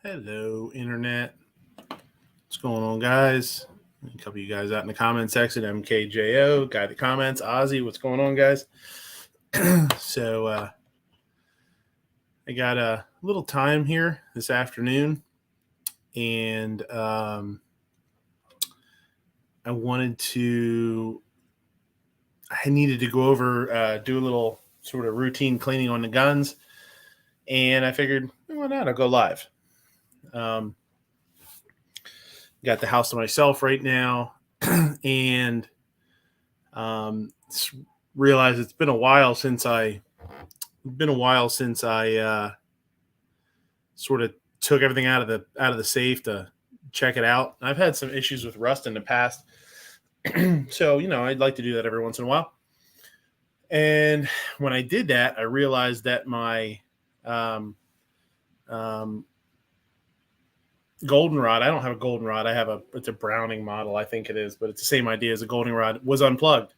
Hello, Internet. What's going on, guys? A couple of you guys out in the comment section. MKJO, guy that comments. Ozzy, what's going on, guys? So, I got a little time here this afternoon, and I wanted to. I needed to go over, do a little sort of routine cleaning on the guns, and I figured, why not? I'll go live. Got the house to myself right now, and realized it's been a while since I sort of took everything out of the safe to check it out. I've had some issues with rust in the past, so I'd like to do that every once in a while. And when I did that, I realized that my goldenrod, I don't have a goldenrod. It's a Browning model, I think it is, but it's the same idea as a goldenrod, was unplugged.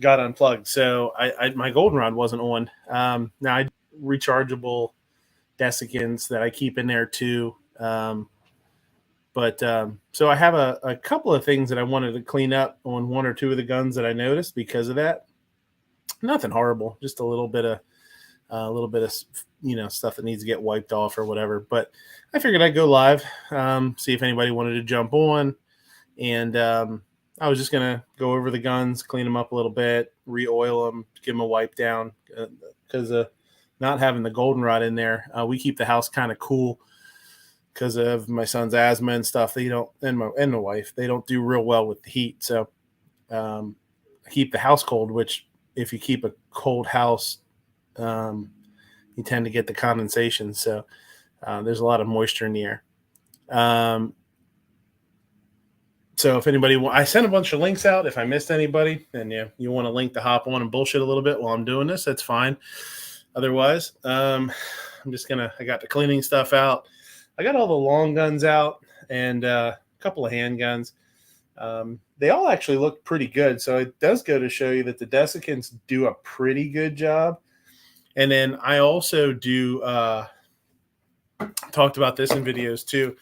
Got unplugged. So my goldenrod wasn't on. Now I rechargeable desiccants that I keep in there too. So I have a couple of things that I wanted to clean up on one or two of the guns that I noticed because of that. Nothing horrible, just a little bit of stuff that needs to get wiped off or whatever. But I figured I'd go live, see if anybody wanted to jump on, and I was just gonna go over the guns, clean them up a little bit, re-oil them, give them a wipe down, because not having the goldenrod in there, we keep the house kind of cool because of my son's asthma and stuff. They don't, and my wife, they don't do real well with the heat. So I keep the house cold, which if you keep a cold house, you tend to get the condensation. So there's a lot of moisture in the air. So if anybody, I sent a bunch of links out. If I missed anybody, and you want a link to hop on and bullshit a little bit while I'm doing this, that's fine. Otherwise, I'm just I got the cleaning stuff out. I got all the long guns out and a couple of handguns. They all actually look pretty good. So it does go to show you that the desiccants do a pretty good job. And then I also do, talked about this in videos too.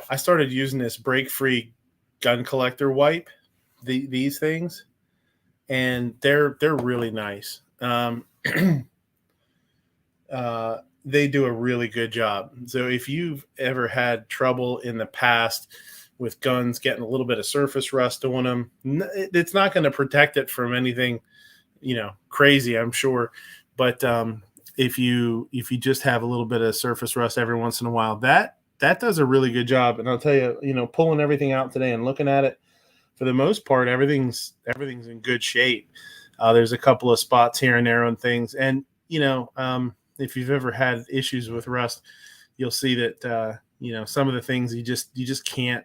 I started using this break-free gun collector wipe, these things, and they're really nice. They do a really good job. So if you've ever had trouble in the past with guns getting a little bit of surface rust on them, it's not going to protect it from anything, crazy, I'm sure. But if you just have a little bit of surface rust every once in a while, that does a really good job. And I'll tell you, pulling everything out today and looking at it, for the most part, everything's in good shape. There's a couple of spots here and there on things, and if you've ever had issues with rust, you'll see that some of the things you just can't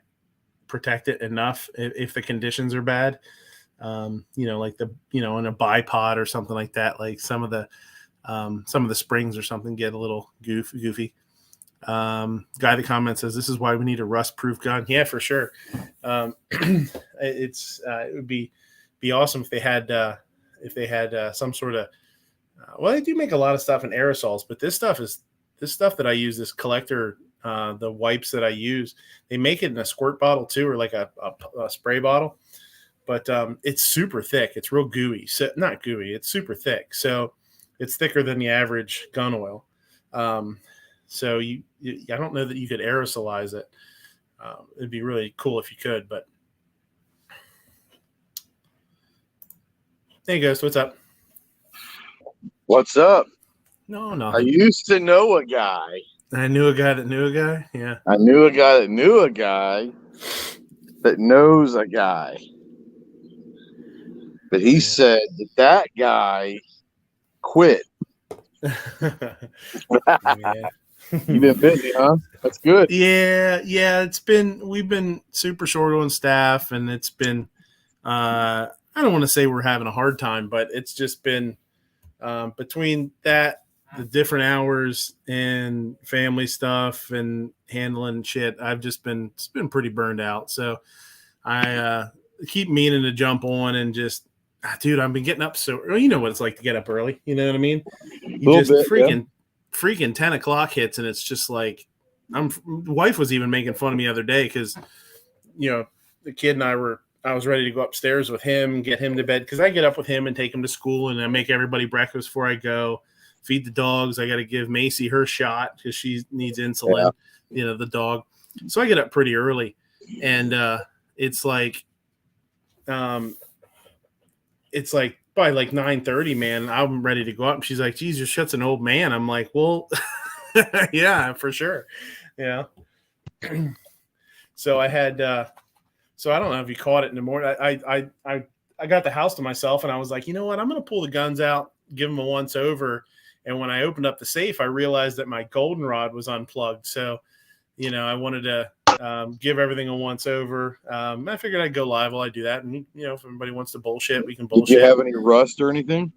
protect it enough if the conditions are bad. Like in a bipod or something like that, like some of the springs or something get a little goofy. Guy that comments says, this is why we need a rust-proof gun. Yeah, for sure. It would be awesome if they had some sort of, well, they do make a lot of stuff in aerosols, but this stuff that I use, this collector, the wipes that I use, they make it in a squirt bottle too, or like a spray bottle, but it's super thick. It's real gooey. So not gooey, it's super thick. So it's thicker than the average gun oil. So I don't know that you could aerosolize it. It'd be really cool if you could, but there you go. So what's up? What's up? No. I used to know a guy. I knew a guy that knew a guy. Yeah. I knew a guy that knew a guy that knows a guy. But he said that guy quit. You've been busy, huh? That's good. Yeah. We've been super short on staff, and it's been, I don't want to say we're having a hard time, but it's just been, between that, the different hours and family stuff and handling shit, it's been pretty burned out. So I keep meaning to jump on and just, dude, I've been getting up you know what it's like to get up early. You know what I mean? You just freaking 10 o'clock hits, and it's just like, The wife was even making fun of me the other day because, the kid and I was ready to go upstairs with him, get him to bed because I get up with him and take him to school, and I make everybody breakfast before I go. Feed the dogs. I got to give Macy her shot because she needs insulin. Yeah. The dog. So I get up pretty early, and it's like by like 9:30, man, I'm ready to go up. And she's like, "Geez, you're such an old man." I'm like, "Well, yeah, for sure." Yeah. So I had. So I don't know if you caught it in the morning. I got the house to myself, and I was like, you know what? I'm going to pull the guns out, give them a once over. And when I opened up the safe, I realized that my goldenrod was unplugged. So, I wanted to give everything a once over. I figured I'd go live while I do that. And, if everybody wants to bullshit, we can bullshit. Did you have any rust or anything?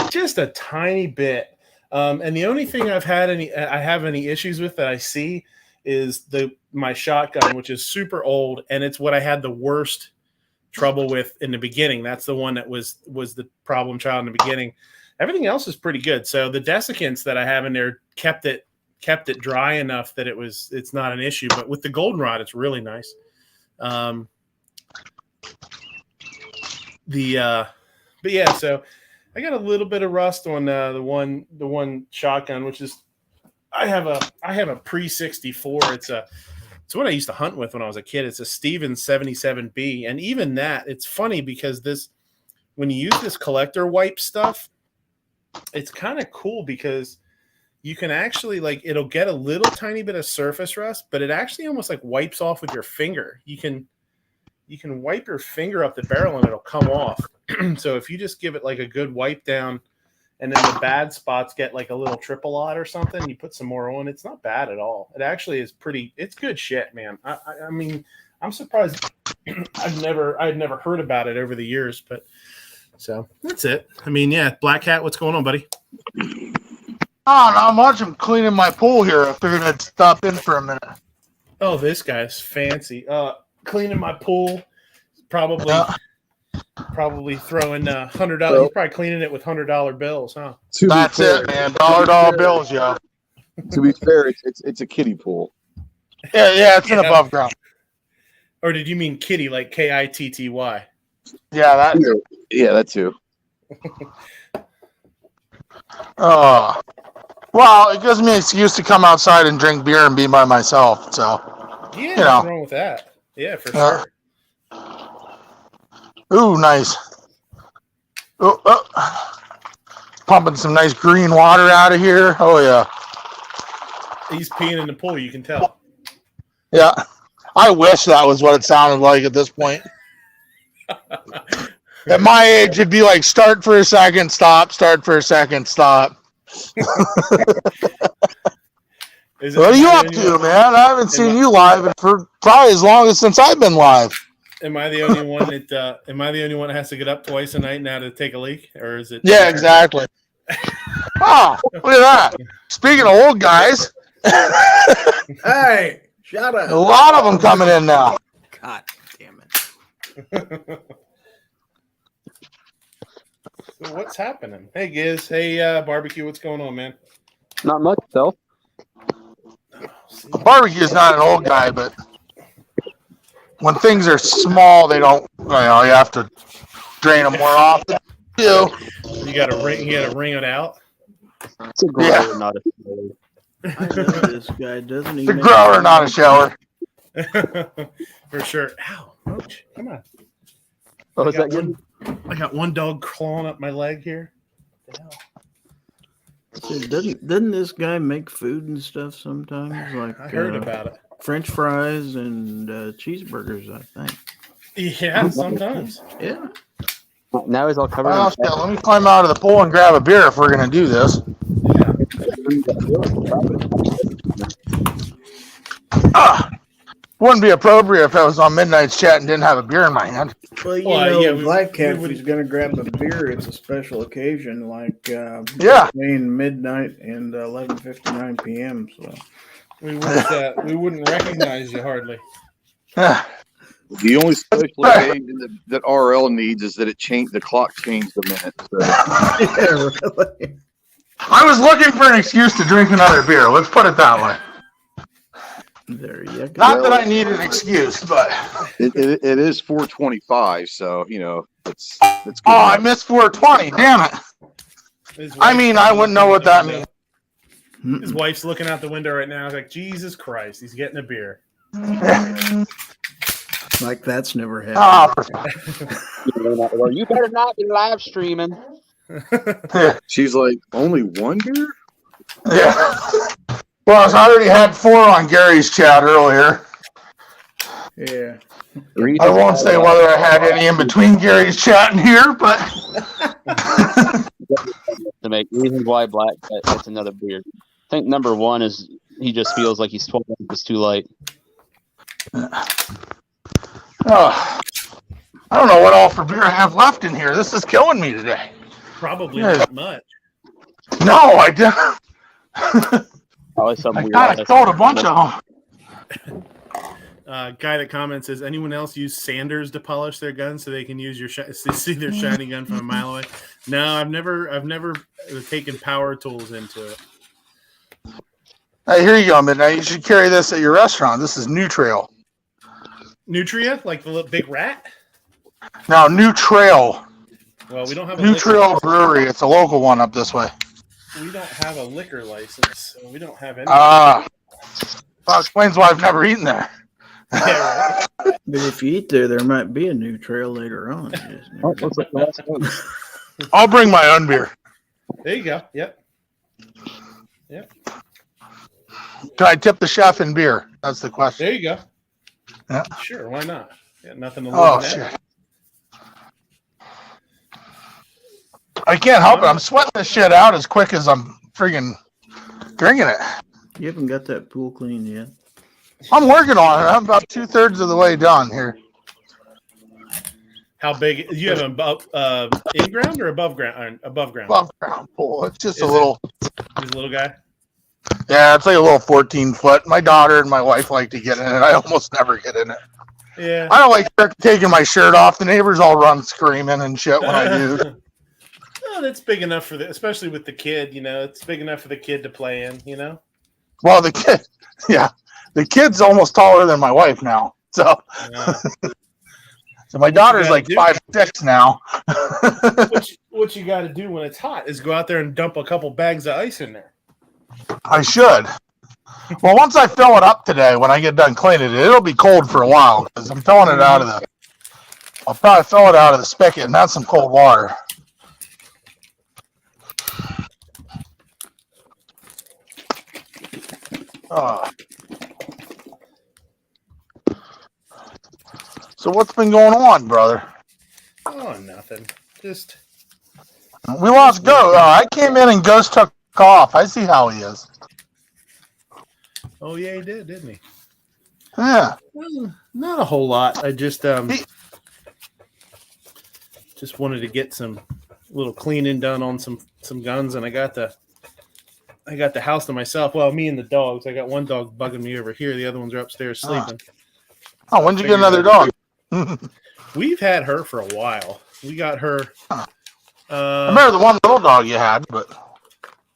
Just a tiny bit. And the only thing I have any issues with that I see is my shotgun, which is super old, and it's what I had the worst trouble with in the beginning. That's the one that was the problem child in the beginning. Everything else is pretty good. So the desiccants that I have in there kept it dry enough that it's not an issue. But with the goldenrod, it's really nice. But yeah, so I got a little bit of rust on the one shotgun, which is I have a pre-64. It's what I used to hunt with when I was a kid. It's a Stevens 77B, and even that, it's funny because when you use this collector wipe stuff, it's kind of cool because you can actually it'll get a little tiny bit of surface rust, but it actually almost wipes off with your finger. You can wipe your finger up the barrel and it'll come off. So if you just give it a good wipe down, and then the bad spots get a little triple lot or something, you put some more on. It's not bad at all. It actually is it's good shit, man. I mean, I'm surprised. I'd never heard about it over the years, but so that's it. I mean, yeah, Black Cat, what's going on, buddy? Oh, not much. I'm cleaning my pool here. I figured I'd stop in for a minute. Oh, this guy's fancy. Cleaning my pool, probably throwing $100. He's probably cleaning it with $100 bills, huh? That's it, man. $100 bills, yo. To be fair, it's a kiddie pool. Yeah, it's an above ground. Or did you mean kitty, like Kitty? Yeah, that. Yeah, that too. Well, it gives me an excuse to come outside and drink beer and be by myself. So, yeah, nothing wrong with that. Yeah, for sure. Ooh, nice. Pumping some nice green water out of here. Oh, yeah. He's peeing in the pool, you can tell. Yeah. I wish that was what it sounded like at this point. At my age, it'd be like start for a second, stop, start for a second, stop. What are you up to, man? I haven't seen you live for probably as long as since I've been live. Am I the only one that has to get up twice a night now to take a leak, or is it? Yeah, exactly. Oh, look at that! Speaking of old guys, hey, shut up! A lot of them coming in now. God damn it! So what's happening? Hey, Giz. Hey, Barbecue. What's going on, man? Not much, though. Barbecue is not an old guy, but when things are small, they don't. You have to drain them more often. You got to ring it out. It's a grower, not a shower. I know this guy doesn't It's a even. grower, not a shower. For sure. Ow! Ouch! Come on. Oh, is that good? I got one dog clawing up my leg here. What the hell? So doesn't this guy make food and stuff sometimes? Like I heard about it. French fries and cheeseburgers, I think. Yeah, sometimes. Yeah. Now he's all covered. Well, shit, let me climb out of the pool and grab a beer if we're gonna do this. Wouldn't be appropriate if I was on Midnight's chat and didn't have a beer in my hand. Well, Black Cat, if he's going to grab a beer, it's a special occasion, like between midnight and 11:59 p.m. So we wouldn't recognize you hardly. The only special occasion that RL needs is that the clock changed a minute. So. Yeah, really. I was looking for an excuse to drink another beer. Let's put it that way. There you go. Not that I need an excuse, but it is 425, so it's good. Oh, I missed 420. Damn it. I mean, I wouldn't know what that means. His wife's looking out the window right now. He's like, Jesus Christ, he's getting a beer. Like that's never happened. Well, you better not be live streaming. She's like, only one beer? Yeah. Well, I already had 4 on Gary's chat earlier. Yeah. I won't say whether I had any in between Gary's chat and here, but to make reasons why Black gets another beer. I think number 1 is he just feels like he's 12 inches too light. I don't know what all for beer I have left in here. This is killing me today. Probably not much. No, I didn't. I kind of sold a bunch of them. Guy that comments says, anyone else use sanders to polish their guns so they can use see their shiny gun from a mile away? No, I've never taken power tools into it. Hey, here you go, Midnight. You should carry this at your restaurant. This is New Trail. Nutria, like the little big rat? No, New Trail. Well, we don't have a New Trail Brewery. It's a local one up this way. We don't have a liquor license, so we don't have any. Well, explains why I've never eaten there. Yeah, right. But if you eat there might be a new trail later on. I'll bring my own beer. There you go. Yep. Can I tip the chef in beer? That's the question. There you go. Yeah. Sure, why not? Got nothing to lose. Oh, shit. I can't help it. I'm sweating this shit out as quick as I'm friggin' drinking it. You haven't got that pool clean yet. I'm working on it. I'm about 2/3 of the way done here. How big? You have above in ground or above ground? Above ground. Above ground pool. It's just a little. He's a little guy. Yeah, it's like a little 14-foot. My daughter and my wife like to get in it. I almost never get in it. Yeah. I don't like taking my shirt off. The neighbors all run screaming and shit when I do. Well, that's big enough for especially with the kid. It's big enough for the kid to play in. Well, the kid's almost taller than my wife now. So, so my daughter's like 5'6" now. What you got to do when it's hot is go out there and dump a couple bags of ice in there. I should. Well, once I fill it up today, when I get done cleaning it, it'll be cold for a while because I'm filling it out of the. I'll probably fill it out of the spigot and not some cold water. So what's been going on, brother? Oh, nothing. Just we lost Ghost. I came in and Ghost took off. I see how he is. Oh yeah, he did, didn't he? Yeah. Well, not a whole lot. I just wanted to get some little cleaning done on some guns, and I got the house to myself. Well, me and the dogs. I got one dog bugging me over here. The other ones are upstairs sleeping. Oh, when did you get another dog? We've had her for a while. We got her. I remember the one little dog you had, but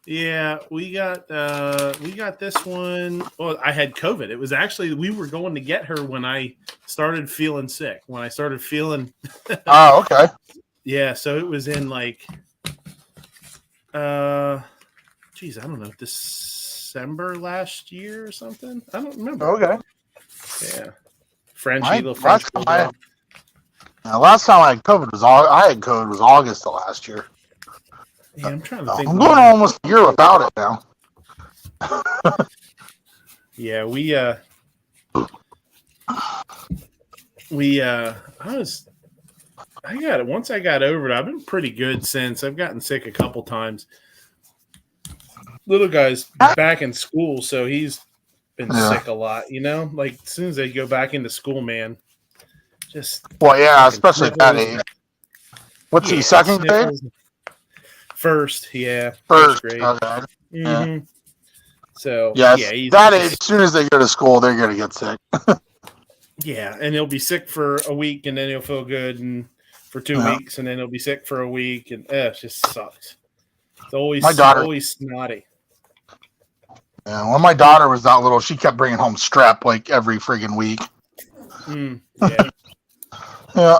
yeah, we got this one. Well, I had COVID. It was actually we were going to get her when I started feeling sick. When I started feeling. Oh, okay. Yeah, so it was in like, I don't know, December last year or something. I don't remember. Okay. Yeah. Little French. Last time I had COVID was August of last year. Yeah, I'm trying to think. I'm going almost a year without it now. Yeah, I got it. Once I got over it, I've been pretty good since. I've gotten sick a couple times. Little guy's back in school, so he's been sick a lot, Like as soon as they go back into school, man. Especially at that age. What's he, second grade? First, yeah. First grade. Okay. Mm-hmm. Yeah. So that age, as soon as they go to school, they're gonna get sick. Yeah, and he'll be sick for a week, and then he'll feel good, and for 2 weeks, and then he'll be sick for a week, and it just sucks. It's always snotty. Yeah, when my daughter was that little, she kept bringing home strep like every friggin' week. Yeah. Yeah.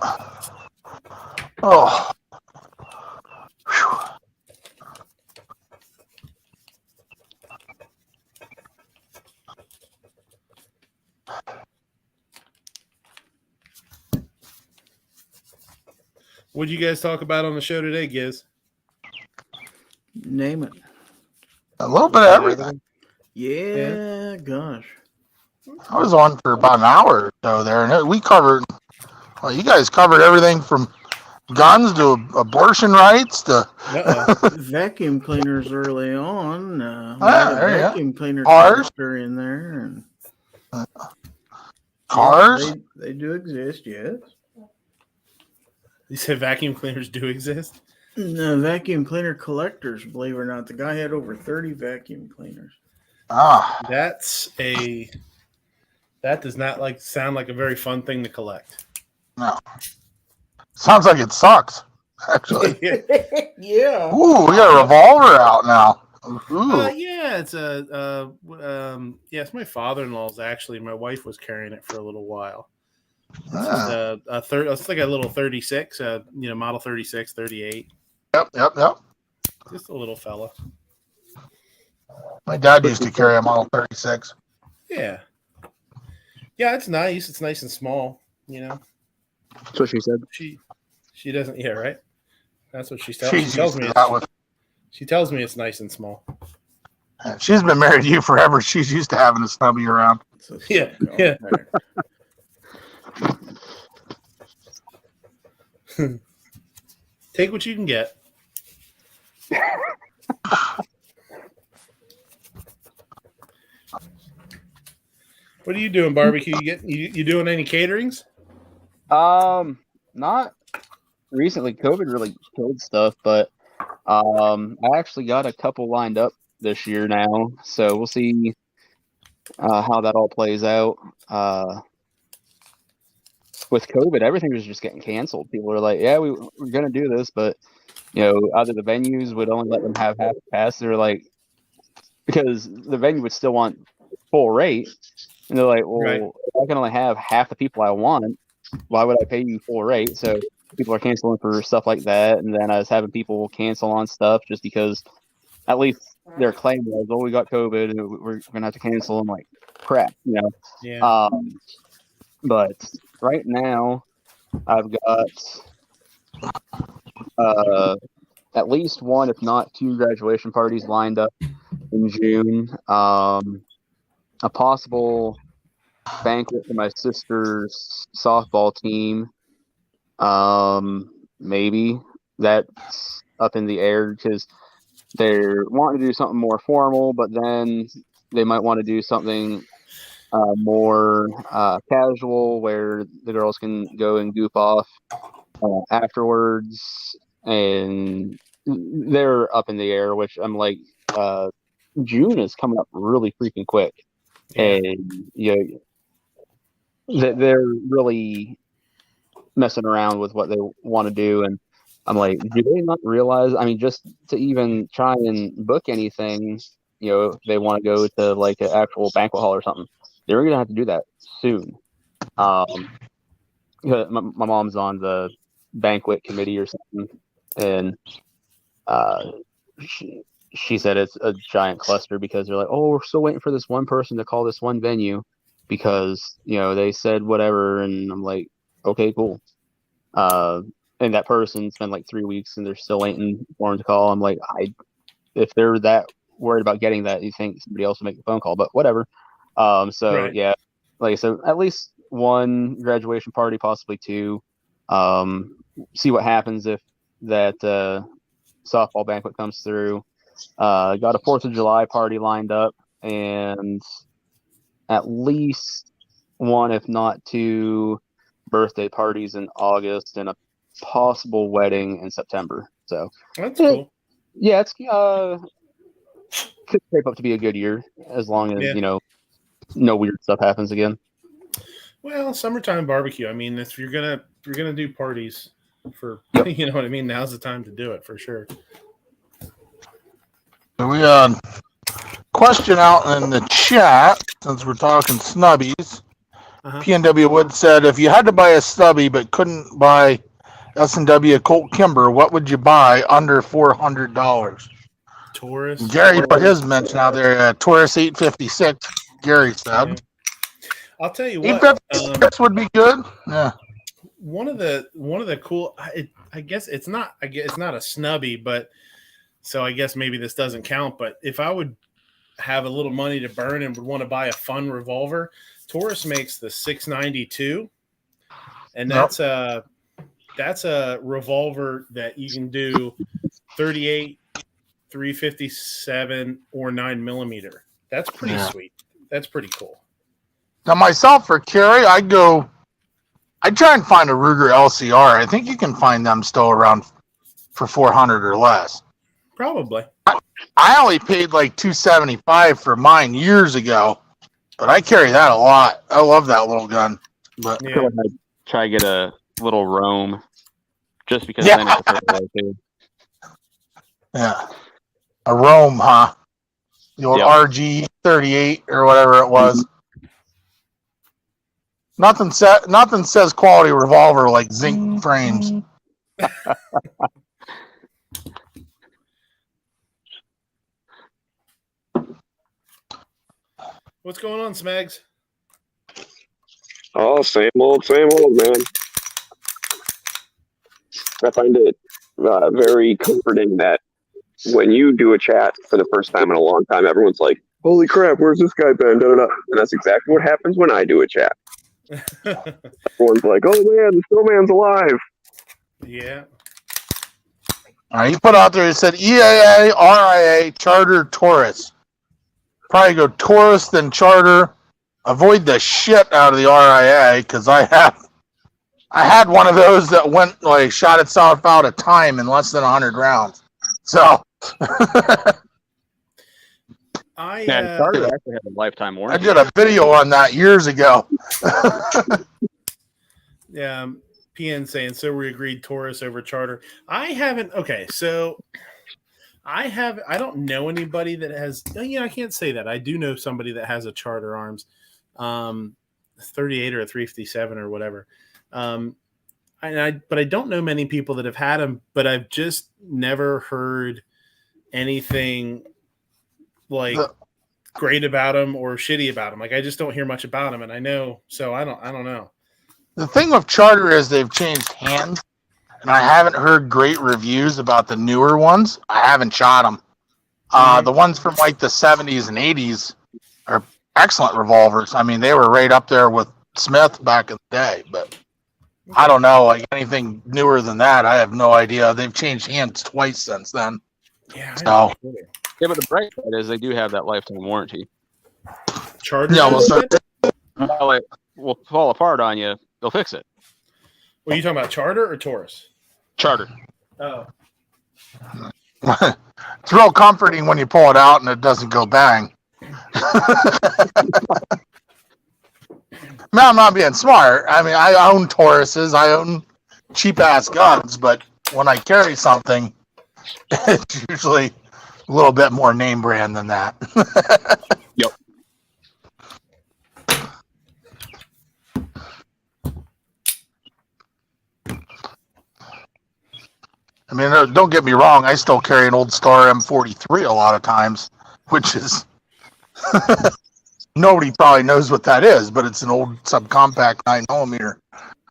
Oh. Whew. What did you guys talk about on the show today, Giz? Name it. A little bit of everything. Yeah, gosh. I was on for about an hour or so there, and we covered. Well, you guys covered everything from guns to abortion rights to vacuum cleaners early on. Vacuum cleaner cars in there, and cars. Yeah, they do exist. Yes. You said vacuum cleaners do exist? No, vacuum cleaner collectors. Believe it or not, the guy had over 30 vacuum cleaners. That does not sound like a very fun thing to collect. No. Sounds like it sucks, actually. Yeah. Ooh, we got a revolver out now. Yeah, it's it's my father-in-law's actually. My wife was carrying it for a little while. It's like a little 36, model 36, 38. Yep. Just a little fella. My dad used to carry a model 36. Yeah. Yeah, it's nice. It's nice and small, That's what she said. She doesn't. Yeah, right. That's what she tells me. She tells me it's nice and small. She's been married to you forever. She's used to having a snubby around. Yeah. Take what you can get. What are you doing, barbecue? You doing any caterings? Not recently. COVID really killed stuff, but I actually got a couple lined up this year now, so we'll see how that all plays out. With COVID, everything was just getting canceled. People were like, "Yeah, we're gonna do this," but either the venues would only let them have half capacity, or because the venue would still want full rate, and they're like, "Well, right. I can only have half the people I want. Why would I pay you full rate?" So people are canceling for stuff like that, and then I was having people cancel on stuff just because at least their claim was, "Oh, we got COVID, and we're gonna have to cancel." I'm like, crap, Yeah. But right now, I've got at least one, if not two, graduation parties lined up in June. A possible banquet for my sister's softball team. Maybe that's up in the air because they're wanting to do something more formal, but then they might want to do something more casual where the girls can go and goof off afterwards, and they're up in the air, which I'm like, June is coming up really freaking quick. Yeah. And they're really messing around with what they want to do, and I'm like, do they not realize? I mean, just to even try and book anything, if they want to go to like an actual banquet hall or something, they're gonna have to do that soon. My mom's on the banquet committee or something, and she said it's a giant cluster because they're like, "Oh, we're still waiting for this one person to call this one venue because they said whatever," and I'm like, "Okay, cool." And that person's been like 3 weeks and they're still waiting for him to call. I'm like, if they're that worried about getting that, you think somebody else will make the phone call, but whatever. Right. Yeah, like I said, at least one graduation party, possibly two. See what happens if that softball banquet comes through. Got a 4th of July party lined up, and at least one, if not two, birthday parties in August, and a possible wedding in September. So that's cool. Yeah, it's could shape up to be a good year as long as no weird stuff happens again. Well, summertime barbecue. I mean, if you're gonna do parties for you know what I mean, now's the time to do it for sure. We question out in the chat, since we're talking snubbies. Uh-huh. PNW Wood said, if you had to buy a stubby but couldn't buy S&W Colt Kimber, what would you buy under $400? Taurus. Gary put his mention out there, Taurus 856, Gary said. Yeah. I'll tell you what. 856 would be good. Yeah. One of the cool, I guess it's not a snubby, but so I guess maybe this doesn't count. But if I would have a little money to burn and would want to buy a fun revolver, Taurus makes the 692, and that's a revolver that you can do 38, 357, or 9mm. That's pretty sweet. That's pretty cool. Now myself for carry, I'd try and find a Ruger LCR. I think you can find them still around for 400 or less. Probably. I only paid like $275 for mine years ago, but I carry that a lot. I love that little gun. But I feel like I'd try to get a little Roam, just because then it's a too. Yeah, a Roam, huh? The old RG38 or whatever it was. Nothing says quality revolver like zinc frames. What's going on, Smags? Oh, same old, man. I find it very comforting that when you do a chat for the first time in a long time, everyone's like, holy crap, where's this guy been? Da, da, da. And that's exactly what happens when I do a chat. Everyone's like, oh man, the snowman's alive. Yeah. All right, he put out there, he said EAA, RIA, Charter, Taurus. Probably go Taurus, then Charter. Avoid the shit out of the RIA, because I had one of those that went, like, shot itself out of time in less than 100 rounds. So. Charter actually had a lifetime warranty. I did a video on that years ago. Yeah, PN saying, so we agreed Taurus over Charter. I don't know anybody that has, I can't say that. I do know somebody that has a Charter Arms, 38 or a 357 or whatever. But I don't know many people that have had them, but I've just never heard anything like great about them or shitty about them. Like, I just don't hear much about them, and I know, so I don't know. The thing with Charter is they've changed hands, and I haven't heard great reviews about the newer ones. I haven't shot them. The ones from like the 70s and 80s are excellent revolvers. I mean, they were right up there with Smith back in the day, but I don't know, like anything newer than that, I have no idea. They've changed hands twice since then. Yeah. So. Yeah, but the bright side is they do have that lifetime warranty. Charter? Yeah, Well, it will fall apart on you. They'll fix it. Well, you talking about Charter or Taurus? Charter. Oh. It's real comforting when you pull it out and it doesn't go bang. Man, I'm not being smart. I mean, I own Tauruses. I own cheap-ass guns, but when I carry something, it's usually a little bit more name brand than that. Yep. I mean, don't get me wrong. I still carry an old Star M43 a lot of times, which is nobody probably knows what that is, but it's an old subcompact 9mm.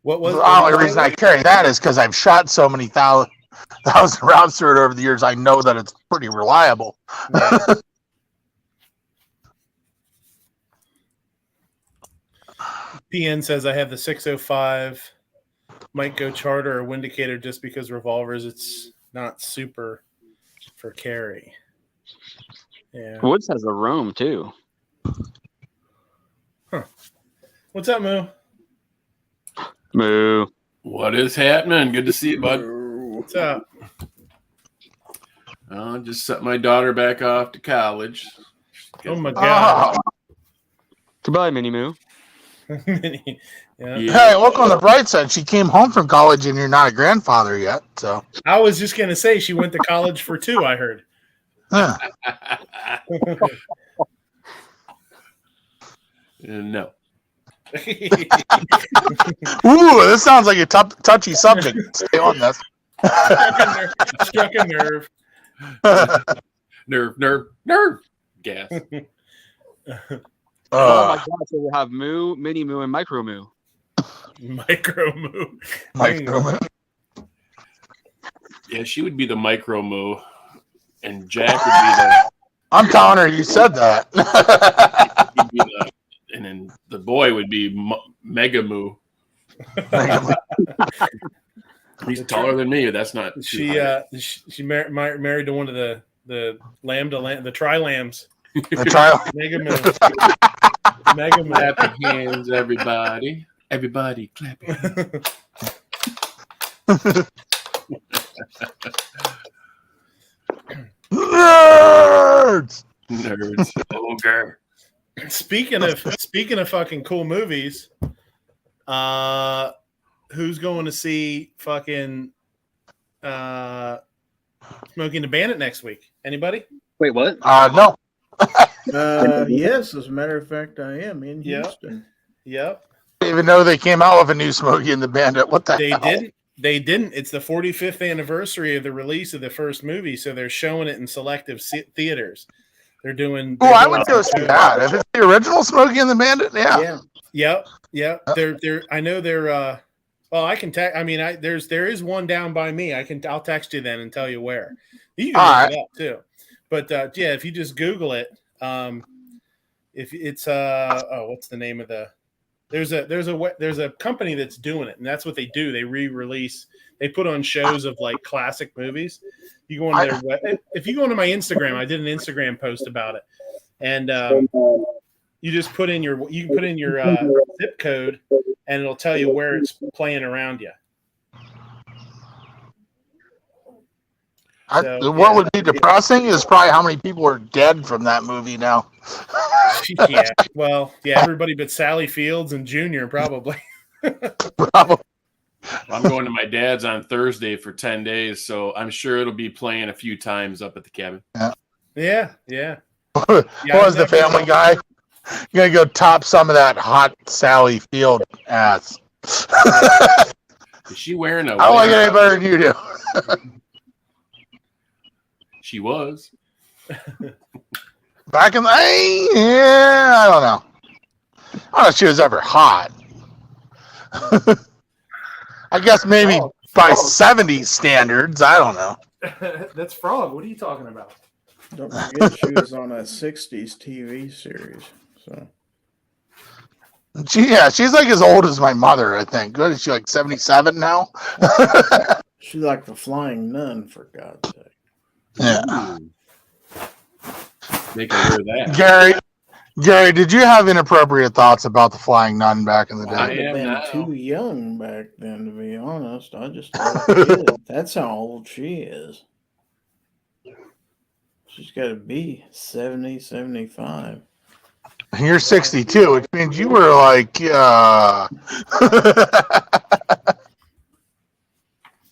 What was the only reason I carry that is because I've shot so many thousand rounds through it over the years. I know that it's pretty reliable. Yeah. PN says I have the 605. Might go Charter or Windicator just because revolvers, it's not super for carry. Yeah. Woods has a Roam too. Huh. What's up, Moo? Moo. What is happening? Good to see you, bud. What's up? Just set my daughter back off to college. Oh my god. Goodbye, Mini Moo. Yeah. Hey, look on the bright side. She came home from college, and you're not a grandfather yet. So I was just gonna say she went to college for 2. I heard. Huh. No. Ooh, this sounds like a touchy subject. Stay on this. Struck a nerve. Nerve. Gas. Oh my gosh, so we'll have Moo, Mini Moo, and Micro Moo. Micro Moo. Yeah, she would be the Micro Moo, and Jack would be the. I'm telling her you said that. He'd be the, and then the boy would be Mega Moo. He's taller than me. That's not. She married to one of the tri lambs. The trial. Mega Moo. Mega Moo. Clap your hands, everybody. Everybody, clap your hands. Nerds. Ogre. Speaking of fucking cool movies, who's going to see fucking Smoking the Bandit next week? Anybody? Wait, what? No. Yes, as a matter of fact, I am in Houston. Yep. I didn't even know they came out with a new Smokey and the Bandit. What the hell? They didn't. It's the 45th anniversary of the release of the first movie, so they're showing it in selective theaters. They're doing. I would go see that. If it's the original Smokey and the Bandit, yeah. Yep. They're. I know they're. Well, I can text. I mean, there is one down by me. I'll text you then and tell you where. You can look it up too. But yeah, if you just Google it, if it's what's the name of the? There's a company that's doing it, and that's what they do. They re-release. They put on shows of like classic movies. You go on their if you go onto my Instagram, I did an Instagram post about it, and you just put in your zip code, and it'll tell you where it's playing around you. What would be depressing is probably how many people are dead from that movie now. Yeah, well, everybody but Sally Fields and Junior probably. Probably. I'm going to my dad's on Thursday for 10 days, so I'm sure it'll be playing a few times up at the cabin. Yeah. What was the Family Guy? You're going to go top some of that hot Sally Field ass. Is she wearing a... I don't like it any better than you do. She was. Back in the... I don't know. I don't know if she was ever hot. I guess maybe by 70s standards. I don't know. That's Frog. What are you talking about? Don't forget she was on a 60s TV series. So she's like as old as my mother, I think. What is she, like 77 now? She's like the Flying Nun, for God's sake. Yeah. They can wear that. Gary, did you have inappropriate thoughts about the Flying Nun back in the day? I would have been too young back then, to be honest. I just thought a kid. That's how old she is. She's got to be 70, 75. You're 62, which means you were like,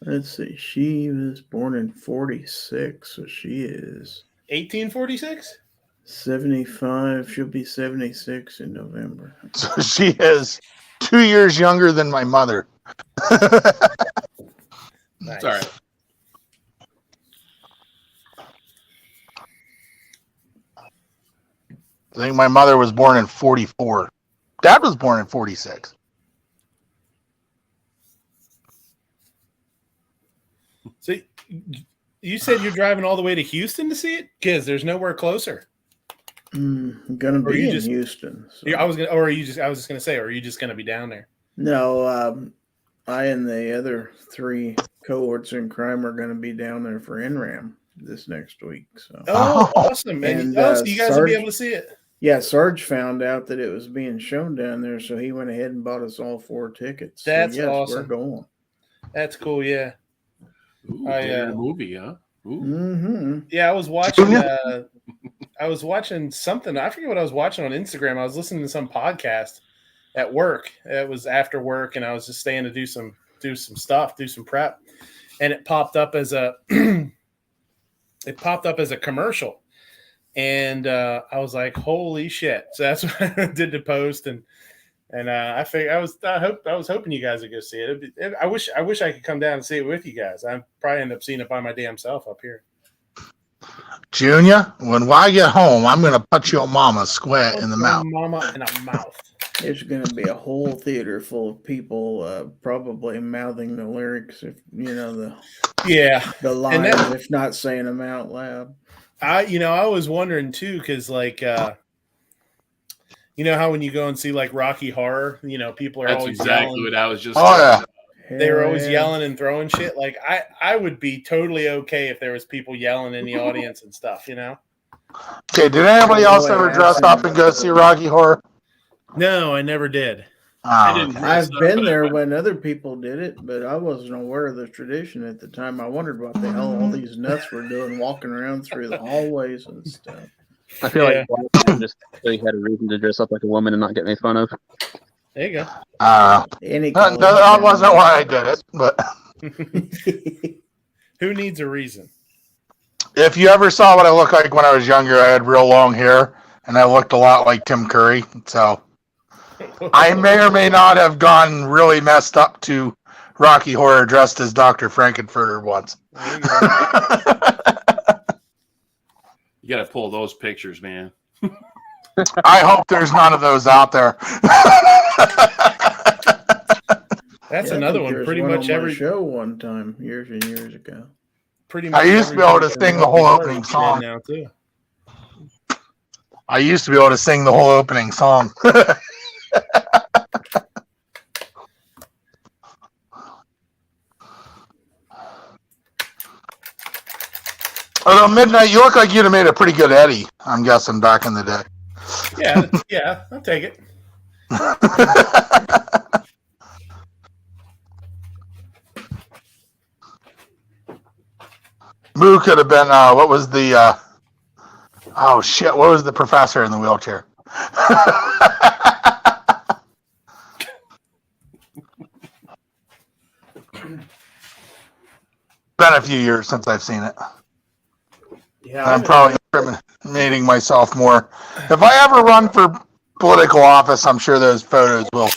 Let's see. She was born in 46, so she is 1846? 75. She'll be 76 in November. So she is 2 years younger than my mother. Nice. That's all right. I think my mother was born in 44. Dad was born in 46. So you said you're driving all the way to Houston to see it? Kids, there's nowhere closer. I'm gonna be in Houston. So. I was just gonna say, or are you just gonna be down there? No, I and the other 3 cohorts in crime are gonna be down there for NRAM this next week. So awesome. And so you guys will be able to see it. Yeah, Sarge found out that it was being shown down there, so he went ahead and bought us all 4 tickets. That's so yes, awesome. We're going. That's cool, yeah. Ooh, a movie, huh? Ooh. Mm-hmm. Yeah, I was watching something. I forget what I was watching on Instagram. I was listening to some podcast at work. It was after work, and I was just staying to do some stuff, do some prep, and it popped up as a commercial. And I was like, holy shit. So that's what I did the post. And I figured I was hoping you guys would go see it. I wish I could come down and see it with you guys. I'd probably end up seeing it by my damn self up here. Junior, when I get home, I'm going to punch your mama square in the mouth. Mama in a mouth. There's going to be a whole theater full of people probably mouthing the lyrics, if the lines, if not saying them out loud. I was wondering too, because like how when you go and see like Rocky Horror, people are always yelling. What I was just. They were always yelling and throwing shit. Like I would be totally okay if there was people yelling in the audience and stuff. Okay, did anybody else ever dress up and go see Rocky Horror? No, I never did. I've been there when other people did it, but I wasn't aware of the tradition at the time. I wondered what the hell all these nuts were doing, walking around through the hallways and stuff. I feel like just so you had a reason to dress up like a woman and not get made fun of. There you go. That wasn't why I did it, but who needs a reason? If you ever saw what I looked like when I was younger, I had real long hair and I looked a lot like Tim Curry. So I may or may not have gone really messed up to Rocky Horror dressed as Dr. Frankenfurter once. You got to pull those pictures, man. I hope there's none of those out there. That's another one. Pretty much every show one time years and years ago. Pretty much I used to be able to sing the whole opening song. Now too. I used to be able to sing the whole opening song. Although Midnight, you look like you'd have made a pretty good Eddie, I'm guessing, back in the day. Yeah, I'll take it. Moo could have been, what was the, what was the professor in the wheelchair? Been a few years since I've seen it. Yeah, I'm probably incriminating myself more. If I ever run for political office, I'm sure those photos will,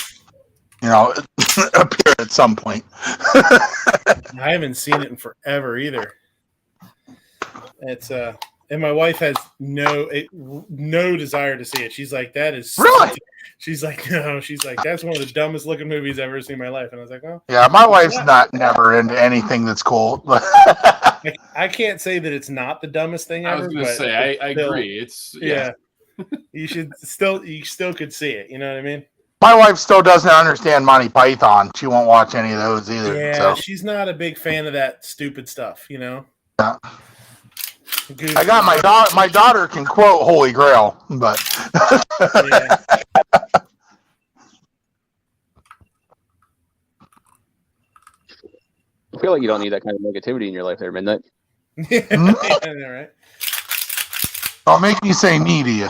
appear at some point. I haven't seen it in forever either. It's and my wife has no desire to see it. She's like, that is really. She's like, no. She's like, that's one of the dumbest looking movies I've ever seen in my life. And I was like, oh. Yeah, my wife's never into anything that's cool. I can't say that it's not the dumbest thing ever. I was going to say, I agree. It's you still could see it. You know what I mean? My wife still doesn't understand Monty Python. She won't watch any of those either. Yeah, so. She's not a big fan of that stupid stuff. Yeah. Goofy. I got my daughter. My daughter can quote Holy Grail, but I feel like you don't need that kind of negativity in your life, there, Midnight. Yeah, right. Don't make me say "me" to you.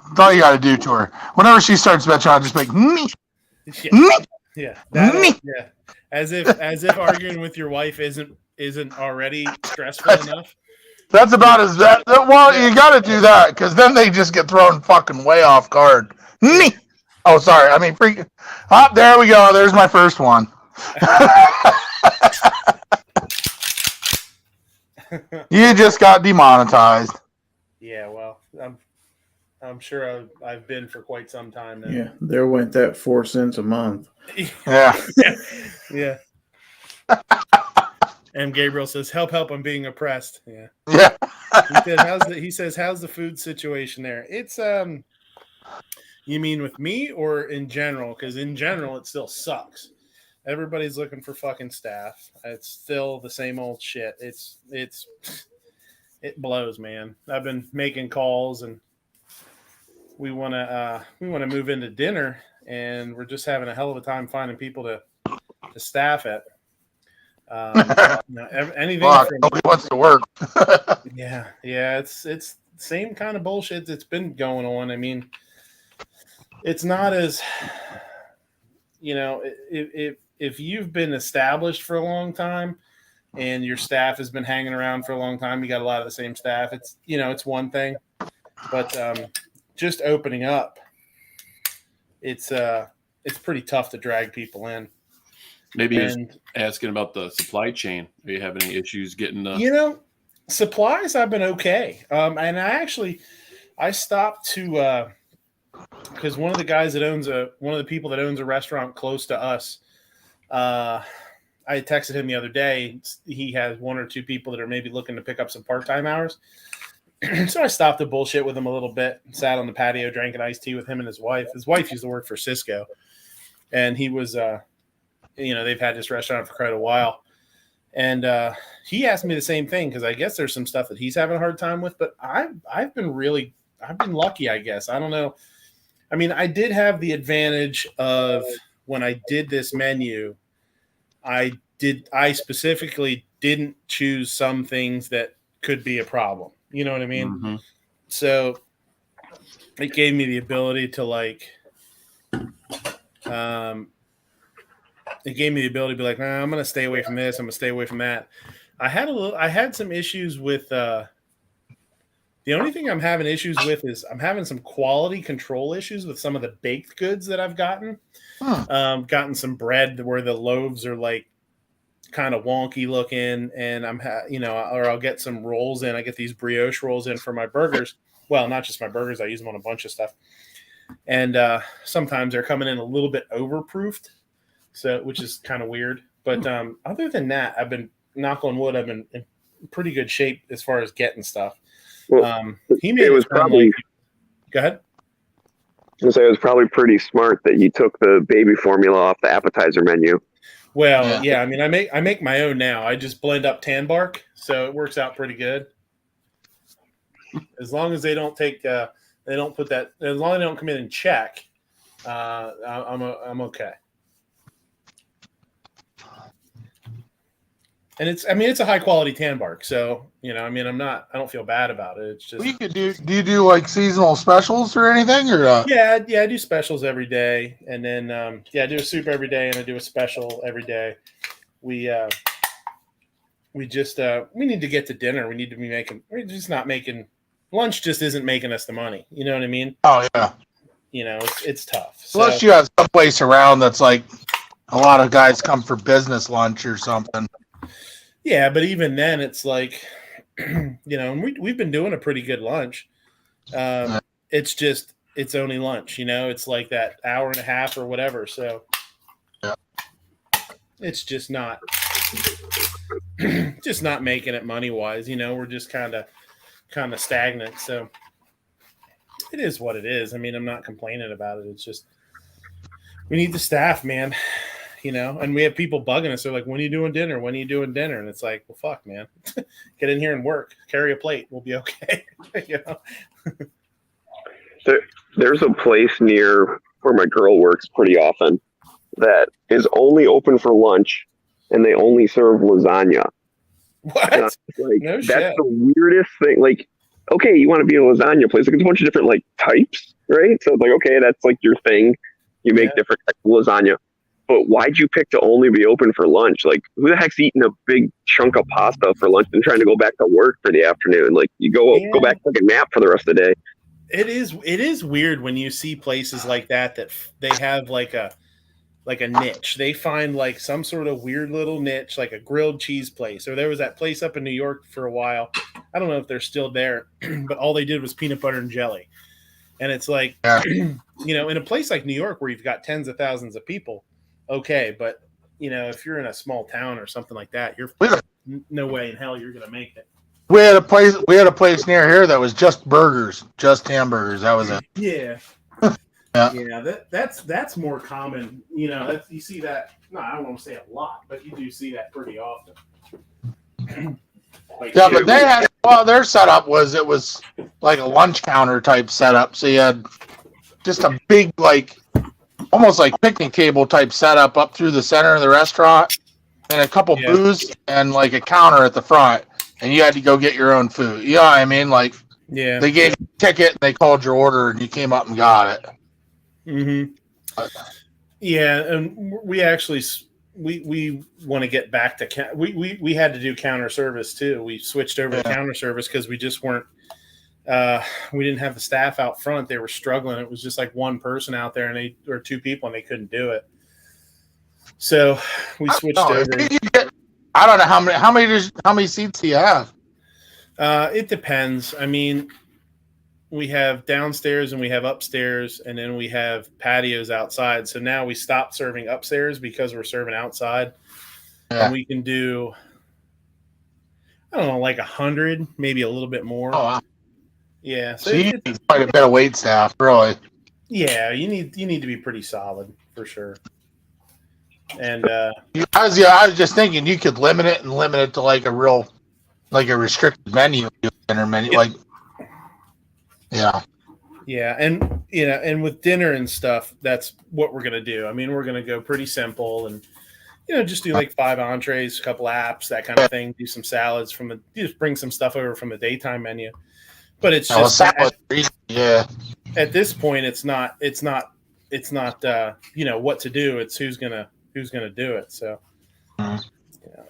That's all you got to do to her. Whenever she starts bitching, I'll just make me. Yeah. Yeah. As if arguing with your wife isn't already stressful enough. That's about as bad. Well, you got to do that because then they just get thrown fucking way off guard. Me. Oh, sorry. I mean, freak. Oh, there we go. There's my first one. You just got demonetized. Yeah, well, I'm sure I've been for quite some time now. Yeah, there went that 4 cents a month. Yeah. Yeah. And Gabriel says, help, I'm being oppressed. Yeah. Yeah. He says, how's the food situation there? It's you mean with me or in general? Because in general it still sucks. Everybody's looking for fucking staff. It's still the same old shit. It blows, man. I've been making calls and we want to move into dinner and we're just having a hell of a time finding people to staff it. Anything nobody wants to work. yeah, it's same kind of bullshit that's been going on. I mean, it's not as if you've been established for a long time and your staff has been hanging around for a long time, you got a lot of the same staff. It's it's one thing, but just opening up, it's pretty tough to drag people in. Maybe he's asking about the supply chain. Are you having any issues getting supplies? I've been okay. And I stopped to because one of the guys that owns one of the people that owns a restaurant close to us, I had texted him the other day. He has 1 or 2 people that are maybe looking to pick up some part-time hours. So I stopped to bullshit with him a little bit, sat on the patio, drank an iced tea with him and his wife. His wife used to work for Cisco, and he was they've had this restaurant for quite a while. And he asked me the same thing because I guess there's some stuff that he's having a hard time with. But I've been lucky, I guess. I don't know. I mean, I did have the advantage of when I did this menu, I specifically didn't choose some things that could be a problem. You know what I mean? Mm-hmm. So it gave me the ability to it gave me the ability to be like, nah, I'm going to stay away from this. I'm going to stay away from that. I had some issues with, the only thing I'm having issues with is I'm having some quality control issues with some of the baked goods that I've gotten. Gotten some bread where the loaves are like kind of wonky looking, and or I'll get some rolls in. I get these brioche rolls in for my burgers. Well, not just my burgers. I use them on a bunch of stuff. And sometimes they're coming in a little bit overproofed. So, which is kind of weird, but other than that, I've been, knock on wood, I've been in pretty good shape as far as getting stuff. Well, He made it was probably. Go ahead. I was gonna say it was probably pretty smart that you took the baby formula off the appetizer menu. Well, yeah. I mean, I make my own now. I just blend up tan bark, so it works out pretty good. As long as they don't take, they don't put that. As long as they don't come in and check, I'm okay. And it's a high quality tan bark. So, I don't feel bad about it. It's just, you could do you do like seasonal specials or anything or Yeah, I do specials every day. And then, I do a soup every day and I do a special every day. We just, we need to get to dinner. We need to be we're just not making lunch just isn't making us the money. You know what I mean? Oh yeah. It's tough. So, Unless you have some place around that's like a lot of guys come for business lunch or something. yeah, but even then, it's like, we've been doing a pretty good lunch. It's just, it's only lunch, it's like that hour and a half or whatever. So it's just not making it money wise. We're just kind of stagnant. So it is what it is. I mean, I'm not complaining about it. It's just, we need the staff, man. And we have people bugging us. They're like, when are you doing dinner? When are you doing dinner? And it's like, well, fuck, man. Get in here and work. Carry a plate. We'll be okay. There's a place near where my girl works pretty often that is only open for lunch, and they only serve lasagna. What? Like, No that's shit. the weirdest thing. Like, okay, you want to be a lasagna place. Like, there's a bunch of different, like, types, right? So it's like, okay, that's, like, your thing. You make different types of lasagna. But why'd you pick to only be open for lunch? Like, who the heck's eating a big chunk of pasta for lunch and trying to go back to work for the afternoon? Like, you go back and take a nap for the rest of the day. It is weird when you see places like that they have like a niche. They find like some sort of weird little niche, like a grilled cheese place. Or there was that place up in New York for a while. I don't know if they're still there, but all they did was peanut butter and jelly. And it's like, in a place like New York where you've got tens of thousands of people, okay, but if you're in a small town or something like that, you're no way in hell you're gonna make it. We had a place near here that was just burgers, just hamburgers. That was it. Yeah. Yeah. Yeah, that's more common. You see that. No, I don't want to say a lot, but you do see that pretty often. But they had their setup was like a lunch counter type setup. So you had just a big almost like picnic table type setup up through the center of the restaurant, and a couple booths and like a counter at the front, and you had to go get your own food. You know what I mean? Like, they gave you a ticket and they called your order and you came up and got it. Mm-hmm. Yeah, and we actually we want to get back to we had to do counter service too. We switched over to counter service because we just weren't we didn't have the staff out front. They were struggling. It was just like one person out there or two people, and they couldn't do it. So we switched over. I don't know how many seats do you have? It depends. I mean, we have downstairs and we have upstairs, and then we have patios outside. So now we stopped serving upstairs because we're serving outside. Yeah. And we can do, I don't know, like 100, maybe a little bit more. Oh, wow. Yeah. So you need quite a bit of wait staff, really. Yeah, you need to be pretty solid for sure. And I was just thinking you could limit it to like a restricted menu, dinner menu, like. Yeah. Yeah, and and with dinner and stuff, that's what we're gonna do. I mean, we're gonna go pretty simple, and just do like 5 entrees, a couple apps, that kind of thing. Do some salads just bring some stuff over from the daytime menu. But it's just at this point, it's not what to do. It's who's gonna do it. So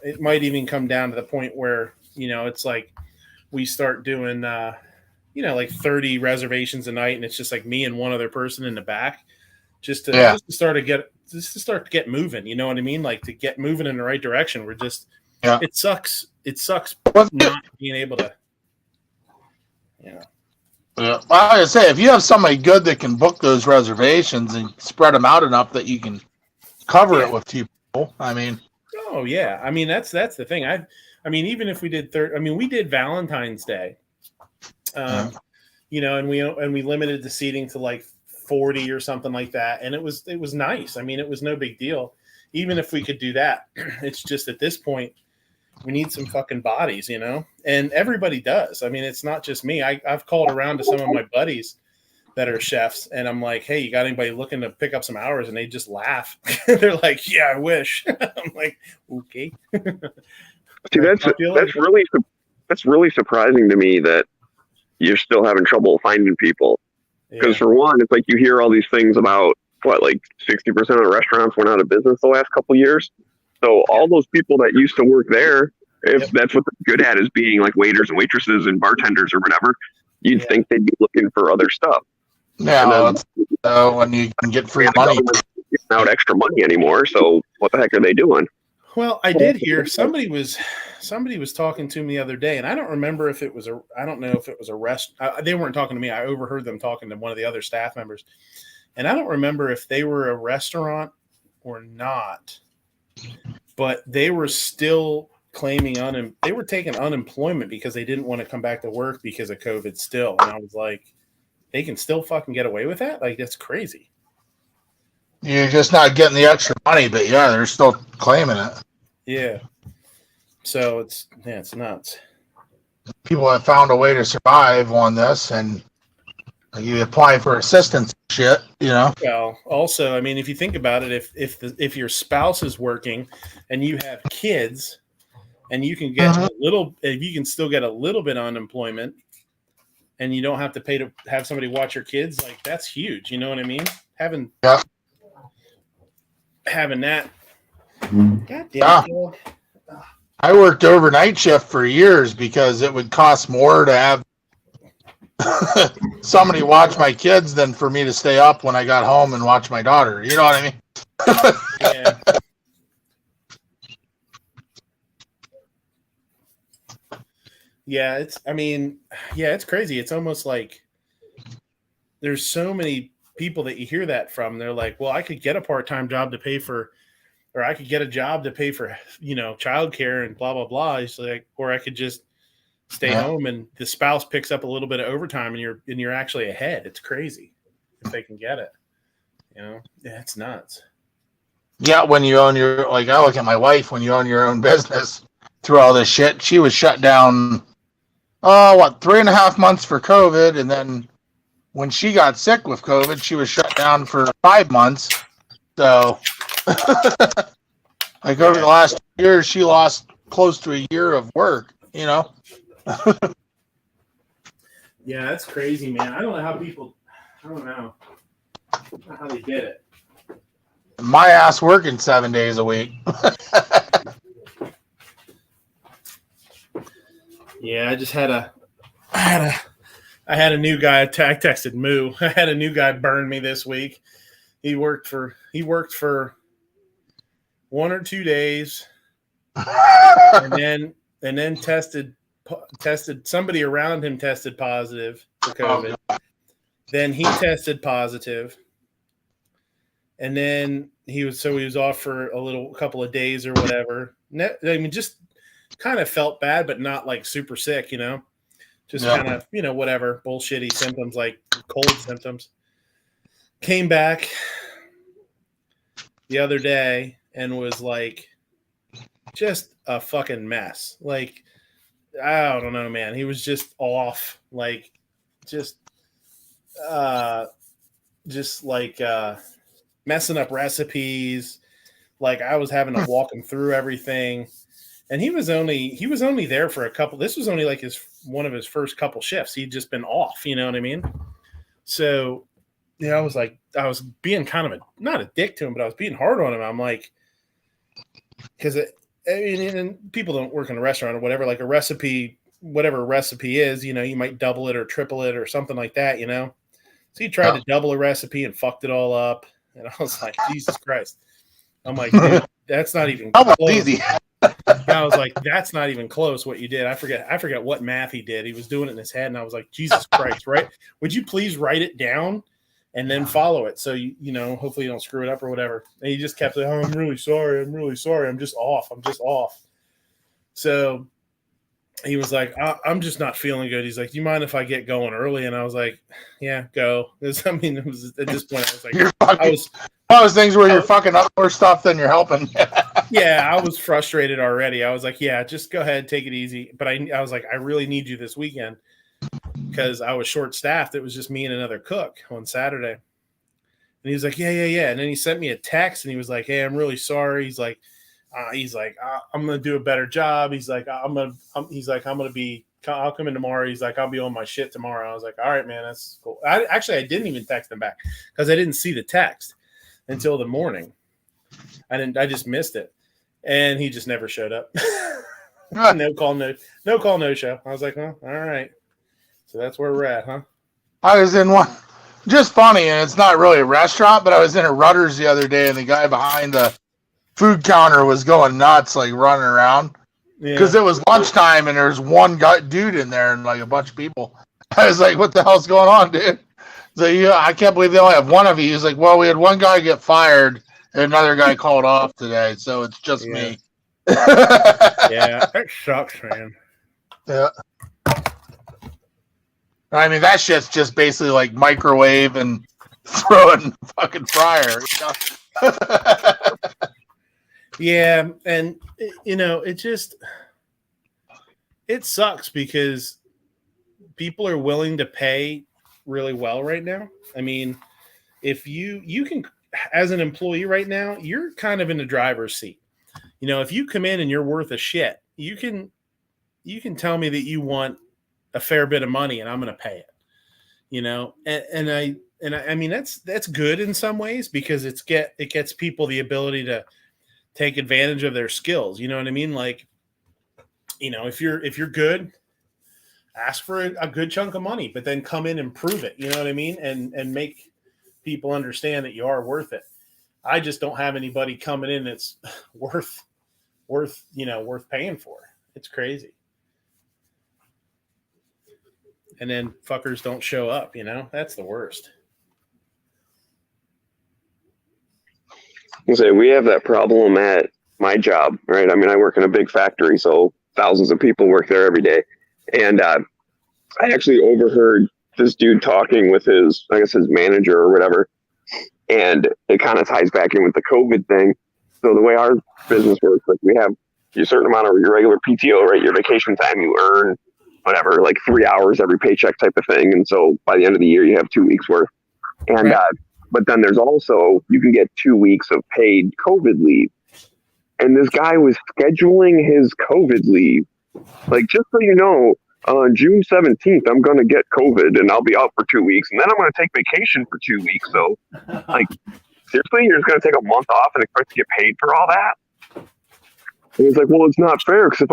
it might even come down to the point where it's like we start doing. Like 30 reservations a night, and it's just like me and one other person in the back, just to start to get moving. You know what I mean? Like to get moving in the right direction. We're just, it sucks not being able to. Yeah. Well, I would say if you have somebody good that can book those reservations and spread them out enough that you can cover it with 2 people. I mean. Oh yeah, I mean that's the thing. I mean even if we did we did Valentine's Day. And we limited the seating to like 40 or something like that, and it was nice. I mean, it was no big deal. Even if we could do that, it's just at this point we need some fucking bodies, and everybody does. I mean, it's not just me. I've called around to some of my buddies that are chefs, and I'm like, hey, you got anybody looking to pick up some hours? And they just laugh. They're like, yeah, I wish. I'm like, okay. See, that's really surprising to me that you're still having trouble finding people. Because for one, it's like you hear all these things about like 60% of the restaurants went out of business the last couple of years. So all those people that used to work there, if that's what they're good at is being like waiters and waitresses and bartenders or whatever, you'd think they'd be looking for other stuff. Yeah, when you can get free money. Not extra money anymore, so what the heck are they doing? Well, I did hear somebody was talking to me the other day, and I don't remember if it was I don't know if it was a rest. They weren't talking to me. I overheard them talking to one of the other staff members, and I don't remember if they were a restaurant or not, but they were still claiming they were taking unemployment because they didn't want to come back to work because of COVID still. And I was like, they can still fucking get away with that? Like, that's crazy. You're just not getting the extra money, but they're still claiming it. Yeah. So it's nuts. People have found a way to survive on this, and you apply for assistance shit, Well, also, I mean, if you think about it, if your spouse is working and you have kids and you can get if you can still get a little bit of unemployment and you don't have to pay to have somebody watch your kids, like that's huge. You know what I mean? Having that. God damn it. I worked overnight shift for years because it would cost more to have somebody watch my kids than for me to stay up when I got home and watch my daughter. You know what I mean? Yeah. Yeah, it's crazy. It's almost like there's so many people that you hear that from. They're like, well, I could get a part-time job to pay for, or I could get a job to pay for, childcare and blah, blah, blah. It's like, or I could just stay home and the spouse picks up a little bit of overtime and you're actually ahead. It's crazy if they can get it. Yeah, it's nuts. Yeah, when you own I look at my wife, when you own your own business through all this shit, she was shut down, 3.5 months for COVID. And then when she got sick with COVID, she was shut down for 5 months. So over the last year, she lost close to a year of work, Yeah, that's crazy, man. I don't know how they did it. My ass working 7 days a week. Yeah, I had a new guy. I texted Moo. I had a new guy burn me this week. He worked for 1 or 2 days, and then tested. Somebody around him tested positive for COVID. Then he tested positive, and then he was off for a couple of days or whatever. I mean, just kind of felt bad, but not like super sick, just kind of, whatever bullshitty symptoms like cold symptoms. Came back the other day and was like just a fucking mess. Like, I don't know, man. He was just off, like just messing up recipes. Like, I was having to walk him through everything. And he was only there for a couple. This was only like one of his first couple shifts. He'd just been off, you know what I mean? So, I was being kind of not a dick to him, but I was being hard on him. I'm like, because and people don't work in a restaurant or whatever, like a recipe, whatever a recipe is, you might double it or triple it or something like that, So he tried to double a recipe and fucked it all up. And I was like, Jesus Christ. I'm like, dude, that's not even close. Easy. I was like, that's not even close what you did. I forget what math he did. He was doing it in his head, and I was like, Jesus Christ, right? Would you please write it down and then follow it so hopefully you don't screw it up or whatever. And he just kept saying, oh, I'm really sorry. I'm just off. So he was like, I'm just not feeling good. He's like, do you mind if I get going early? And I was like, yeah, go. I mean, it was at this point, I was like, one of those things where you're fucking up more stuff than you're helping. Yeah, I was frustrated already. I was like, yeah, just go ahead, take it easy. But I was like, I really need you this weekend because I was short-staffed. It was just me and another cook on Saturday. And he was like, yeah. And then he sent me a text, and he was like, hey, I'm really sorry. He's like, I'm going to do a better job. He's like, I'll come in tomorrow. He's like, I'll be on my shit tomorrow. I was like, all right, man, that's cool. I didn't even text him back because I didn't see the text until the morning. I just missed it. And he just never showed up. No call, no show. I was like, oh, all right. So that's where we're at, huh? I was in one, just funny, and it's not really a restaurant, but I was in a Rutter's the other day, and the guy behind the food counter was going nuts, like running around. Because it was lunchtime, and there's one dude in there and like a bunch of people. I was like, what the hell's going on, dude? So I can't believe they only have one of you. He's like, well, we had one guy get fired, and another guy called off today, so it's just me. Yeah, that sucks, man. Yeah. I mean, that shit's just basically like microwave and throw it in the fucking fryer. Yeah, and it sucks because people are willing to pay really well right now. I mean, if you can, as an employee right now, you're kind of in the driver's seat. If you come in and you're worth a shit, you can tell me that you want a fair bit of money and I'm going to pay it. And I mean, that's good in some ways because it gets people the ability to take advantage of their skills. You know what I mean? Like, if you're good, ask for a good chunk of money, but then come in and prove it. You know what I mean? And make people understand that you are worth it. I just don't have anybody coming in that's worth paying for. It's crazy. And then fuckers don't show up, that's the worst. Say we have that problem at my job, right? I mean, I work in a big factory, so thousands of people work there every day. And I actually overheard this dude talking with his manager or whatever. And it kind of ties back in with the COVID thing. So the way our business works, like we have a certain amount of your regular PTO, right? Your vacation time you earn, whatever, like 3 hours every paycheck type of thing. And so by the end of the year, you have 2 weeks worth. And but then there's also, you can get 2 weeks of paid COVID leave. And this guy was scheduling his COVID leave. Like, just so you know, on June 17th, I'm going to get COVID and I'll be out for 2 weeks. And then I'm going to take vacation for 2 weeks. So, like, seriously, you're just going to take a month off and expect to get paid for all that? And he's like, well, it's not fair because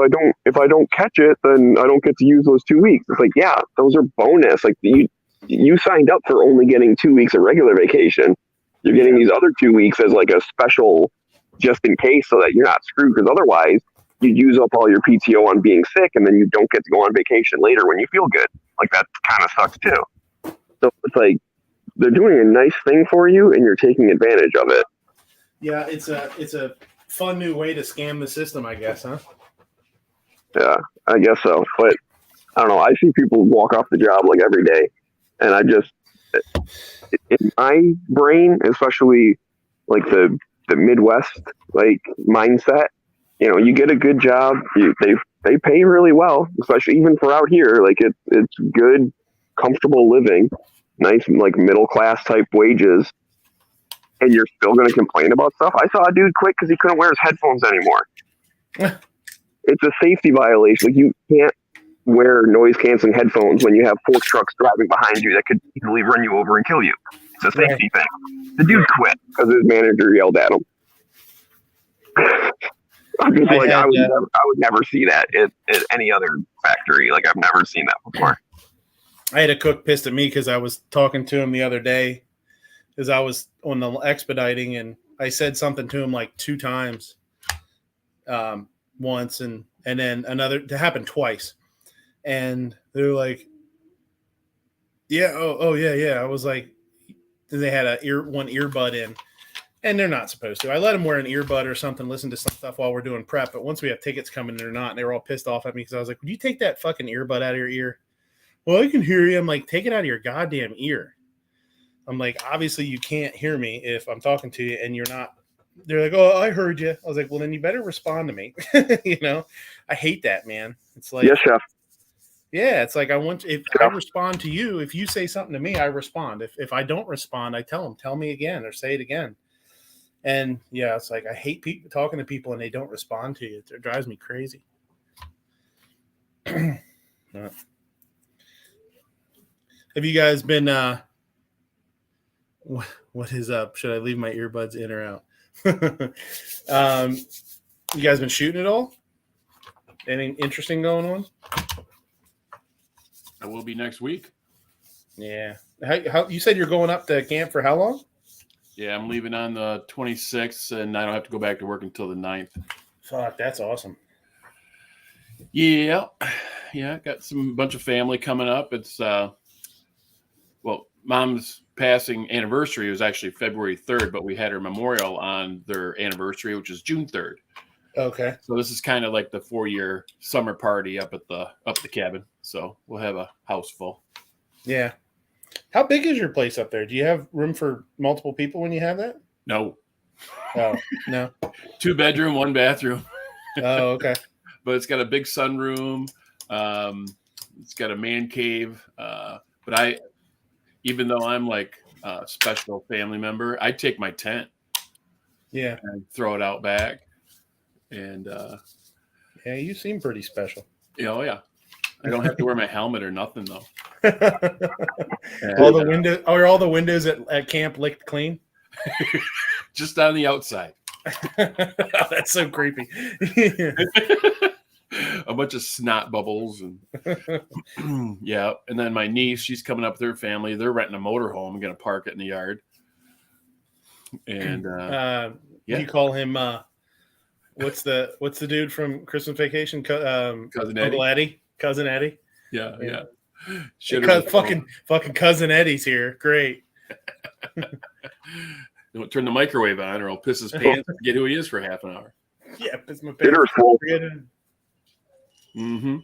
if I don't catch it, then I don't get to use those 2 weeks. It's like, yeah, those are bonus. Like you signed up for only getting 2 weeks of regular vacation. You're getting these other 2 weeks as like a special, just in case, so that you're not screwed. Because otherwise, you'd use up all your PTO on being sick, and then you don't get to go on vacation later when you feel good. Like that kind of sucks too. So it's like they're doing a nice thing for you, and you're taking advantage of it. Yeah, it's a fun new way to scam the system, I guess, huh? Yeah, I guess so. But I don't know. I see people walk off the job like every day, and I just, in my brain, especially like the Midwest like mindset, you know, you get a good job, they pay really well, especially even for out here. Like it's good, comfortable living, nice like middle class type wages, and you're still going to complain about stuff. I saw a dude quit because he couldn't wear his headphones anymore. It's a safety violation. Like you can't wear noise canceling headphones when you have 4 trucks driving behind you that could easily run you over and kill you. It's a safety thing. The dude quit because his manager yelled at him. I'm just like, I would never see that at any other factory. Like I've never seen that before. I had a cook pissed at me because I was talking to him the other day because I was on the expediting and I said something to him like 2 times once and then another. It happened twice. And they were like, yeah, yeah. I was like, they had one earbud in. And they're not supposed to. I let them wear an earbud or something, listen to some stuff while we're doing prep. But once we have tickets coming, they're not. And they were all pissed off at me because I was like, would you take that fucking earbud out of your ear? Well, I can hear you. I'm like, take it out of your goddamn ear. I'm like, obviously you can't hear me if I'm talking to you and you're not. They're like, oh, I heard you. I was like, well, then you better respond to me. You know, I hate that, man. It's like, yes, chef. Yeah, it's like if I respond to you, if you say something to me, I respond. If I don't respond, I tell me again or say it again. And yeah, it's like I hate talking to people and they don't respond to you. It drives me crazy. Have you guys been? What is up? Should I leave my earbuds in or out? You guys been shooting at all? Anything interesting going on? I will be next week. Yeah. How you said you're going up to camp for how long? Yeah, I'm leaving on the 26th, and I don't have to go back to work until the 9th. Fuck, that's awesome. Yeah, got bunch of family coming up. It's Mom's passing anniversary was actually February 3rd, but we had her memorial on their anniversary, which is June 3rd. Okay. So this is kind of like the 4-year summer party up at the cabin. So we'll have a house full. Yeah. How big is your place up there? Do you have room for multiple people when you have that? No. Oh, no. 2-bedroom, 1 bathroom. Oh, okay. But it's got a big sunroom. It's got a man cave. But even though I'm like a special family member, I take my tent. Yeah. And throw it out back. And yeah, you seem pretty special. Oh yeah. I don't have to wear my helmet or nothing though. All the windows at camp licked clean? Just on the outside. Oh, that's so creepy. A bunch of snot bubbles and yeah. And then my niece, she's coming up with her family. They're renting a motorhome and gonna park it in the yard. And you call him what's the dude from Christmas Vacation? Cousin Eddie. Cousin Eddie. Yeah. Fucking Cousin Eddie's here. Great. Don't turn the microwave on or I'll piss his pants and forget who he is for half an hour. Yeah, piss my pants. Mm-hmm.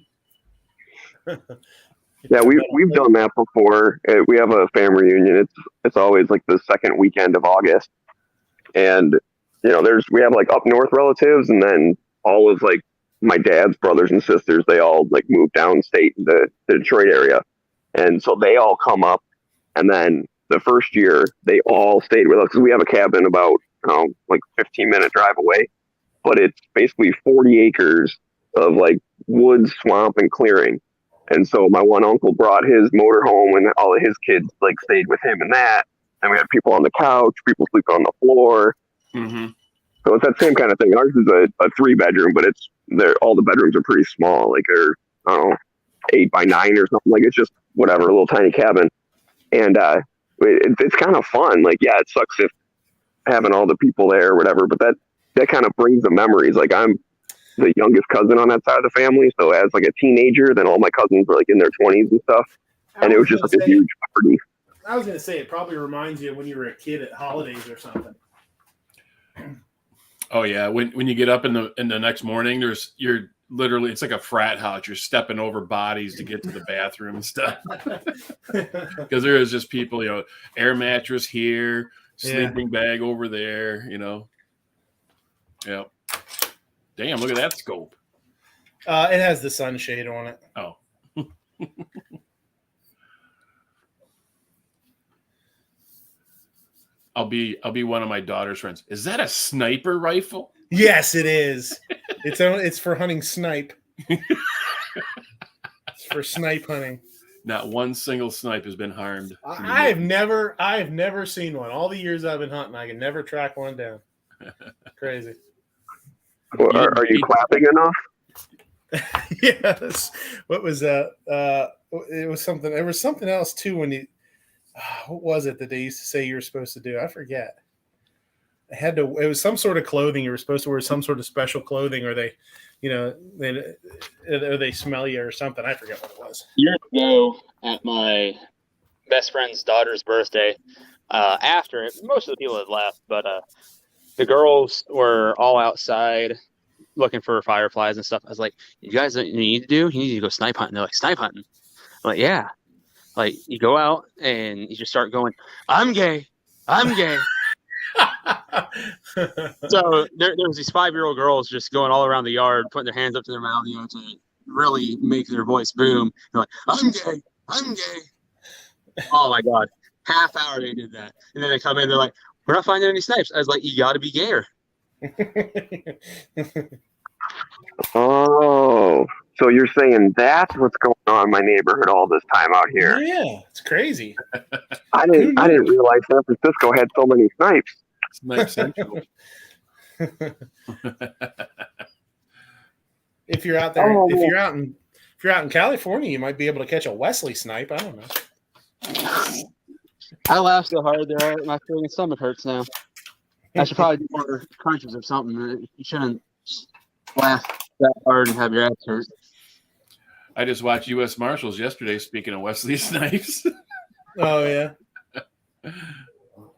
Yeah, we've done that before. We have a family reunion. It's always like the second weekend of August, and we have like up north relatives, and then all of like my dad's brothers and sisters. They all like moved downstate in the Detroit area, and so they all come up, and then the first year they all stayed with us because we have a cabin about 15-minute drive away, but it's basically 40 acres of like woods, swamp, and clearing. And so my one uncle brought his motorhome and all of his kids like stayed with him in that. and we had people on the couch, people sleeping on the floor. Mm-hmm. So it's that same kind of thing. Ours is a 3-bedroom, but all the bedrooms are pretty small. Like they're, I don't know, 8 by 9 or something. Like it's just whatever, a little tiny cabin. And it's kind of fun. Like, yeah, it sucks if having all the people there or whatever, but that kind of brings the memories. Like I'm the youngest cousin on that side of the family. So as like a teenager, then all my cousins were like in their 20s and stuff. And it was just like a huge party. I was going to say, it probably reminds you of when you were a kid at holidays or something. Oh yeah, when you get up in the next morning, you're literally, it's like a frat house. You're stepping over bodies to get to the bathroom and stuff. Because there is just people, air mattress here, sleeping bag over there, Yeah. Damn, look at that scope. It has the sunshade on it. Oh. I'll be one of my daughter's friends. Is that a sniper rifle? Yes, it is. It's for hunting snipe. It's for snipe hunting. Not one single snipe has been harmed. I've never seen one. All the years I've been hunting, I can never track one down. Crazy. Well, are you clapping enough? Yes. What was that? It was something. There was something else too when you. What was it that they used to say you were supposed to do? I forget. It was some sort of clothing. You were supposed to wear some sort of special clothing, or they smell you or something. I forget what it was. Years ago, at my best friend's daughter's birthday, after it, most of the people had left, but the girls were all outside looking for fireflies and stuff. I was like, "You guys, you need to go snipe hunting." They're like, "Snipe hunting?" I'm like, "Yeah." Like you go out and you just start going, "I'm gay, I'm gay." So there was these 5-year-old girls just going all around the yard, putting their hands up to their mouth, to really make their voice boom. They're like, "I'm gay, I'm gay." Oh my God. Half hour they did that. And then they come in, they're like, "We're not finding any snipes." I was like, "You got to be gayer." Oh, so you're saying that's what's going on in my neighborhood all this time out here? Yeah, it's crazy. I didn't realize San Francisco had so many snipes. Snipe Central. If you're out there, if you're out in California, you might be able to catch a Wesley snipe. I don't know. I laughed so hard there, my freaking stomach hurts now. I should probably do more crunches or something. You shouldn't laugh that hard and have your ass hurt. I just watched U.S. Marshals yesterday. Speaking of Wesley Snipes. Oh yeah.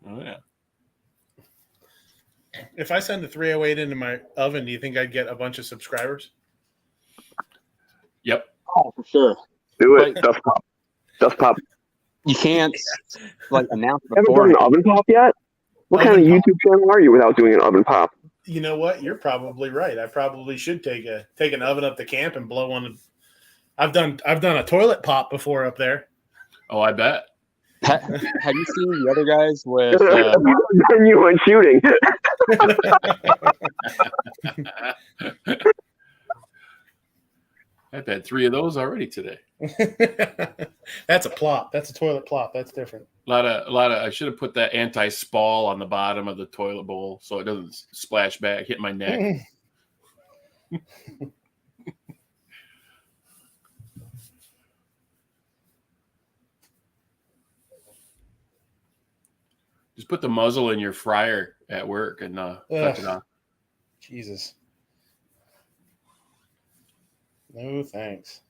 Oh yeah. If I send a 308 into my oven, do you think I'd get a bunch of subscribers? Yep. Oh, for sure. Do it. Dust pop. You can't announce Haven't before. done an oven pop yet? What kind of YouTube channel are you without doing an oven pop? You know what? You're probably right. I probably should take an oven up to camp and blow one. I've done a toilet pop before up there. Oh, I bet. Have you seen the other guys with? Then you went shooting. I've had 3 of those already today. That's a plop. That's a toilet plop. That's different. A lot of. I should have put that anti-spall on the bottom of the toilet bowl so it doesn't splash back, hit my neck. Just put the muzzle in your fryer at work and touch it off. Jesus. No thanks.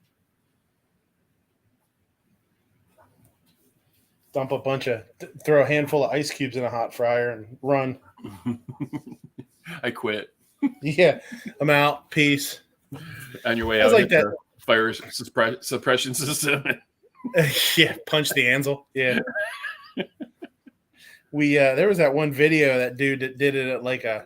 Throw a handful of ice cubes in a hot fryer and run. I quit. Yeah, I'm out. Peace. On your way I out, was like that. Fire suppression system. Yeah, punch the Ansel. Yeah. There was that one video that dude that did it at like a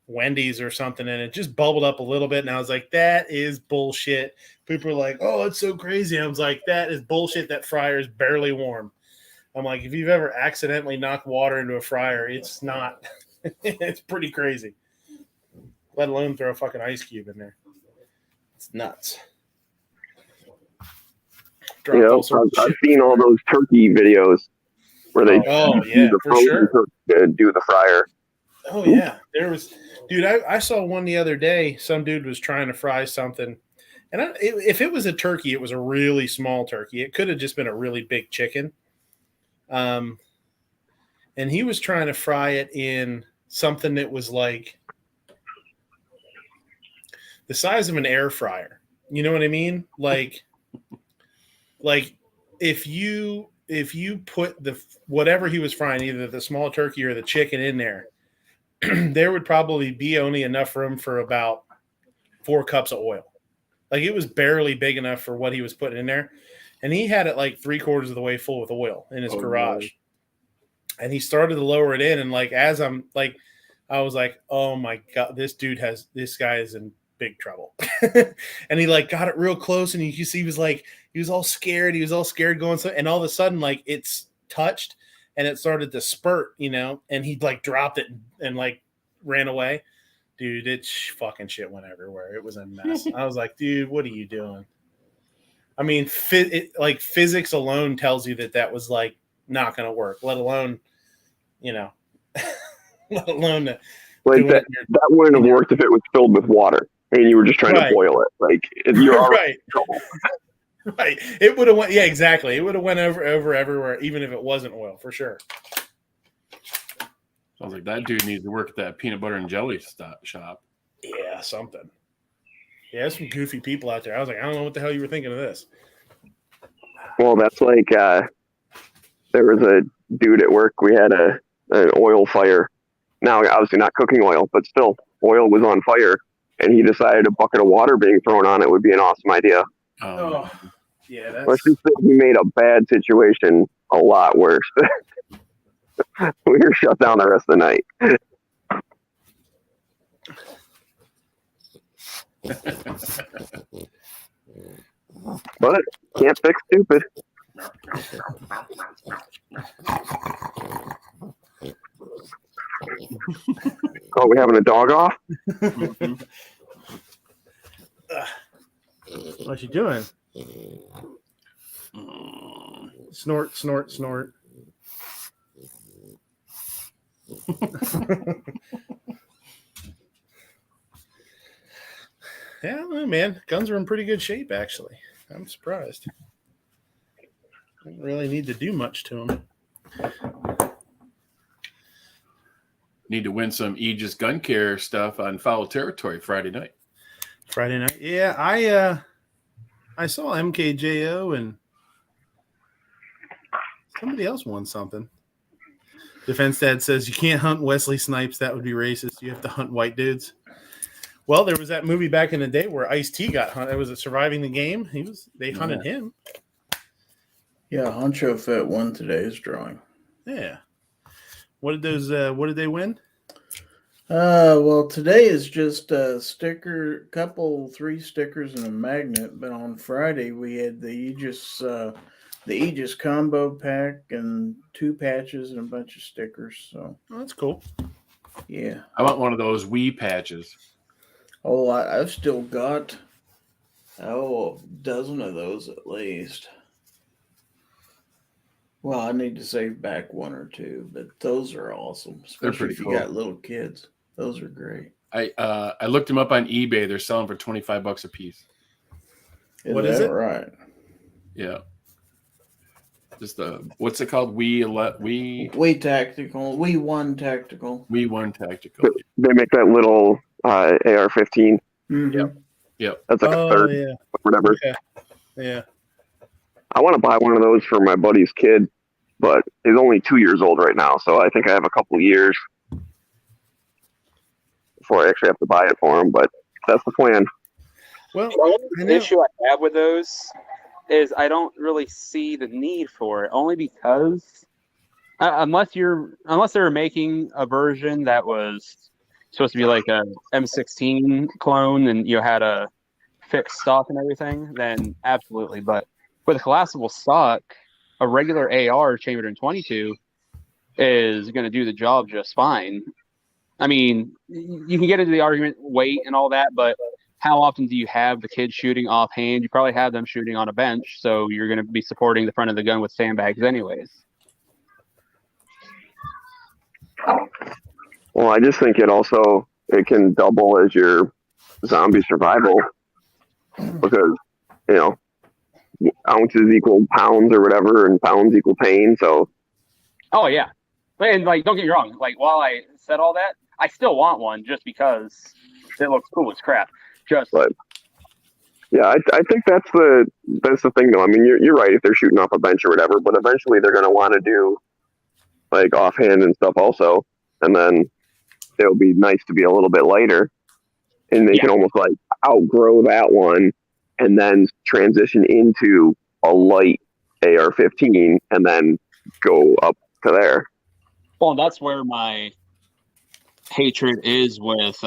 Wendy's or something, and it just bubbled up a little bit, and I was like, that is bullshit. People were like, oh, it's so crazy. I was like, that is bullshit. That fryer is barely warm. I'm like, if you've ever accidentally knocked water into a fryer, it's not. It's pretty crazy. Let alone throw a fucking ice cube in there. It's nuts. I've seen all those turkey videos where they Oh do yeah, the for frozen sure. turkey and do the fryer. Oh yeah, there was, dude. I saw one the other day. Some dude was trying to fry something, and if it was a turkey, it was a really small turkey. It could have just been a really big chicken. And he was trying to fry it in something that was like the size of an air fryer. You know what I mean? Like if you put the whatever he was frying, either the small turkey or the chicken in there, there would probably be only enough room for about 4 cups of oil. Like it was barely big enough for what he was putting in there. And he had it like 3/4 of the way full with oil in his garage. No. And he started to lower it in. And like, as I'm like, I was like, oh my God, this guy is in big trouble. And he like got it real close. And you can see he was all scared. He was all scared going. And all of a sudden, like it's touched and it started to spurt, and he like dropped it and like ran away. Dude, fucking shit went everywhere. It was a mess. I was like, dude, what are you doing? I mean, physics alone tells you that was like not going to work, let alone, let alone like that wouldn't have worked if it was filled with water and you were just trying to boil it. Like you're already in trouble. Right. It would have went. Yeah, exactly. It would have went over everywhere, even if it wasn't oil, for sure. Sounds like that dude needs to work at that peanut butter and jelly shop. Yeah, something. Yeah, there's some goofy people out there. I was like, I don't know what the hell you were thinking of this. Well, that's like there was a dude at work. We had an oil fire. Now, obviously not cooking oil, but still, oil was on fire, and he decided a bucket of water being thrown on it would be an awesome idea. Oh, yeah. Let's just say he made a bad situation a lot worse. We were shut down the rest of the night. But can't fix stupid. Oh, we having a dog off? What you doing? Snort, snort, snort. Yeah, I don't know, man. Guns are in pretty good shape, actually. I'm surprised. Don't really need to do much to them. Need to win some Aegis gun care stuff on Foul Territory Friday night. Friday night, yeah. I saw MKJO and somebody else won something. Defense Dad says you can't hunt Wesley Snipes. That would be racist. You have to hunt white dudes. Well, there was that movie back in the day where Ice-T got hunted. Was it Surviving the Game? They hunted him. Yeah, Honcho Fett won today's drawing. Yeah. What did they win? Well, today is just a sticker, 3 stickers and a magnet. But on Friday we had the Aegis combo pack and 2 patches and a bunch of stickers. So that's cool. Yeah, I want one of those Wii patches. Oh, I've still got a dozen of those at least. Well, I need to save back 1 or 2, but those are awesome. Especially if you got little kids. Those are great. I looked them up on eBay. They're selling for $25 a piece. What is it? Right. Yeah. Just what's it called? Wii Tactical. Wii 1 Tactical. Wii 1 Tactical. They make that little AR-15. Mm-hmm. Yep. That's like a third. Yeah. Whatever. Yeah. I want to buy one of those for my buddy's kid, but he's only 2 years old right now, so I think I have a couple years before I actually have to buy it for him, but that's the plan. Well, the issue I have with those is I don't really see the need for it, only because unless they're making a version that was supposed to be like a M16 clone and you had a fixed stock and everything, then absolutely. But with a collapsible stock, a regular AR chambered in 22 is going to do the job just fine. I mean, you can get into the argument, weight and all that, but how often do you have the kids shooting offhand? You probably have them shooting on a bench, so you're going to be supporting the front of the gun with sandbags anyways. Well, I just think it can double as your zombie survival because, you know, ounces equal pounds or whatever, and pounds equal pain. So, Oh yeah, and like, don't get me wrong. Like, while I said all that, I still want one just because it looks cool as crap. Just but yeah, I think that's the thing though. I mean, you're right if they're shooting off a bench or whatever, but eventually they're going to want to do like offhand and stuff also, and then it'll be nice to be a little bit lighter, and they can almost like outgrow that one, and then transition into a light AR-15, and then go up to there. well, that's where my hatred is with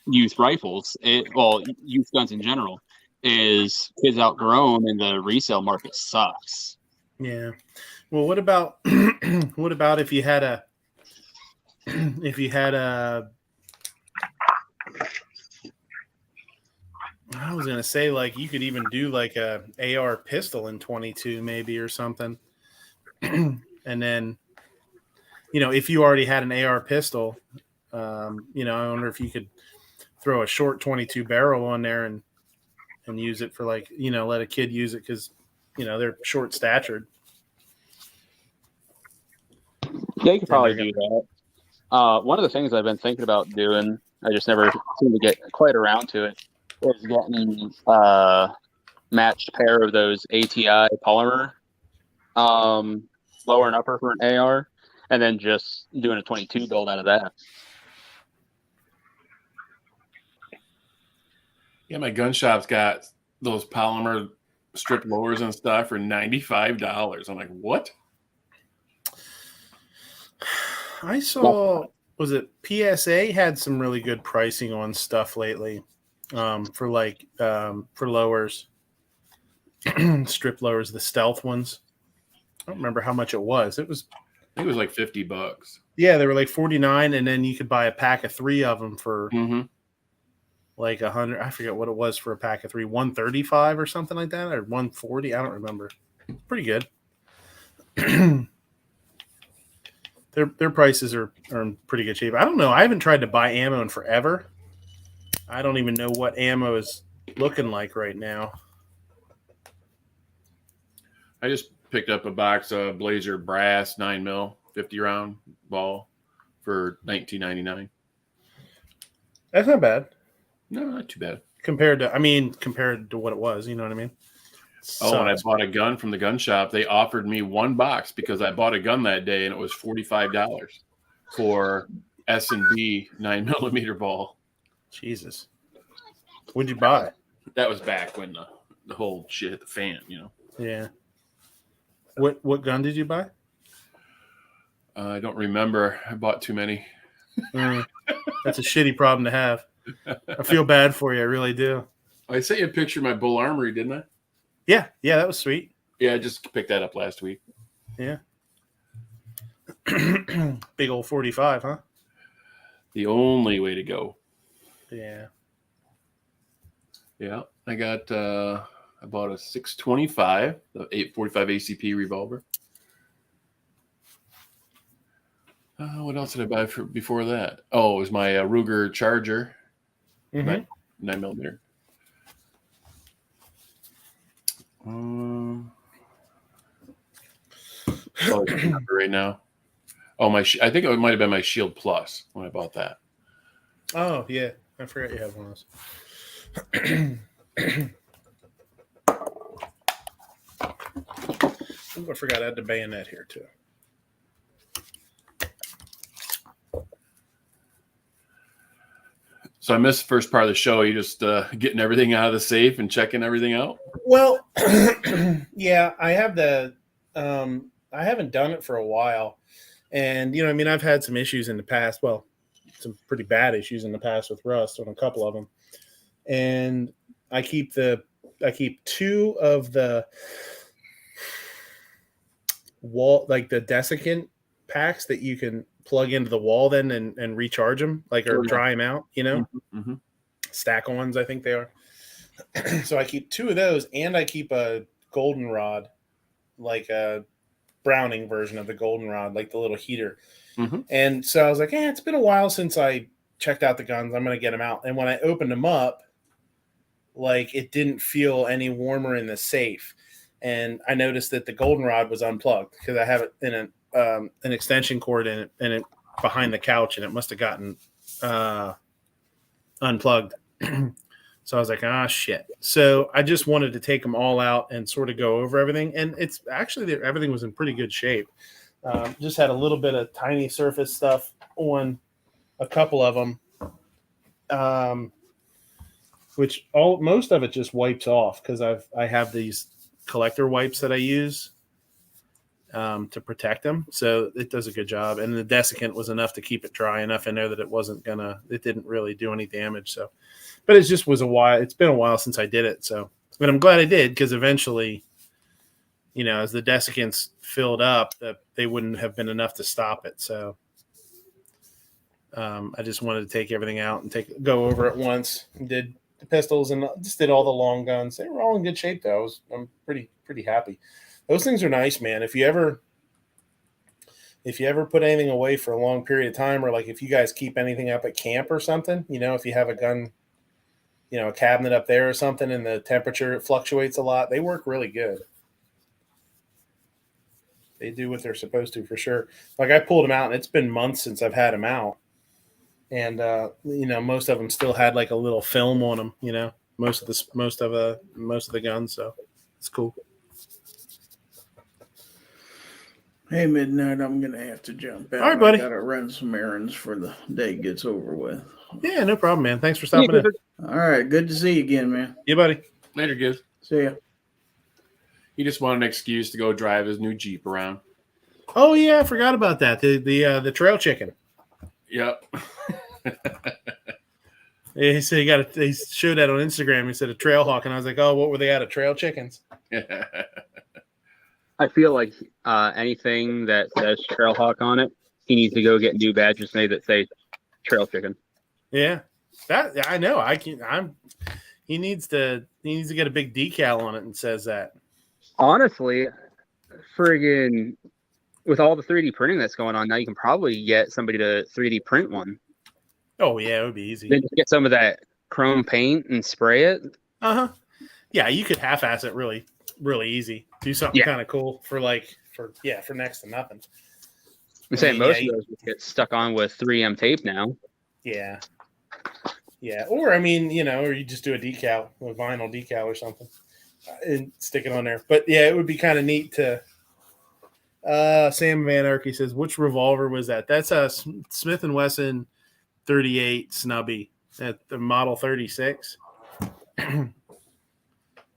youth rifles. Youth guns in general is kids outgrown, and the resale market sucks. Yeah. Well, what about what about if you had a I was gonna say, like, you could even do like a AR pistol in 22 maybe or something. And then, you know, if you already had an AR pistol, you know, I wonder if you could throw a short 22 barrel on there and use it for, like, you know, let a kid use it because, you know, they're short statured. Yeah, you could probably do that. One of the things I've been thinking about doing, I just never seem to get quite around to it, is getting matched pair of those ATI polymer lower and upper for an AR, and then just doing a 22 build out of that. Yeah, my gun shop's got those polymer strip lowers and stuff for $95. I'm like, what? I saw, was it PSA had some really good pricing on stuff lately, for like for lowers, strip lowers, the stealth ones. I don't remember how much it was. I think it was like $50. Yeah, they were like 49, and then you could buy a pack of 3 of them for like 100. I forget what it was for a pack of 3, 135 or something like that, or 140. I don't remember. Pretty good. Their prices are in pretty good shape. I don't know. I haven't tried to buy ammo in forever. I don't even know what ammo is looking like right now. I just picked up a box of Blazer brass 9mm 50 round ball for $19.99. That's not bad. No, not too bad. Compared to what it was, you know what I mean? Oh, and I bought a gun from the gun shop. They offered me one box because I bought a gun that day, and it was $45 for S&B 9mm ball. Jesus. What'd you buy? That was back when the whole shit hit the fan, you know. Yeah. What gun did you buy? I don't remember. I bought too many. That's a shitty problem to have. I feel bad for you. I really do. I sent you a picture of my Bull Armory, didn't I? Yeah, that was sweet. Yeah, I just picked that up last week. Yeah. Big old 45, huh? The only way to go. Yeah. Yeah, I got I bought a 625, the 845 ACP revolver. What else did I buy before that? Oh, it was my Ruger Charger, 9mm. Right now. Oh, I think it might have been my Shield Plus when I bought that. Oh yeah, I forgot you have one of those. I forgot I had the bayonet here too. So I missed the first part of the show. You just getting everything out of the safe and checking everything out? Well, yeah, I have I haven't done it for a while. And, you know, I mean, I've had some issues in the past. Well, some pretty bad issues in the past with rust on a couple of them. And I keep 2 of the wall, like the desiccant packs that you can plug into the wall then and recharge them, like, or dry them out, you know, stack-ons, I think they are. So I keep 2 of those, and I keep a goldenrod, like a Browning version of the goldenrod, like the little heater. Mhm. And so I was like, it's been a while since I checked out the guns. I'm going to get them out. And when I opened them up, like it didn't feel any warmer in the safe. And I noticed that the goldenrod was unplugged because I have it in an extension cord in it behind the couch, and it must have gotten unplugged. So I was like, shit. So I just wanted to take them all out and sort of go over everything. And it's actually everything was in pretty good shape. Just had a little bit of tiny surface stuff on a couple of them, which most of it just wipes off because I have these collector wipes that I use to protect them. So it does a good job. And the desiccant was enough to keep it dry enough in there that it didn't really do any damage. So, but it just was a while. It's been a while since I did it. So, but I'm glad I did because eventually, as the desiccants filled up, they wouldn't have been enough to stop it. So I just wanted to take everything out and go over it once and did the pistols and just did all the long guns. They were all in good shape though. I'm pretty happy. Those things are nice, man. If you ever put anything away for a long period of time, or like if you guys keep anything up at camp or something, if you have a gun, a cabinet up there or something, and the temperature fluctuates a lot, they work really good. They do what they're supposed to for sure. Like I pulled them out, and it's been months since I've had them out, and most of them still had like a little film on them. Most of the guns, so it's cool. Hey, Midnight, I'm going to have to jump out. All right, buddy. I got to run some errands for the day gets over with. Yeah, no problem, man. Thanks for stopping in. All right. Good to see you again, man. Yeah, buddy. Later, Gibbs. See ya. He just wanted an excuse to go drive his new Jeep around. Oh, yeah, I forgot about that. The trail chicken. Yep. Yeah, he said he showed that on Instagram. He said a trail hawk, and I was like, oh, what were they at? Trail chickens? I feel like anything that says Trailhawk on it, he needs to go get new badges made that say Trail Chicken. Yeah, that I know. He needs to get a big decal on it and says that. Honestly, friggin' with all the 3D printing that's going on now, you can probably get somebody to 3D print one. Oh yeah, it would be easy. Then just get some of that chrome paint and spray it. Yeah, you could half-ass it really, really easy. Do something kind of cool for next to nothing. I'm saying most of those get stuck on with 3M tape now. Yeah. Yeah. Or or you just do a vinyl decal or something and stick it on there. But yeah, it would be kind of neat to. Sam Van Arky says, which revolver was that? That's a Smith & Wesson 38 Snubby at the Model 36.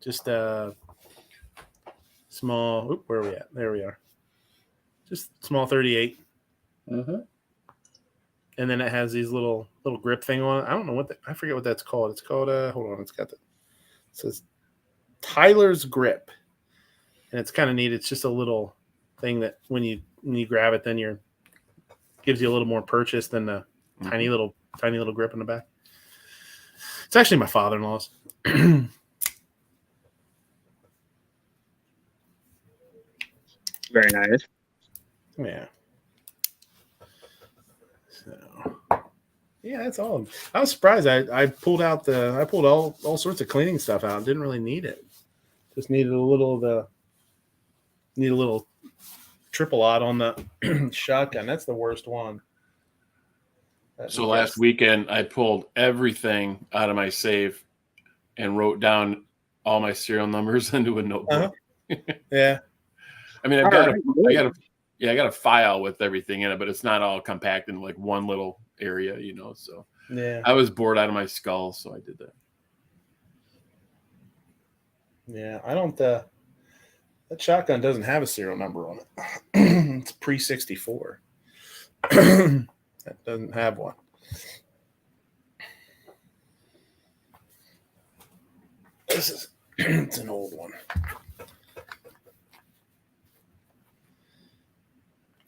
Just small. Where are we at? There we are. Just small 38. Mm-hmm. And then it has these little grip thing on it. I don't know I forget what that's called. It's called hold on. It says Tyler's Grip, and it's kind of neat. It's just a little thing that when you grab it, then gives you a little more purchase than the tiny little grip in the back. It's actually my father-in-law's. Very nice. Yeah. So, yeah, that's all. I was surprised. I pulled all sorts of cleaning stuff out. Didn't really need it. Just needed a little triple aught on the shotgun. That's the worst one. So last weekend, I pulled everything out of my safe and wrote down all my serial numbers into a notebook. Yeah. I mean, I got a file with everything in it, but it's not all compact in like one little area, So yeah, I was bored out of my skull, so I did that. Yeah, I don't. That shotgun doesn't have a serial number on it. It's pre-64. That doesn't have one. It's an old one.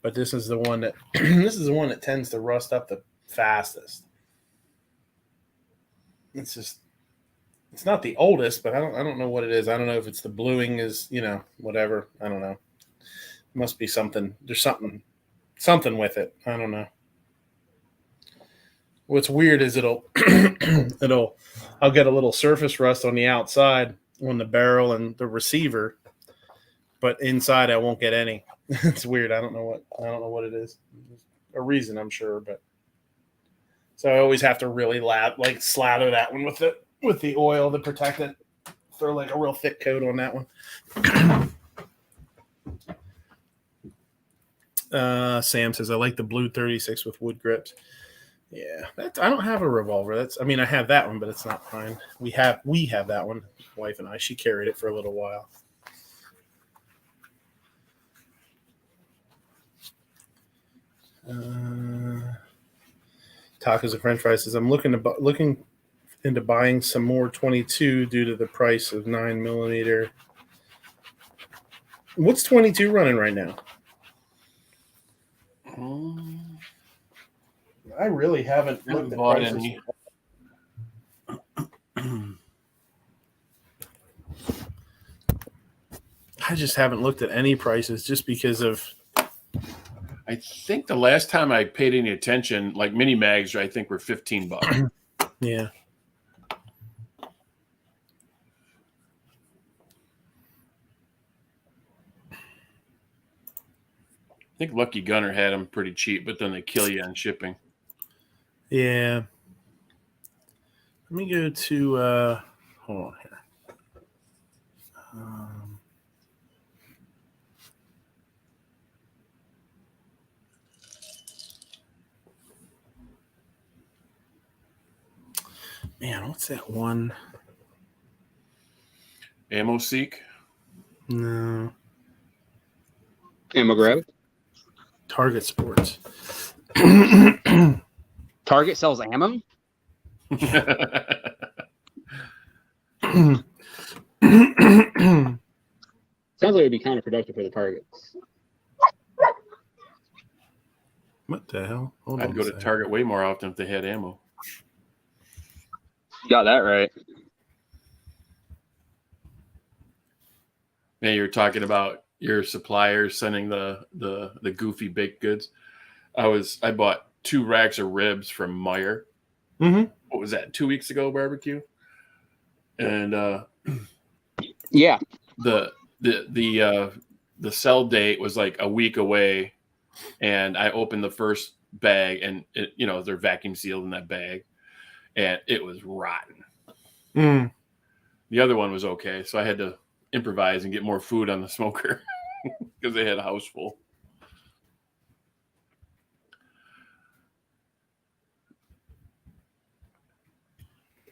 But this is the one that tends to rust up the fastest. It's not the oldest, but I don't know what it is. I don't know if it's the bluing is, whatever. I don't know. Must be something. There's something with it. I don't know. What's weird is I'll get a little surface rust on the outside on the barrel and the receiver, but inside I won't get any. It's weird. I don't know what it is. A reason, I'm sure, but so I always have to really slather that one with the oil to protect it. Throw like a real thick coat on that one. Sam says I like the blue 36 with wood grips. Yeah, I don't have a revolver. I have that one, but it's not mine. We have that one, wife and I. She carried it for a little while. Tacos and French fries says I'm looking into buying some more 22 due to the price of 9mm. What's 22 running right now? I really haven't looked at prices. Any. I just haven't looked at any prices just because of. I think the last time I paid any attention, like mini mags, I think were $15. Yeah. I think Lucky Gunner had them pretty cheap, but then they kill you on shipping. Yeah. Let me go to hold on here. Man, what's that one? Ammo Seek? No. Ammo Grab. Target Sports. Target sells ammo. Sounds like it'd be counterproductive for the Targets. What the hell? Hold on I'd go a to second. Target way more often if they had ammo. Got that right. Man, you're talking about your suppliers sending the goofy baked goods. I bought 2 racks of ribs from Meyer. Mm-hmm. What was that? 2 weeks ago, barbecue. And Yeah. the sell date was like a week away, and I opened the first bag, and they're vacuum sealed in that bag, and it was rotten. Mm. The other one was okay, so I had to improvise and get more food on the smoker because they had a house full.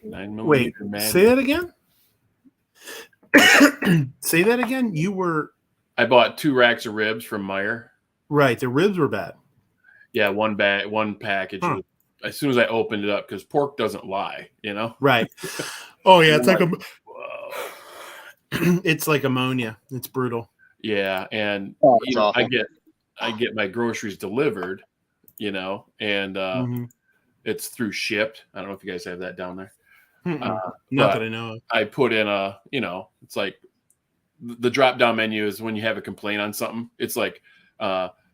Wait, say that again? Say that again? I bought 2 racks of ribs from Meyer. Right, the ribs were bad. Yeah, one package. Huh. As soon as I opened it up, because pork doesn't lie, Right. Oh yeah, it's like whoa. It's like ammonia. It's brutal. Yeah, and It's awful. I get my groceries delivered, and Mhm. it's through Shipped. I don't know if you guys have that down there. Not but that I know of. I put in it's like the drop down menu is when you have a complaint on something. It's like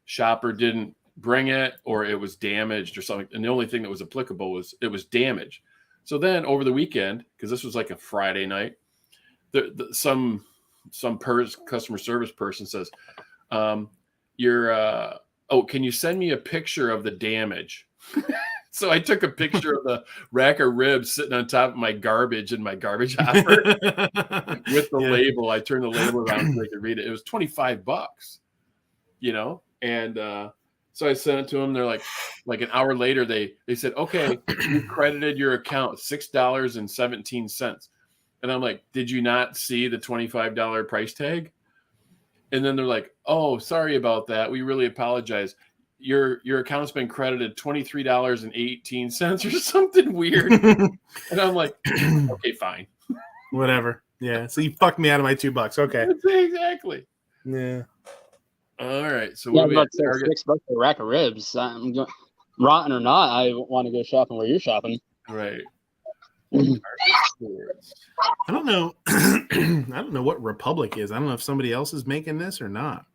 shopper didn't bring it, or it was damaged or something. And the only thing that was applicable was it was damaged. So then over the weekend, because this was like a Friday night, some customer service person says, can you send me a picture of the damage? So I took a picture of the rack of ribs sitting on top of my garbage in my garbage hopper with the label. I turned the label around so they could read it. It was $25, and so I sent it to them. They're like an hour later, they said, okay, you credited your account $6.17. And I'm like, did you not see the $25 price tag? And then they're like, oh, sorry about that. We really apologize. Your account's been credited $23.18 or something weird. And I'm like, okay, fine. Whatever. Yeah. So you fucked me out of my $2. Okay. Exactly. Yeah. All right. So Yeah, what about $6 for a rack of ribs. Rotten or not, I want to go shopping where you're shopping. Right. I don't know. I don't know what Republic is. I don't know if somebody else is making this or not.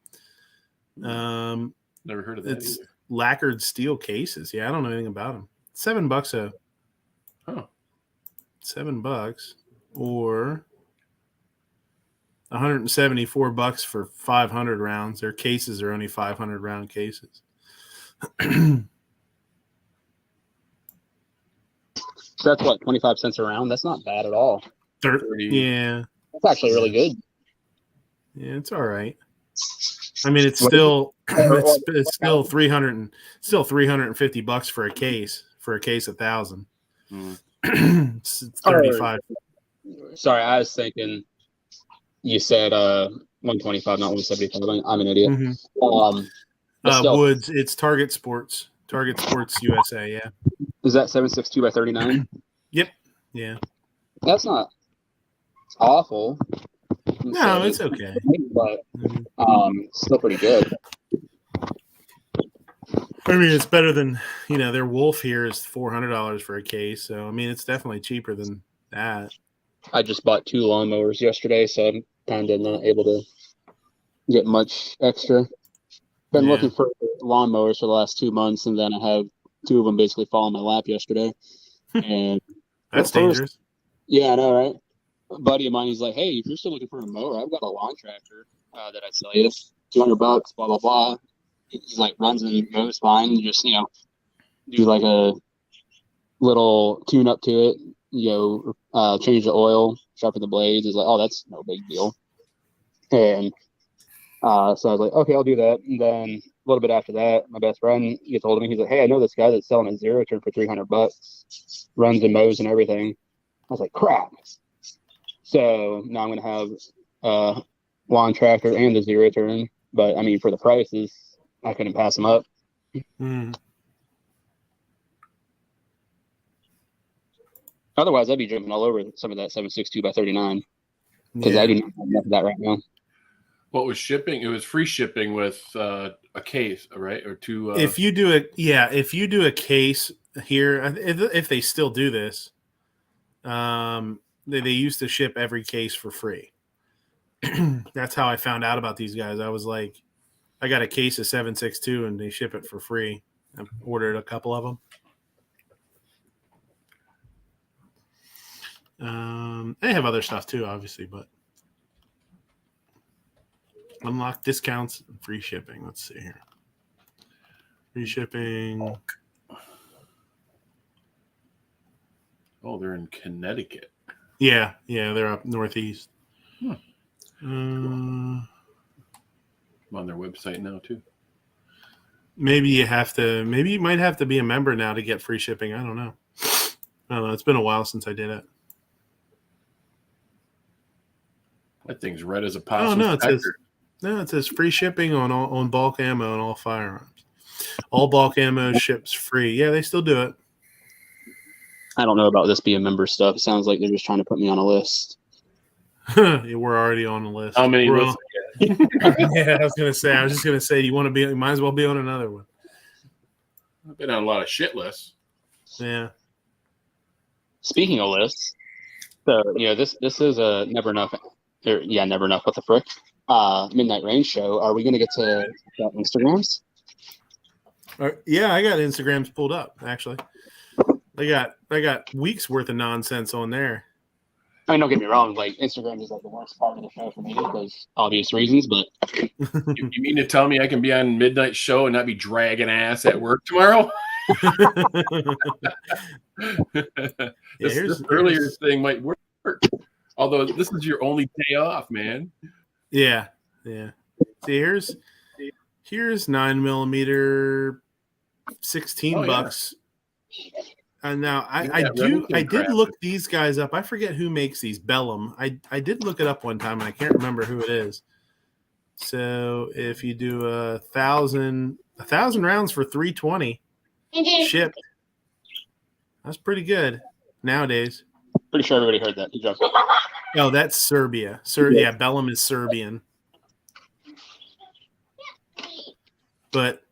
Never heard of that It's either. lacquered steel cases. Yeah, I don't know anything about them. $7 though. Oh. $7 or $174 for 500 rounds. Their cases are only 500 round cases. So that's what, 25 cents a round? That's not bad at all. 30. Yeah. That's actually really good. Yeah, it's all right. I mean, it's still it's still $350 for a case of 1,000. It's 35. Sorry, I was thinking you said 125, not 175. I'm an idiot. But still, Woods, it's Target Sports USA. Yeah. is that 762 by 39? Yep. Yeah. That's not awful. No, it's okay. But still pretty good. I mean, it's better than, their Wolf here is $400 for a case. So, I mean, it's definitely cheaper than that. I just bought 2 lawnmowers yesterday, so I'm kind of not able to get much extra. Been looking for lawnmowers for the last 2 months, and then I have 2 of them basically fall in my lap yesterday. And that's dangerous. Yeah, I know, right? A buddy of mine, he's like, "Hey, if you're still looking for a mower, I've got a lawn tractor that I'd sell you. $200, blah blah blah." He's like, runs and mows fine. You just do like a little tune up to it. Change the oil, sharpen the blades. He's like, "Oh, that's no big deal." And so I was like, "Okay, I'll do that." And then a little bit after that, my best friend gets hold of me. He's like, "Hey, I know this guy that's selling a zero turn for $300, runs and mows and everything." I was like, "Crap." So now I'm going to have a lawn tractor and a zero turn. But, I mean, for the prices, I couldn't pass them up. Otherwise, I'd be jumping all over some of that 762 by 39 because I do not have enough of that right now. What was shipping? It was free shipping with a case, right? Or 2. If you do a case here, if they still do this, they used to ship every case for free. That's how I found out about these guys. I was like, I got a case of 762 and they ship it for free. I ordered a couple of them. They have other stuff too, obviously, but unlock discounts and free shipping. Let's see here. Free shipping. Oh, they're in Connecticut. Yeah, they're up northeast. I'm on their website now too. Maybe you might have to be a member now to get free shipping. I don't know. It's been a while since I did it. That thing's red as a possum. Oh no, it says free shipping on bulk ammo and all firearms. All bulk ammo ships free. Yeah, they still do it. I don't know about this being member stuff. It sounds like they're just trying to put me on a list. Yeah, we're already on the list. How many lists? Yeah, I was just gonna say, you want to be? You might as well be on another one. I've been on a lot of shit lists. Yeah. Speaking of lists, so this is a never enough. Never enough. What the frick? Midnight Range show. Are we going to get to Instagrams? Yeah, I got Instagrams pulled up. Actually, I got weeks worth of nonsense on there. I mean, don't get me wrong. Like, Instagram is like the worst part of the show for me because obvious reasons. But you mean to tell me I can be on Midnight Show and not be dragging ass at work tomorrow? This earlier thing might work. Although this is your only day off, man. Yeah. See, here's 9mm, $16. And now I did look these guys up. I forget who makes these. Bellum. I did look it up one time and I can't remember who it is. So if you do 1,000 rounds for $320 shipped, that's pretty good nowadays. Pretty sure everybody heard that. Good job. Oh, that's Serbia. Yeah, Bellum is Serbian. But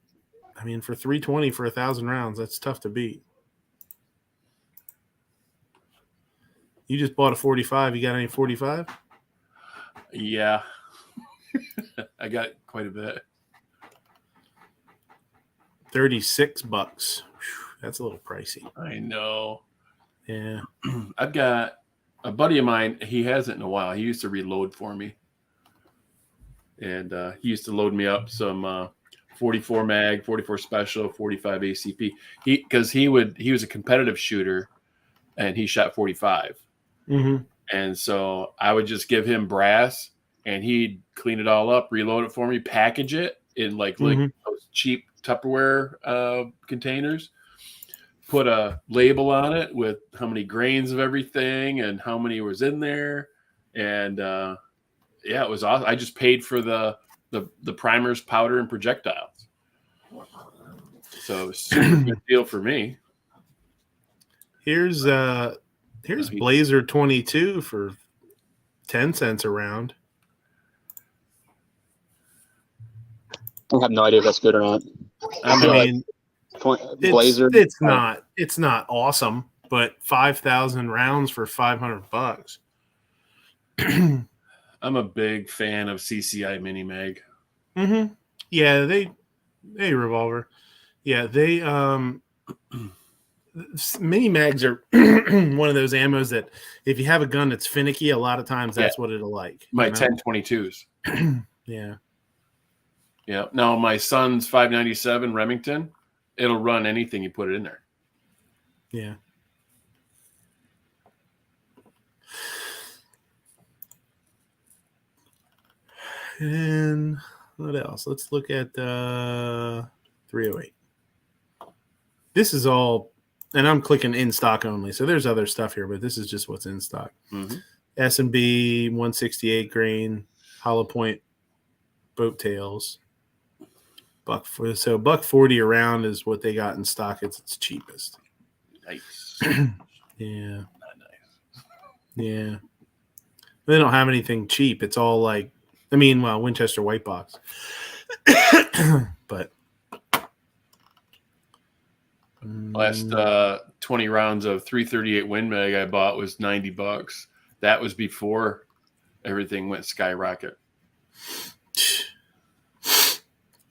I mean, for $320 for 1,000 rounds, that's tough to beat. You just bought a 45. You got any 45? Yeah. I got quite a bit. $36. That's a little pricey. I know. Yeah. I've got a buddy of mine. He hasn't in a while. He used to reload for me. And he used to load me up some 44 mag, 44 special, 45 ACP. Because he was a competitive shooter, and he shot 45. Mm-hmm. And so I would just give him brass, and he'd clean it all up, reload it for me, package it in like those cheap Tupperware containers, put a label on it with how many grains of everything and how many was in there, and yeah, it was awesome. I just paid for the primers, powder, and projectiles. So super good deal for me. Here's Blazer 22 for 10 cents a round. I have no idea if that's good or not. I mean, Blazer. It's not awesome, but 5,000 rounds for $500. I'm a big fan of CCI Mini Mag. Mm-hmm. Yeah, they revolver. Yeah, they mini mags are one of those ammos that if you have a gun that's finicky, a lot of times that's what it'll like. My 1022s. Yeah. Yeah. Now my son's 597 Remington, it'll run anything you put it in there. Yeah. And what else? Let's look at 308. This is all, and I'm clicking in stock only. So there's other stuff here, but this is just what's in stock. Mm-hmm. S&B 168 grain, hollow point boat tails. $140 a round is what they got in stock. It's its cheapest. Nice. Yeah. Not nice. Yeah. They don't have anything cheap. It's all like, Winchester white box. But last 20 rounds of 338 Win Mag I bought was $90. That was before everything went skyrocket.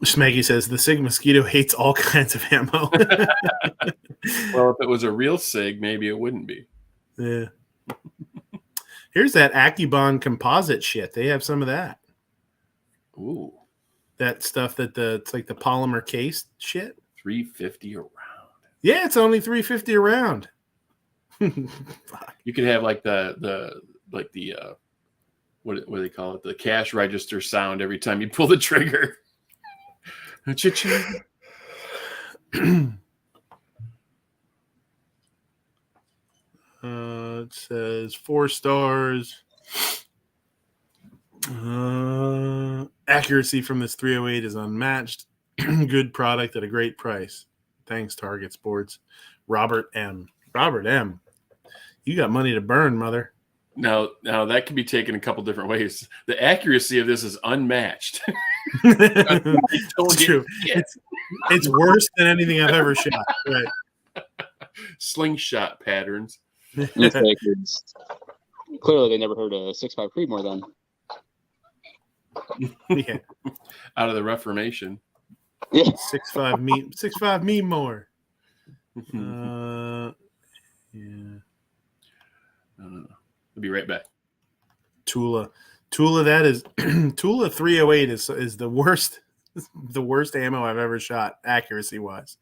Smeggy says the Sig Mosquito hates all kinds of ammo. Well, if it was a real Sig, maybe it wouldn't be. Yeah. Here's that AccuBond composite shit. They have some of that. Ooh. That stuff it's like the polymer case shit. $350 a round. Yeah, it's only $350 a round. You could have like the what do they call it? The cash register sound every time you pull the trigger. Cha-ching. It says 4 stars. Accuracy from this 308 is unmatched. Good product at a great price. Thanks, Target Sports. Robert M. Robert M. You got money to burn, mother. Now that can be taken a couple different ways. The accuracy of this is unmatched. It's true. It's worse than anything I've ever shot. Right. Slingshot patterns. Clearly, they never heard a 6.5 Creedmoor then. Yeah. Out of the Reformation. Yeah. 6.5 me more. Yeah. I'll be right back. Tula, that is Tula 308 is the worst ammo I've ever shot, accuracy wise.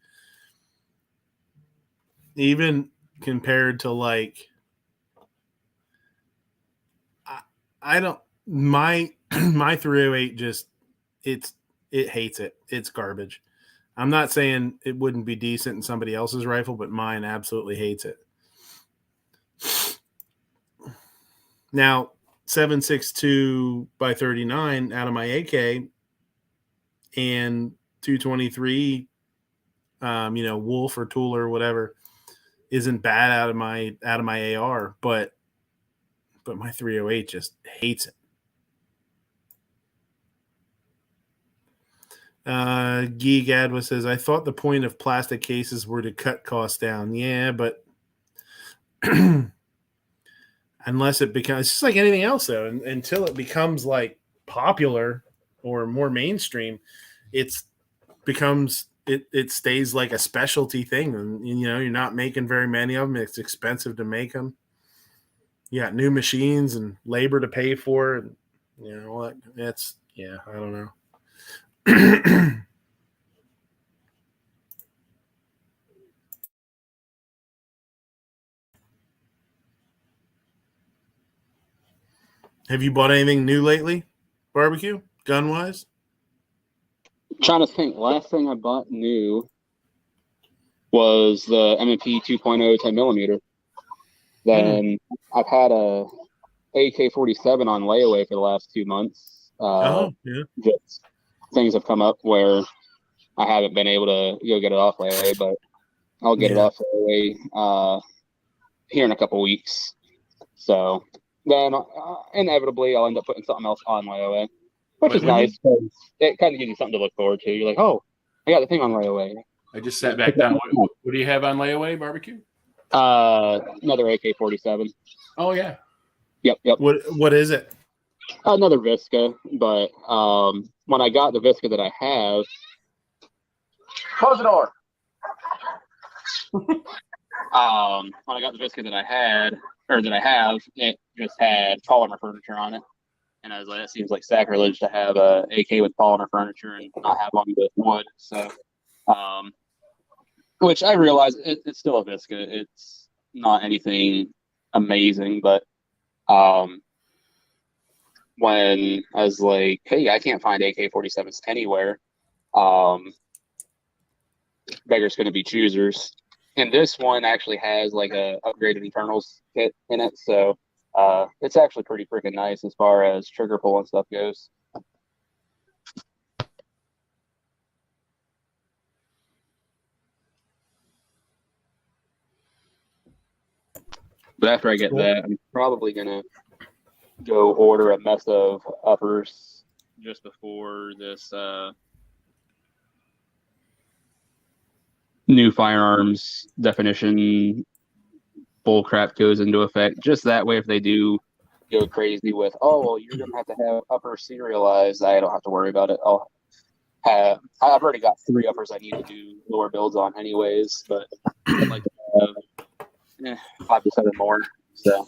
Even compared to like my 308 just it hates it. It's garbage. I'm not saying it wouldn't be decent in somebody else's rifle, but mine absolutely hates it. Now, 7.62 by 39 out of my AK and 223, Wolf or Tool or whatever isn't bad out of my AR, but my 308 just hates it. Geek Adwa says, I thought the point of plastic cases were to cut costs down. Yeah, but unless it becomes, it's just like anything else, though. Until it becomes like popular or more mainstream, it's it stays like a specialty thing, and you're not making very many of them. It's expensive to make them. You got new machines and labor to pay for, and what? It's I don't know. Have you bought anything new lately, barbecue, gun-wise? Trying to think. Last thing I bought new was the M&P 2.0 10mm. Then I've had a AK-47 on layaway for the last 2 months. Just things have come up where I haven't been able to go get it off layaway, but I'll get it off layaway here in a couple weeks. So then inevitably I'll end up putting something else on layaway, which is nice because it kind of gives you something to look forward to. You're like, oh, I got the thing on layaway. I just sat back down. What do you have on layaway, barbecue? Another AK-47. Oh yeah. Yep. What is it? Another Visca, but when I got the Visca that I have, close the door. When I got the Visca that I have, it just had polymer furniture on it, and I was like, that seems like sacrilege to have a AK with polymer furniture and not have one with wood. So, which I realize it's still a Visca. It's not anything amazing, but when I was like, hey, I can't find AK-47s anywhere, beggars going to be choosers. And this one actually has like a upgraded internals kit in it, so it's actually pretty freaking nice as far as trigger pull and stuff goes. But after I get that, I'm probably gonna go order a mess of uppers just before this new firearms definition bullcrap goes into effect. Just that way, if they do go crazy with, oh, well, you're gonna have to have upper serialized, I don't have to worry about it. I've already got 3 uppers I need to do lower builds on anyways, but I'd like to have 5 to 7 more. So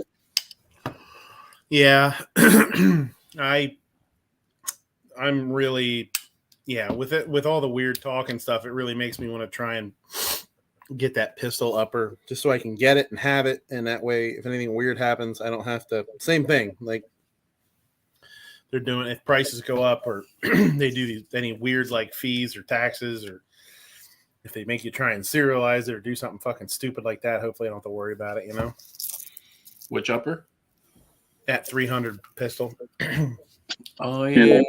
yeah, I'm really with all the weird talk and stuff, it really makes me want to try and get that pistol upper just so I can get it and have it, and that way if anything weird happens I don't have to. Same thing like they're doing if prices go up or they do any weird like fees or taxes, or if they make you try and serialize it or do something fucking stupid like that, hopefully I don't have to worry about it, Which upper? At 300 pistol. Oh yeah.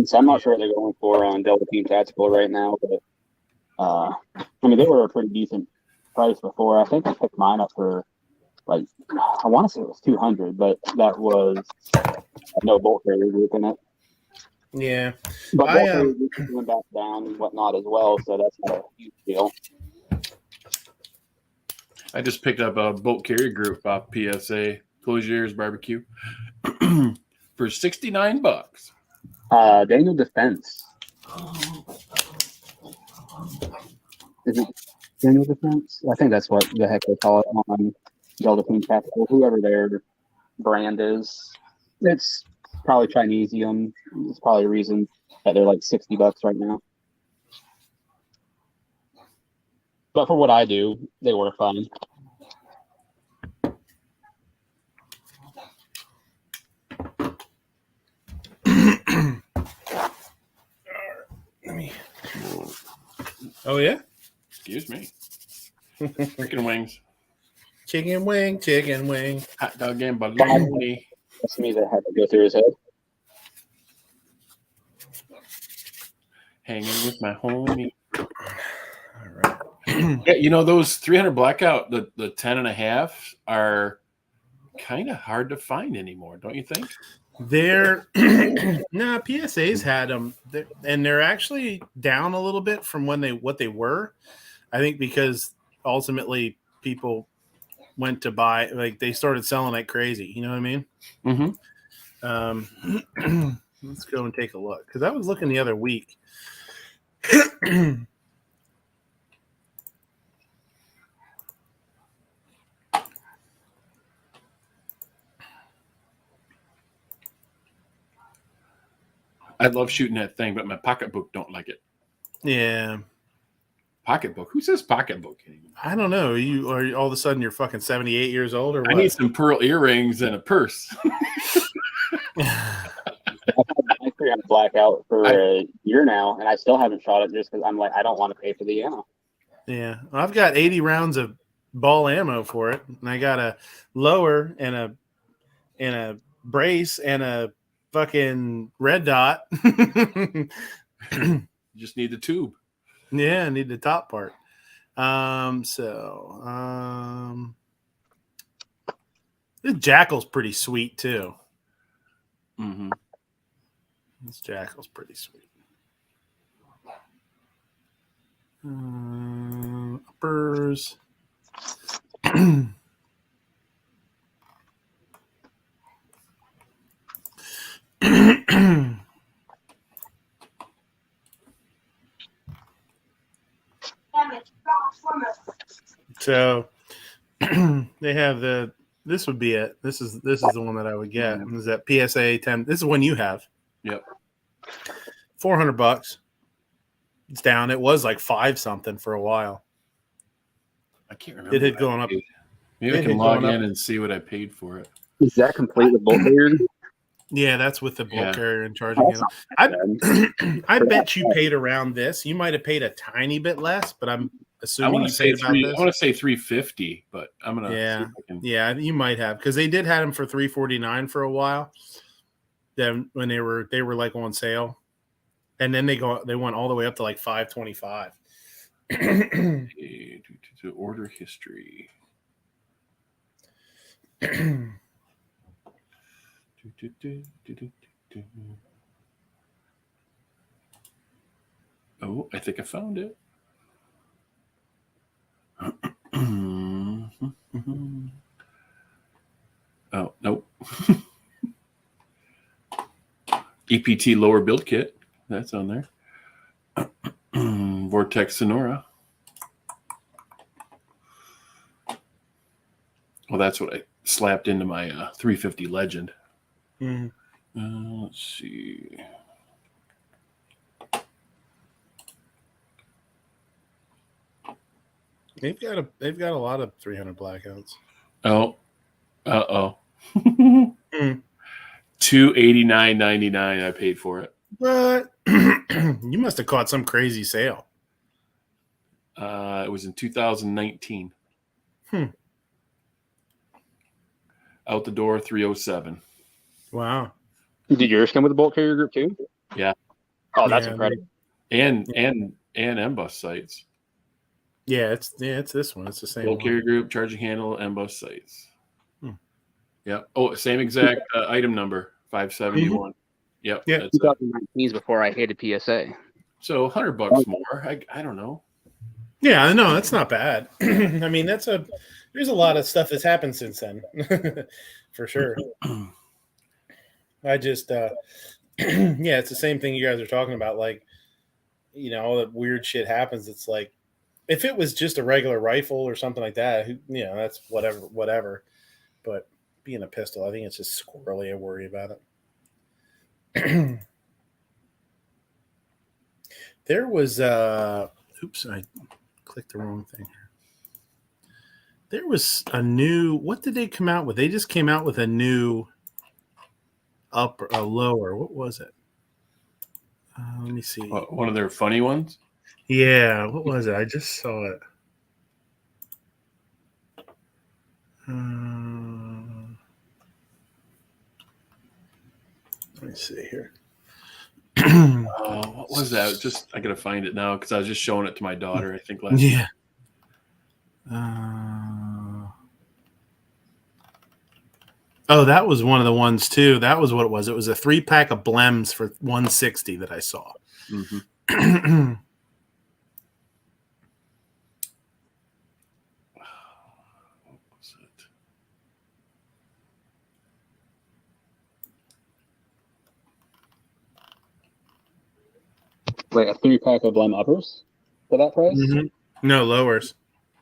So I'm not sure what they're going for on Delta Team Tactical right now, but I mean they were a pretty decent price before. I think I picked mine up for like I want to say it was 200, but that was no bolt carrier group in it. Yeah, but I went back down and whatnot as well, so that's not a huge deal. I just picked up a bolt carrier group off PSA Close Your Ears Barbecue for $69. Daniel Defense. Is it Daniel Defense? I think that's what the heck they call it on Delta Team Tactical. Whoever their brand is, it's probably Chinesium. It's probably a reason that they're like $60 right now. But for what I do, they work fine. Oh yeah. Excuse me. Chicken wings. Chicken wing. Hot dog and bologna. That's me that had to go through his head. Hanging with my homie. All right. Yeah, those 300 blackout, the 10.5 are kind of hard to find anymore, don't you think? They're PSA's had them, and they're actually down a little bit from what they were. I think because ultimately people went to buy, like they started selling like crazy. You know what I mean? Mm-hmm. Let's go and take a look, because I was looking the other week, I love shooting that thing, but my pocketbook don't like it. Yeah. Pocketbook? Who says pocketbook anymore? I don't know. You are all of a sudden you're fucking 78 years old or what? I need some pearl earrings and a purse. I figured I'm blackout for a year now, and I still haven't shot it just because I'm like, I don't want to pay for the ammo. Yeah. Well, I've got 80 rounds of ball ammo for it, and I got a lower and a brace and a fucking red dot. You just need the tube. Yeah, I need the top part. This Jackal's pretty sweet too. Mm-hmm. This Jackal's pretty sweet. Uppers. So they have this would be it. This is the one that I would get. This is that PSA 10. This is one you have. Yep. $400. It's down. It was like 5 something for a while. I can't remember. It had gone up. Maybe I can log in and see what I paid for it. Is that complete with bolt carrier? Yeah, that's with the bolt Yeah. carrier and charging handle. I bet you paid around this. You might have paid a tiny bit less, but I'm I assuming want you to say paid about this. I want to say $350, but I'm gonna. Yeah. See if I can... Yeah, you might have because they did have them for $349 for a while. Then when they were like on sale, and then they went all the way up to like $525. To order history. Oh, I think I found it. Oh, nope. EPT lower build kit. That's on there. Vortex Sonora. Well, that's what I slapped into my 350 Legend. Let's see. They've got a lot of 300 blackouts. Oh, $289.99. I paid for it. But you must have caught some crazy sale. It was in 2019. Out the door, 307. Wow. Did yours come with a bolt carrier group too? Yeah. Oh, that's Yeah. incredible. And MBUS sights. Yeah, it's this one. It's the same Bolt one. carrier group, charging handle, MBUS sights. Yep. Oh, same exact item number, 571. Yep. Yeah. That's it. 2019 is before I hated PSA. So $100 more. I don't know. Yeah, I know that's not bad. I mean, there's a lot of stuff that's happened since then, for sure. I just, yeah, it's the same thing you guys are talking about. Like, you know, all that weird shit happens. It's like, if it was just a regular rifle or something like that, you know, that's whatever. But being a pistol, I think it's just squirrely. I worry about it. There was, oops, I clicked the wrong thing. There was a new, what did they come out with? They just came out with a new lower. What was it? Let me see. One of their funny ones? Yeah, what was it? I just saw it. Let me see here. What was that? Just I gotta find it now because I was just showing it to my daughter. I think last. Yeah. Oh, that was one of the ones too. That was what it was. It was a 3-pack of Blems for $160 that I saw. Mm-hmm. What was it? Wait, a 3-pack of Blem uppers for that price? Mm-hmm. No, lowers.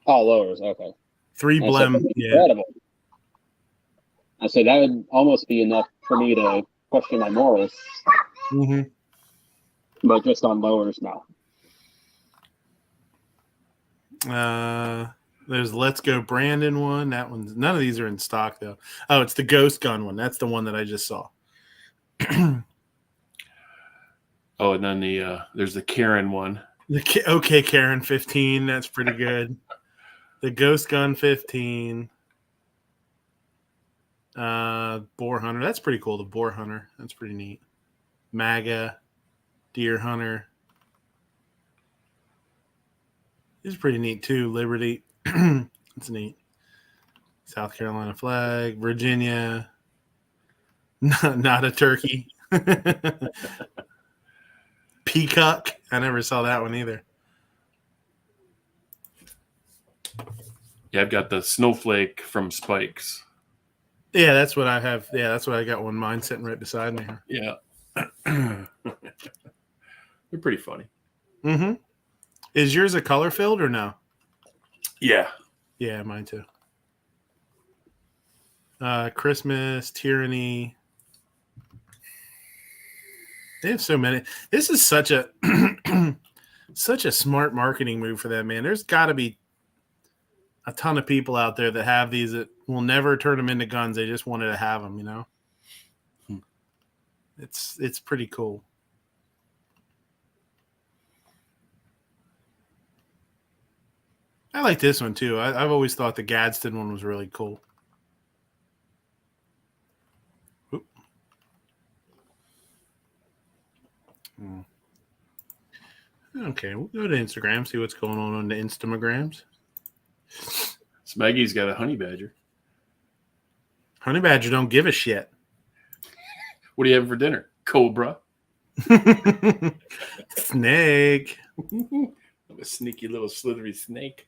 Oh, lowers. Okay. 3 That's Blem. Yeah. incredible. I said that would almost be enough for me to question my morals, Mm-hmm. but just on lowers now. There's Let's Go Brandon one. That one's none of these are in stock though. Oh, it's the Ghost Gun one. That's the one that I just saw. Oh, and then there's the Karen one. Okay, Karen 15. That's pretty good. The Ghost Gun 15. Boar Hunter. That's pretty cool. The Boar Hunter. That's pretty neat. MAGA. Deer Hunter. This is pretty neat too. Liberty. It's neat. South Carolina flag. Virginia. Not a turkey. Peacock. I never saw that one either. Yeah, I've got the Snowflake from Spikes. Yeah, that's what I have. Yeah, that's what I got one. Mine sitting right beside me here. Yeah. They're pretty funny. Mm-hmm. Is yours a color filled or no? Yeah. Yeah, mine too. Christmas, Tyranny. They have so many. This is such a such a smart marketing move for them, man. There's got to be a ton of people out there that have these that will never turn them into guns. They just wanted to have them, you know. It's pretty cool. I like this one too. I've always thought the Gadsden one was really cool. Oop. Okay, we'll go to Instagram, see what's going on the Instagrams. Smeggy's got a honey badger. Honey badger don't give a shit. What are you having for dinner? Cobra. Snake. I'm a sneaky little slithery snake.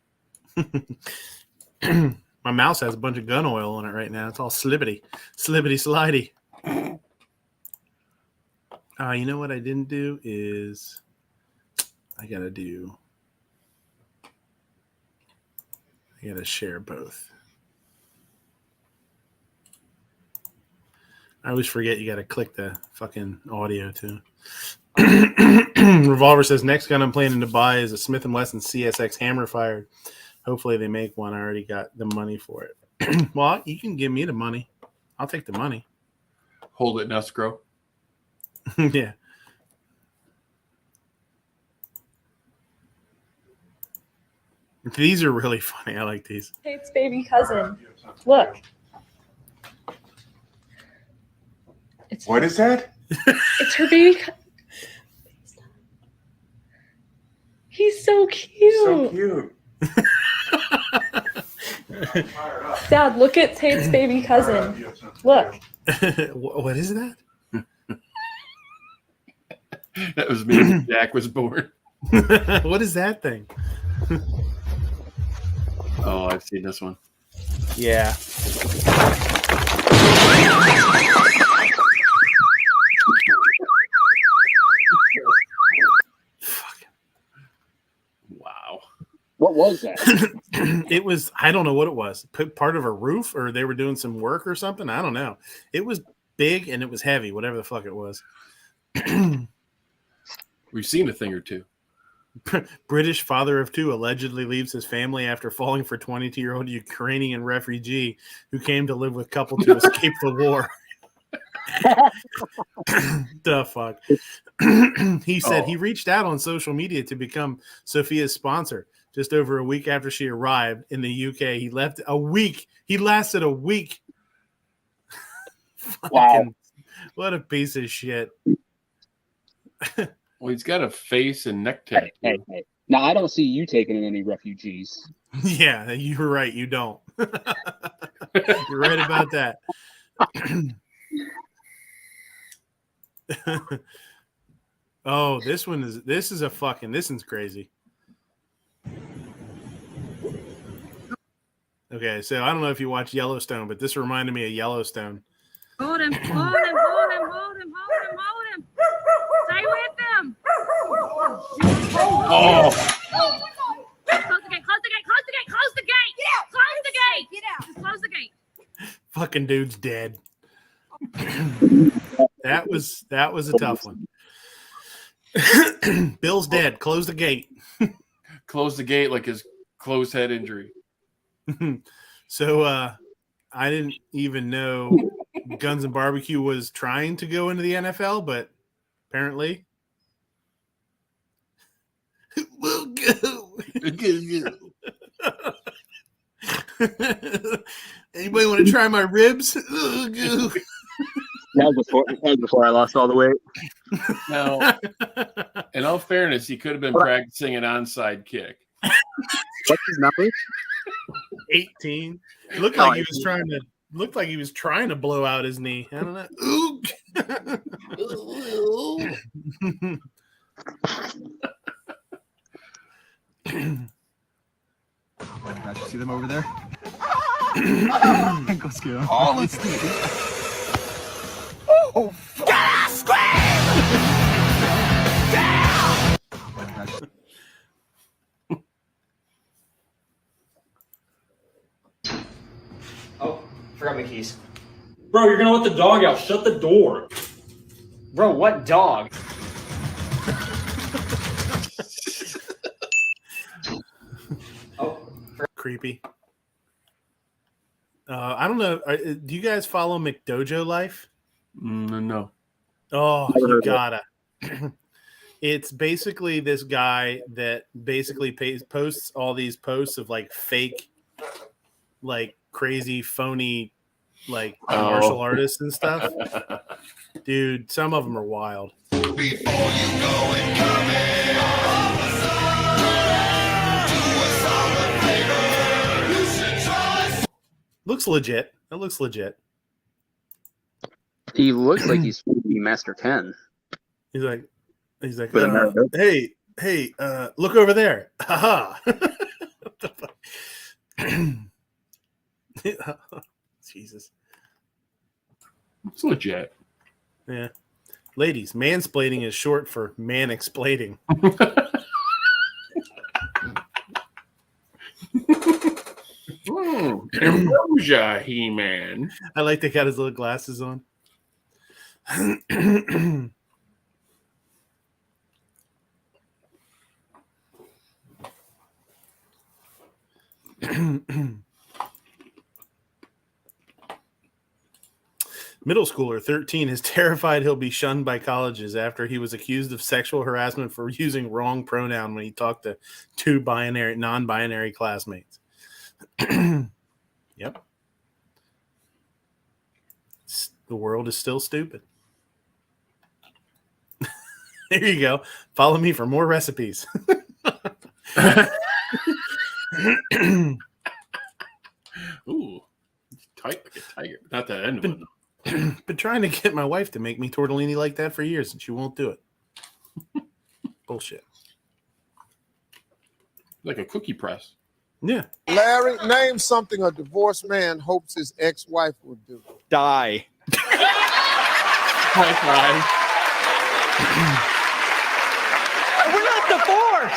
My mouse has a bunch of gun oil on it right now. It's all slibbity slidey. You know what I didn't do is I gotta share both. I always forget you gotta click the fucking audio too. Revolver says next gun I'm planning to buy is a Smith & Wesson CSX hammer fired. Hopefully they make one. I already got the money for it. Well, you can give me the money. I'll take the money. Hold it in escrow. Yeah. These are really funny. I like these. Kate's baby cousin. Look. What is that? It's her baby He's so cute. So cute. Dad, look at Tate's baby cousin. Look. What is that? That was me when Jack was born. What is that thing? Oh, I've seen this one. Yeah. Wow. What was that? It was, I don't know what it was. Part of a roof, or they were doing some work or something. I don't know. It was big and it was heavy, whatever the fuck it was. We've seen a thing or two. British father of two allegedly leaves his family after falling for 22-year-old Ukrainian refugee who came to live with couple to escape the war. The fuck. He said he reached out on social media to become Sophia's sponsor. Just over a week after she arrived in the UK, he left a week. He lasted a week. Wow. What a piece of shit. Well, he's got a face and neck tattoo. Hey. Now, I don't see you taking in any refugees. Yeah, you're right. You don't. You're right about that. Oh, this one's crazy. Okay, so I don't know if you watch Yellowstone, but this reminded me of Yellowstone. Hold him, hold him, hold him, hold him, hold him, hold him. Stay with him. Oh. Close the gate. Close the gate. Close the gate. Close the gate. Get out. Close the gate. Get out. Just close the gate. Fucking dude's dead. That was a tough one. Bill's dead. Close the gate. Close the gate like his closed head injury. So I didn't even know Guns and Barbecue was trying to go into the NFL, but apparently we'll go. Anybody want to try my ribs? We'll go. That was before I lost all the weight. Now, in all fairness, he could have been practicing an onside kick. What's his number? 18. Looked like he was trying to blow out his knee. I don't know. Did you see them over there? Let's go. Oh, let's do it. Oh, Oh, forgot my keys. Bro, you're gonna let the dog out. Shut the door. Bro, what dog? Creepy. I don't know. Do you guys follow McDojo Life? No. Oh, you gotta. It's basically this guy that basically posts all these posts of like fake, like crazy, phony, like martial artists and stuff. Dude, some of them are wild. Before you go and come in, looks legit. It looks legit. He looks like he's supposed to be Master Ken. He's like, hey, look over there. Haha. What the fuck? Jesus. It's legit. Yeah. Ladies, mansplaining is short for man-explating. Ambrosia, He-Man. I like they got his little glasses on. Middle schooler 13 is terrified he'll be shunned by colleges after he was accused of sexual harassment for using wrong pronoun when he talked to two non-binary classmates. Yep. The world is still stupid. There you go. Follow me for more recipes. Ooh, tight like a tiger. Not that end of it. Been trying to get my wife to make me tortellini like that for years, and she won't do it. Bullshit. Like a cookie press. Yeah. Larry, name something a divorced man hopes his ex-wife would do. Die. High We're not divorced.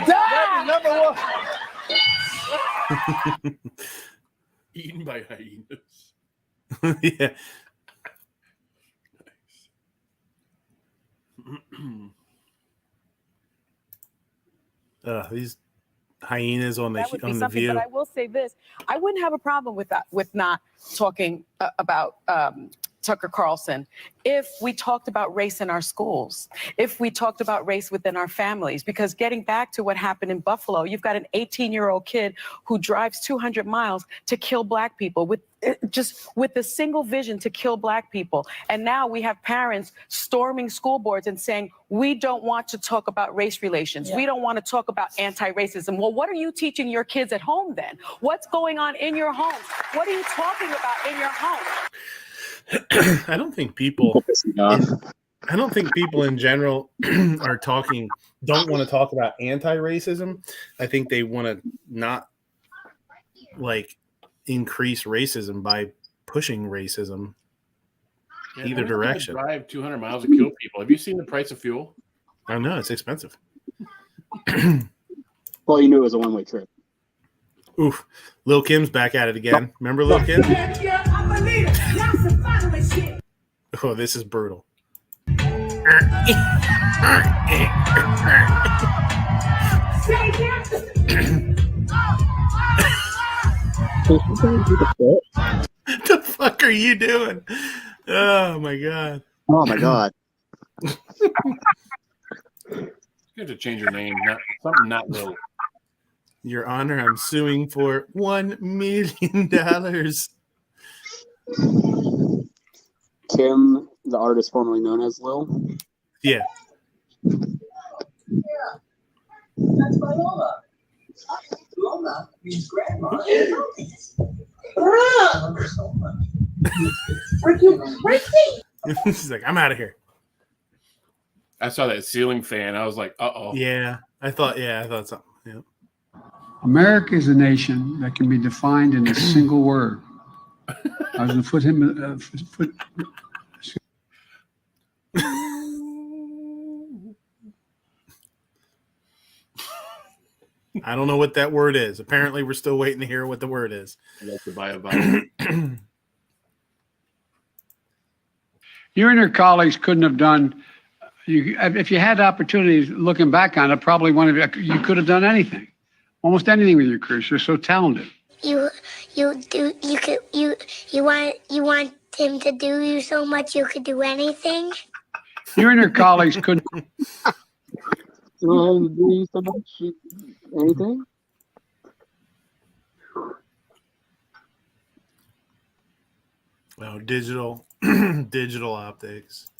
Die. Number one. Eaten by hyenas. Yeah. These hyenas on the View. But I will say this: I wouldn't have a problem with that, with not talking about Tucker Carlson, if we talked about race in our schools, if we talked about race within our families. Because getting back to what happened in Buffalo, you've got an 18-year-old kid who drives 200 miles to kill black people with the single vision to kill black people. And now we have parents storming school boards and saying, we don't want to talk about race relations. Yeah. We don't want to talk about anti-racism. Well, what are you teaching your kids at home then? What's going on in your homes? What are you talking about in your home? I don't think people in general don't want to talk about anti-racism. I think they want to not increase racism by pushing racism either direction. Drive 200 miles to kill people. Have you seen the price of fuel? I know it's expensive. Well, you knew it was a one-way trip. Oof. Lil Kim's back at it again. Remember Lil Kim? Oh, this is brutal. The fuck are you doing? Oh my god. Oh my god. You have to change your name. Something not Lil. Your Honor, I'm suing for $1 million. Kim, the artist formerly known as Lil. Yeah. That's my Lola. Lola means grandma. She's like, I'm out of here. I saw that ceiling fan. I was like, uh-oh. Yeah. I thought something. Yeah. America is a nation that can be defined in a single word. I was going to put him. I don't know what that word is. Apparently, we're still waiting to hear what the word is. That's to buy a Bible. You and your colleagues couldn't have done. If you had opportunities, looking back on it, probably you could have done anything, almost anything with your career. You're so talented. You want him to do you so much you could do anything? You and your colleagues couldn't. You want him to do so much anything? Oh, digital optics.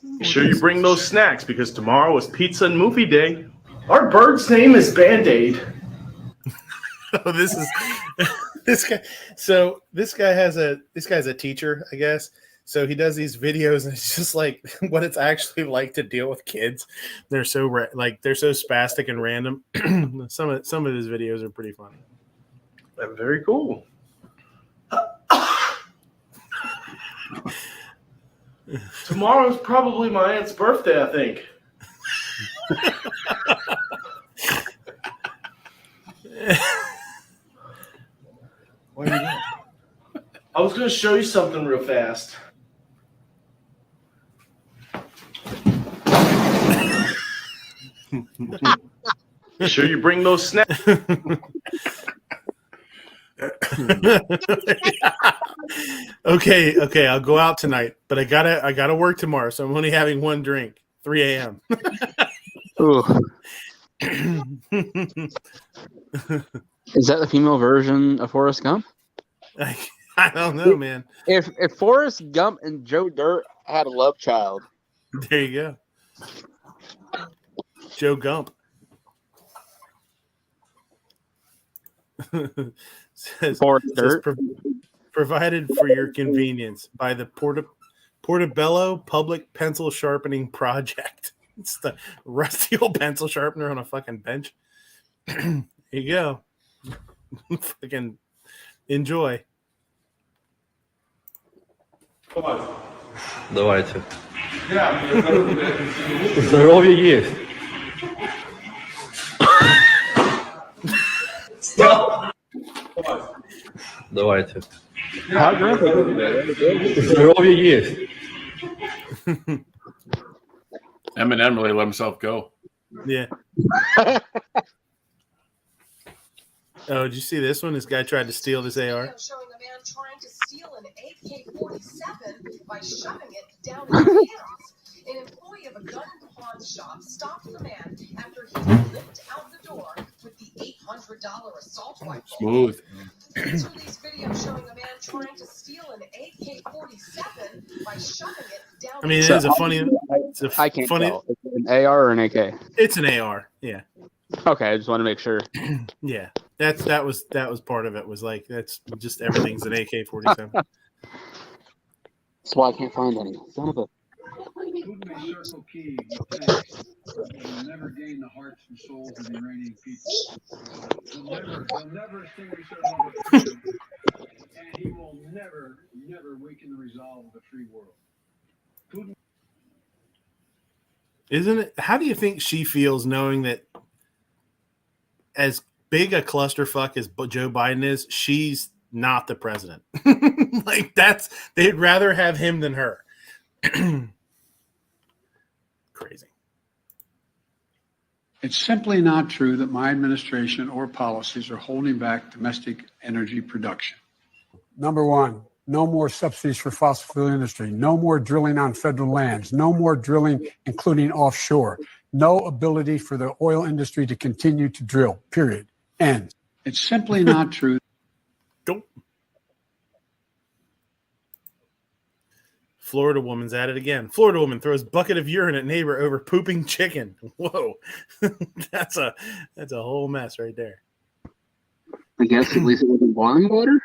Make sure you bring those snacks because tomorrow is pizza and movie day. Our bird's name is Band-Aid. Oh, this is this guy. So this guy's a teacher, I guess. So he does these videos, and it's just like what it's actually like to deal with kids. They're so they're so spastic and random. Some of his videos are pretty funny. Very cool. Tomorrow's probably my aunt's birthday, I think. What are you doing? I was going to show you something real fast. Make sure you bring those snacks. Okay, I'll go out tonight, but I gotta work tomorrow, so I'm only having one drink. 3 a.m. Is that the female version of Forrest Gump? I don't know, man. If Forrest Gump and Joe Dirt had a love child, there you go. Joe Gump. says provided for your convenience by the Portobello Public Pencil Sharpening Project. It's the rusty old pencil sharpener on a fucking bench. Here you go. Fucking enjoy. Давайте. Здоровья есть. Давайте. Здоровье есть. Eminem really let himself go. Yeah. Oh, did you see this one? This guy tried to steal this AR. Showing a man trying to steal an AK-47 by shoving it down his pants. An employee of a gun and pawn shop stopped the man after he limped out the door with the $800 assault rifle. Smooth. These videos showing a man trying to steal an AK-47 by shoving it down. I mean, it is a funny. I can't tell. It's an AR or an AK? It's an AR. Yeah. Okay, I just want to make sure. Yeah, that was part of it. Was like that's just everything's an AK-47. That's why I can't find any. Son of a. Circle key will never gain the hearts and souls of the Iranian people. He'll never extinguish their love of freedom, and he will never weaken the resolve of the free world. Putin. Isn't it? How do you think she feels knowing that as big a clusterfuck as Joe Biden is, she's not the president? Like they'd rather have him than her. Crazy. It's simply not true that my administration or policies are holding back domestic energy production. Number one, no more subsidies for fossil fuel industry. No more drilling on federal lands. No more drilling, including offshore. No ability for the oil industry to continue to drill, period. End. It's simply not true. Florida woman's at it again. Florida woman throws bucket of urine at neighbor over pooping chicken. Whoa. That's a whole mess right there. I guess at least it wasn't boiling water.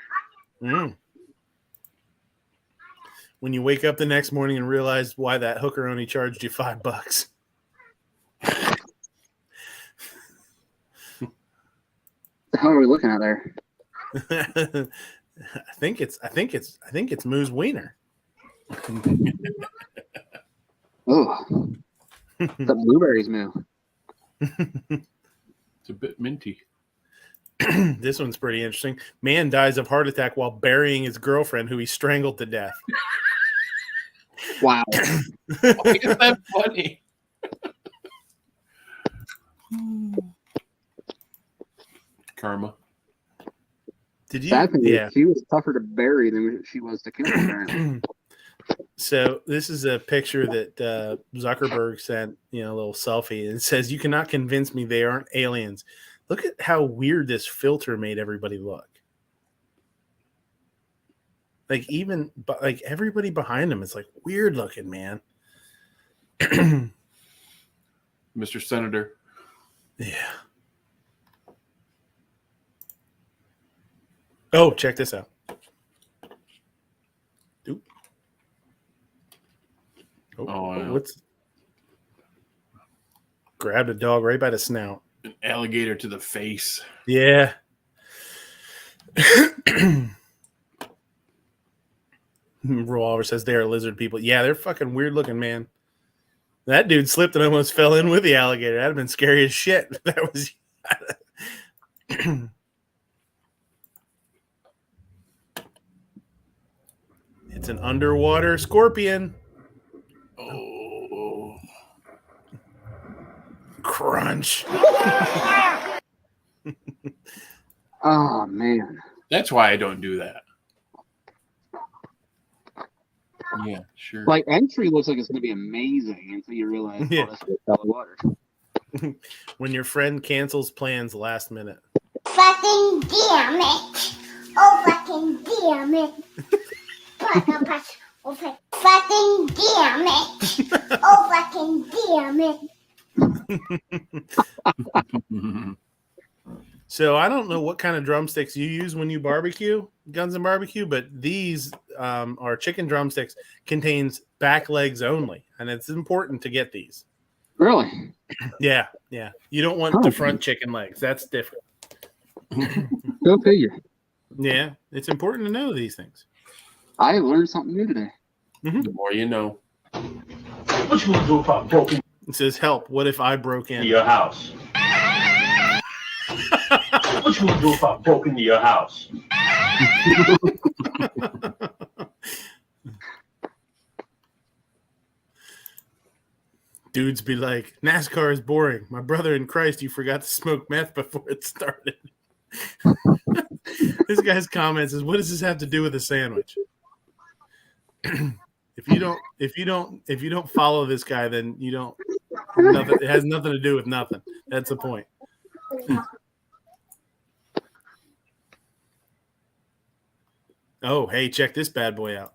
When you wake up the next morning and realize why that hooker only charged you $5. The hell are we looking at there? I think it's Moo's wiener. Oh, the blueberries, Moo. It's a bit minty. This one's pretty interesting. Man dies of heart attack while burying his girlfriend, who he strangled to death. Wow. Why is that funny? Karma. Did you? Bad thing is, Yeah. she was tougher to bury than she was to kill. Apparently. So this is a picture that Zuckerberg sent, a little selfie, and it says, "You cannot convince me they aren't aliens." Look at how weird this filter made everybody look. Like everybody behind him is like weird looking, man. Mr. Senator. Yeah. Oh, check this out. Oop. Oh, what's grabbed a dog right by the snout. An alligator to the face. Yeah. Roll says they are lizard people. Yeah, they're fucking weird looking, man. That dude slipped and almost fell in with the alligator. That'd have been scary as shit. That was. It's an underwater scorpion. Oh. Crunch. Oh, man. That's why I don't do that. Yeah, sure. Like, entry looks like it's going to be amazing until you realize, Yeah. oh, that's just solid water. When your friend cancels plans last minute. Fucking damn it. Oh, fucking damn it. Fucking damn it. Oh, fucking damn it. So I don't know what kind of drumsticks you use when you barbecue, Guns and Barbecue, but these are chicken drumsticks, contains back legs only, and it's important to get these. Really? Yeah. You don't want the front chicken legs. That's different. Go figure. Yeah, it's important to know these things. I learned something new today. The more you know. What you gonna do if I broke into It says, "Help! What if I broke in your house? What you gonna do if I broke into your house?" Dudes be like, "NASCAR is boring. My brother in Christ, you forgot to smoke meth before it started." This guy's comments is, "What does this have to do with a sandwich?" If you don't follow this guy, then you don't. Nothing. It has nothing to do with nothing. That's the point. Oh, hey, check this bad boy out.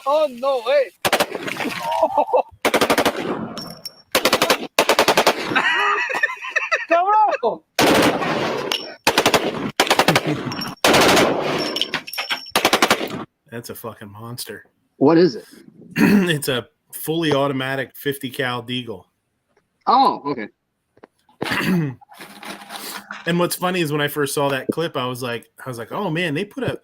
Oh, no way. Come on. That's a fucking monster. What is it? It's a fully automatic 50 cal Deagle. Oh, okay. And what's funny is when I first saw that clip, I was like, oh man, they put a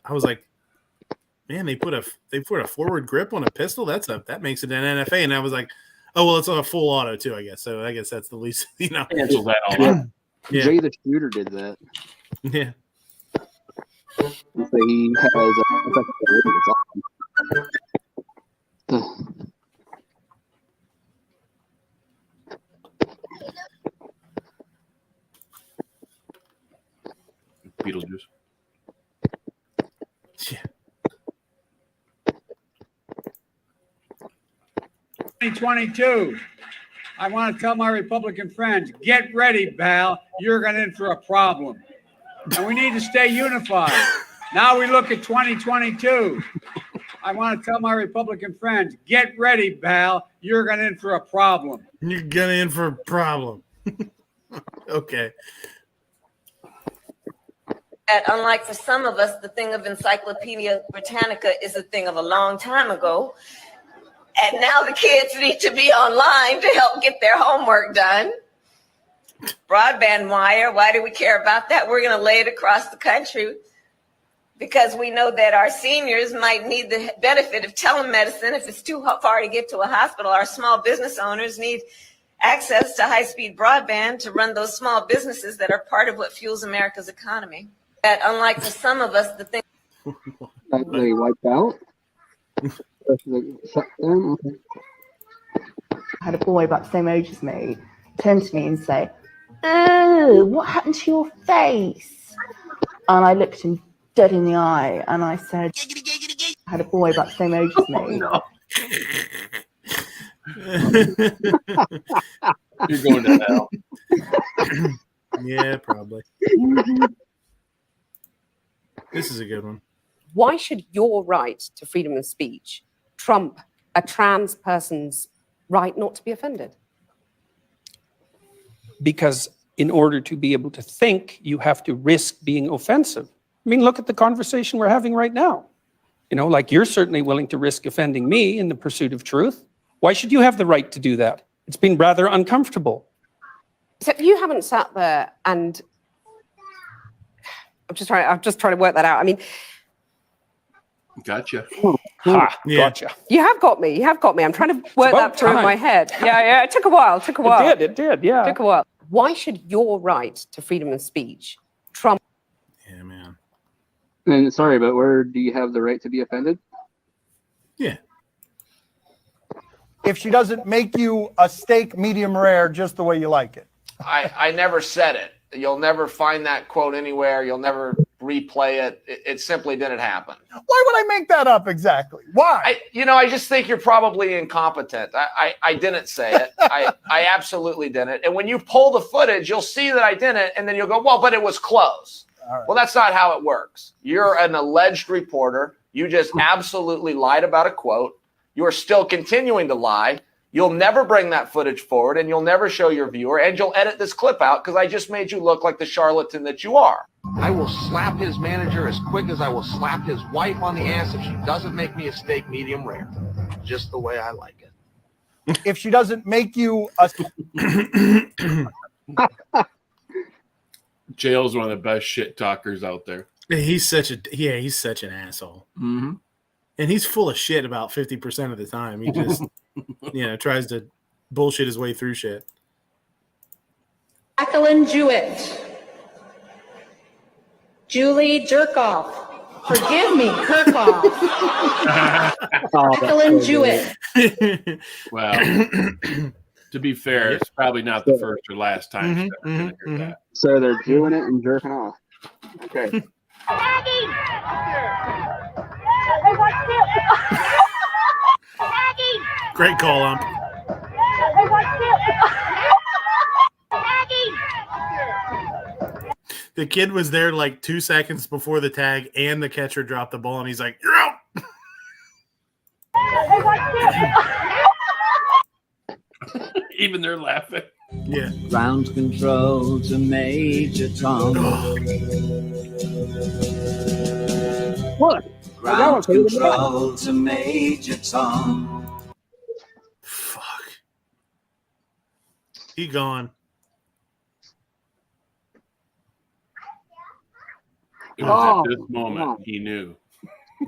forward grip on a pistol. That makes it an NFA. And I was like, oh well, it's on a full auto too, I guess. So I guess that's the least, Cancel that all out. Yeah. Jay the Shooter did that. Yeah. So he has Beetlejuice. Yeah. 2022. I want to tell my Republican friends, get ready, pal. You're going in for a problem. And we need to stay unified. Now we look at 2022. I want to tell my Republican friends, get ready, pal. You're going in for a problem. You're going in for a problem. Okay. And unlike for some of us, the thing of Encyclopedia Britannica is a thing of a long time ago. And now the kids need to be online to help get their homework done. Broadband wire, why do we care about that? We're going to lay it across the country because we know that our seniors might need the benefit of telemedicine if it's too far to get to a hospital. Our small business owners need access to high-speed broadband to run those small businesses that are part of what fuels America's economy. That unlike for some of us, the thing they wiped out. I had a boy about the same age as me turn to me and say, "Oh, what happened to your face?" And I looked him dead in the eye and I said, I had a boy about the same age as me. You're going to hell. Yeah, probably. This is a good one. Why should your right to freedom of speech trump a trans person's right not to be offended? Because in order to be able to think, you have to risk being offensive. I mean, look at the conversation we're having right now. You know, like you're certainly willing to risk offending me in the pursuit of truth. Why should you have the right to do that? It's been rather uncomfortable. Except you haven't sat there and I'm just trying to work that out. I mean, Gotcha. Ha, Yeah. gotcha. you have got me. I'm trying to work about that through in time. my head. Yeah. It took a while. It did, yeah. Took a while. Why should your right to freedom of speech trump? Yeah, man. And sorry, but where do you have the right to be offended? Yeah. If she doesn't make you a steak medium rare just the way you like it. I never said it. You'll never find that quote anywhere. You'll never replay it. It simply didn't happen. Why would I make that up exactly? Why? I just think you're probably incompetent. I didn't say it. I absolutely didn't. And when you pull the footage, you'll see that I didn't. And then you'll go, well, but it was close. Right. Well, that's not how it works. You're an alleged reporter. You just absolutely lied about a quote. You're still continuing to lie. You'll never bring that footage forward, and you'll never show your viewer, and you'll edit this clip out because I just made you look like the charlatan that you are. I will slap his manager as quick as I will slap his wife on the ass if she doesn't make me a steak medium rare. Just the way I like it. If she doesn't make you a... Jail's one of the best shit talkers out there. He's such an asshole. Mm-hmm. And he's full of shit about 50% of the time. He just, tries to bullshit his way through shit. Jacqueline Jewett. Julie Jerkoff. Forgive me, Kirkhoff. Jacqueline Jewett. Wow. To be fair, it's probably not the first or last time she's ever gonna hear that. So they're doing it and jerking off. Okay. Great call, Ump. The kid was there like 2 seconds before the tag and the catcher dropped the ball, and he's like, "You're out." Even they're laughing. Yeah. Ground control to Major Tom. What? Ground control to Major Tom. Fuck. He gone. It was Oh, at this moment God. he knew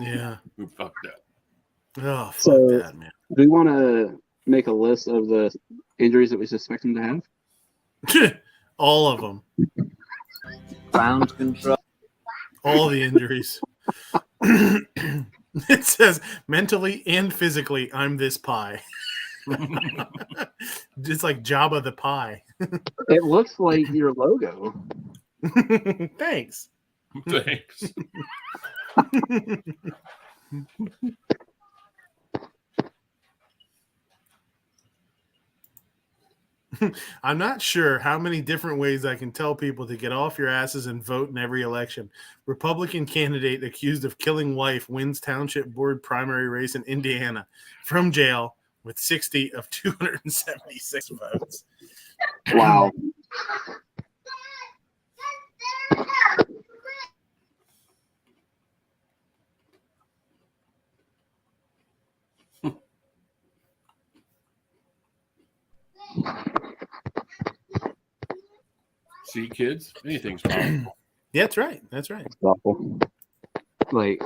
Yeah. who fucked up. Oh, fuck So, that, man. do we want to make a list of the injuries that we suspect him to have? All of them. Ground control. All the injuries. It says mentally and physically, I'm this pie. It's like Jabba the Pie. It looks like your logo. Thanks. Thanks. I'm not sure how many different ways I can tell people to get off your asses and vote in every election. Republican candidate accused of killing wife wins township board primary race in Indiana from jail with 60 of 276 votes. Wow. See, kids, anything's possible. Yeah, that's right. That's right. It's awful. Like,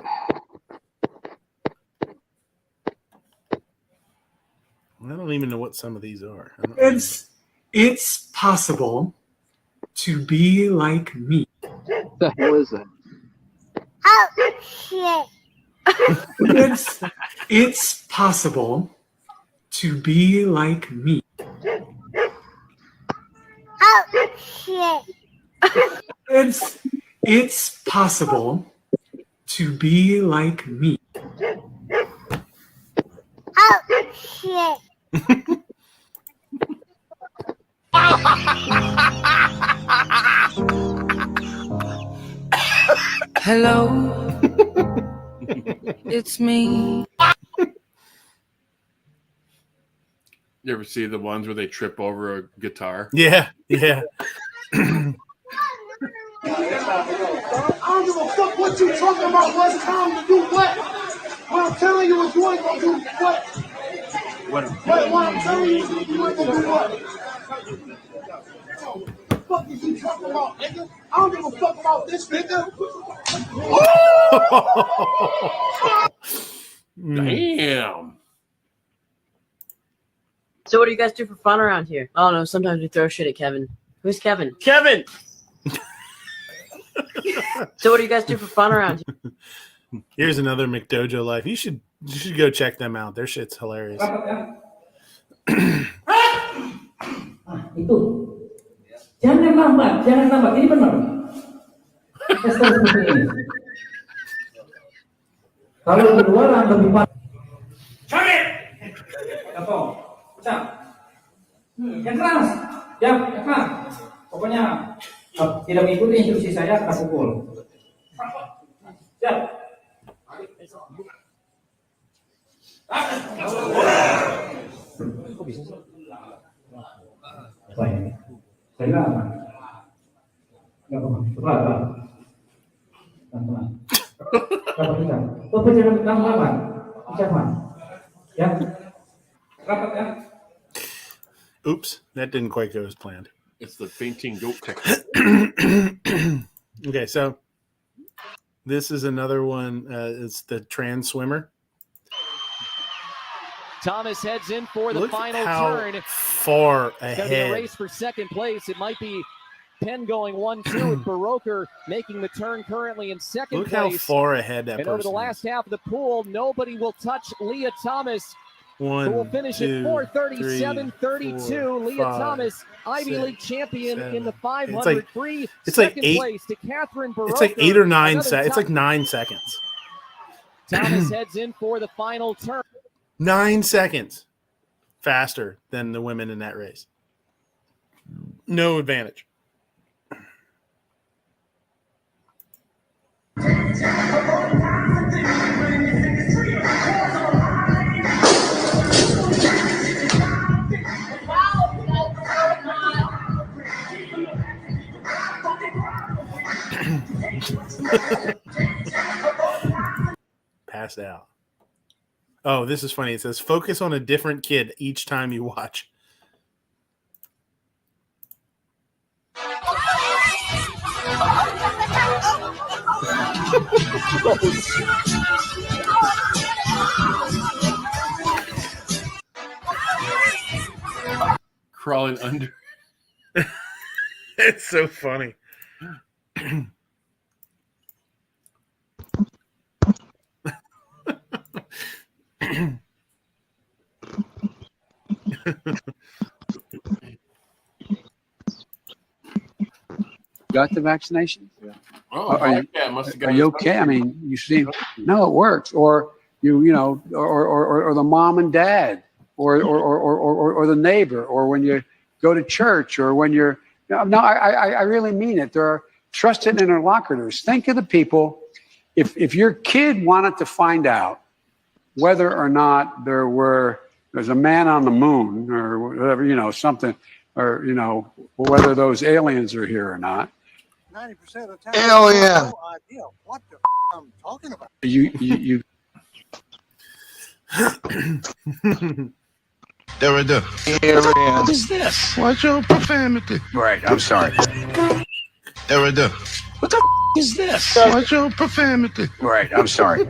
I don't even know what some of these are. It's possible to be like me. what the hell is that? Oh, shit. It's possible to be like me. Oh, shit. It's possible to be like me. Oh, shit. Hello, it's me. You ever see the ones where they trip over a guitar? Yeah, yeah. I don't give a fuck what you talking about. What's time to do what? What I'm telling you is you ain't gonna do what? What I'm telling you is you ain't gonna do what? What the fuck is you talking about, nigga? I don't give a fuck about this nigga. Damn. So what do you guys do for fun around here? Oh no, sometimes we throw shit at Kevin. Who's Kevin? Kevin! So what do you guys do for fun around here? Here's another McDojo life. You should go check them out. Their shit's hilarious. Itu jangan lambat, ini benar. Tes seperti ini. Kalau di luar lebih panas. Cari. Apa? Cak. Yang keras. Yang keras. Pokoknya tidak mengikuti instruksi saya kita pukul. Siap. Kok bisa sih? Apa ini? Saya lama. Enggak apa-apa. Coba. Teman-teman. Rapat kita. Coba jangan lama. Ucapan. Ya. Rapat ya. Oops, that didn't quite go as planned. It's the fainting goat technique. Okay, so this is another one. It's the trans swimmer. Thomas heads in for the Look final how turn. far It's going to be a ahead. race for second place. It might be Penn going 1-2 with Baroker making the turn currently in second Look place. how far ahead that and over the person last half of the pool, nobody will touch Leah Thomas. One, who will finish two, at 4:37.32. 4, Leah 5, Thomas, Ivy 6, League champion 7. in the 500 It's like- free. it's like Second 8 place to Catherine Baroker. It's like 8 or 9 another seconds. It's like top- 9 seconds. Thomas heads in for the final turn. 9 seconds faster than the women in that race. No advantage. Passed out. Oh, this is funny. It says focus on a different kid each time you watch. Crawling under. It's so funny. Got the vaccination? Yeah. Oh, are you okay? I mean, you seem no, it works. Or or the mom and dad, or the neighbor, or when you go to church, or when you're I really mean it. There are trusted interlocutors. Think of the people. If your kid wanted to find out whether or not there's a man on the moon or whatever, something, or whether those aliens are here or not. 90% of the time, Alien. I have no idea what the I'm talking about. You There we go. What is this? Watch your profanity. Right, I'm sorry. There we go. What the is this? Watch your profanity. Right, I'm sorry.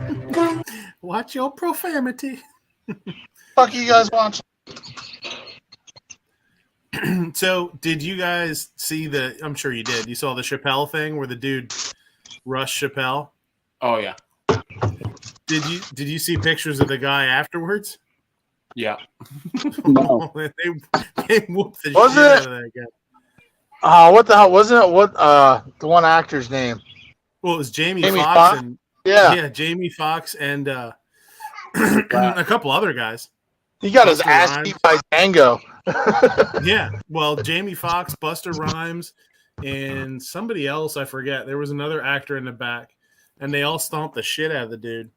Watch your profanity. Fuck you guys watch. So, did you guys see I'm sure you did. You saw the Chappelle thing where the dude rushed Chappelle? Oh yeah. Did you see pictures of the guy afterwards? Yeah. No. they whooped the Was shit it? out of that guy. What the hell? Wasn't it the one actor's name? Well, it was Jamie Jamie Foxx Foxx? and Yeah. Jamie Foxx and a couple other guys. He got his Buster ass Rhymes. beat by Django. Yeah, well, Jamie Foxx, Buster Rhymes, and somebody else, I forget. There was another actor in the back, and they all stomped the shit out of the dude.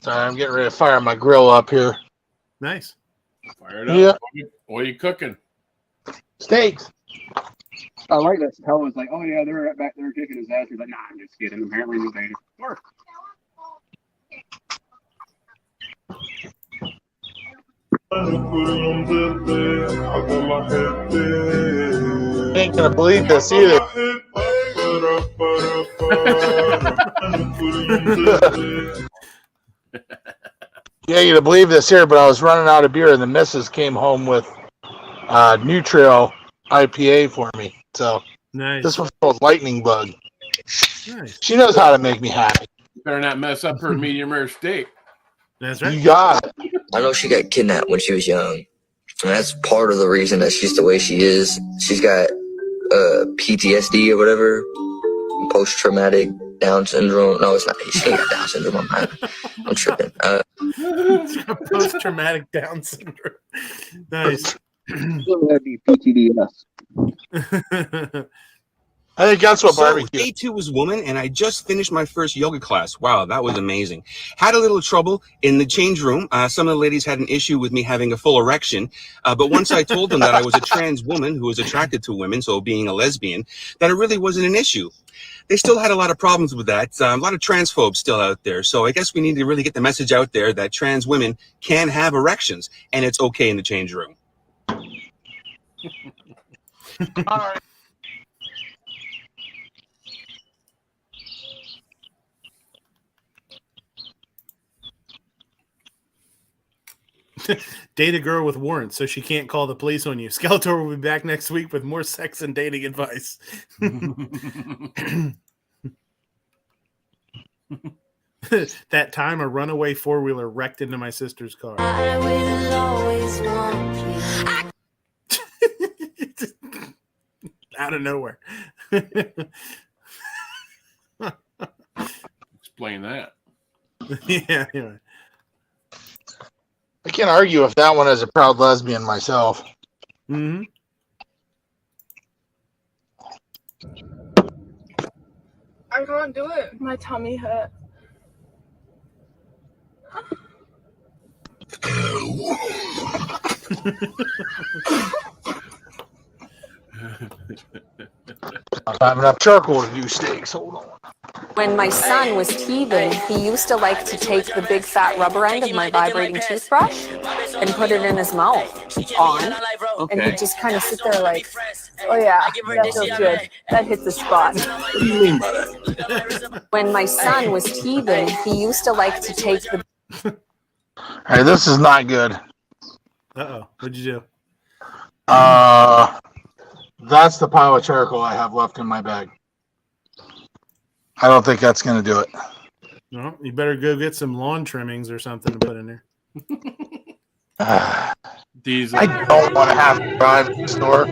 Sorry, I'm getting ready to fire my grill up here. Nice. Fire it up. Yeah. What are you cooking? Steaks. I like that. Chappelle was like, "Oh yeah, they're back there kicking his ass." He's like, "Nah, I'm just kidding." Apparently, they work. Ain't gonna believe this either. You ain't gonna believe this here, but I was running out of beer, and the missus came home with New Trail IPA for me. So Nice. this one's called Lightning Bug. Nice. She knows how to make me happy. Better not mess up her medium rare steak. That's right. You got it. I know she got kidnapped when she was young. And that's part of the reason that she's the way she is. She's got PTSD or whatever, post-traumatic Down syndrome. No, it's not. She ain't got Down syndrome. I'm tripping. Post-traumatic Down syndrome. Nice. That'd be PTDS. I think that's what So, barbecue. day 2 was woman, and I just finished my first yoga class. Wow, that was amazing. Had a little trouble in the change room. Some of the ladies had an issue with me having a full erection. But once I told them that I was a trans woman who was attracted to women, so being a lesbian, that it really wasn't an issue. They still had a lot of problems with that. A lot of transphobes still out there. So I guess we need to really get the message out there that trans women can have erections, and it's okay in the change room. All right. Date a girl with warrants so she can't call the police on you. Skeletor will be back next week with more sex and dating advice. That time a runaway four-wheeler wrecked into my sister's car. I will always want Out of nowhere. Explain that. Yeah, anyway. I can't argue with that one as a proud lesbian myself. Mm-hmm. I can't do it. My tummy hurt. I don't have enough charcoal to do steaks. Hold on. When my son was teething, he used to like to take the big fat rubber end of my vibrating toothbrush and put it in his mouth on, and he'd just kind of sit there like, oh yeah, that feels good. That hit the spot. What do you mean by that? When my son was teething, he used to like to take the. Hey, this is not good. Uh-oh. What'd you do? That's the pile of charcoal I have left in my bag. I don't think that's going to do it. No, you better go get some lawn trimmings or something to put in there. Diesel. I don't want to have to drive to the store.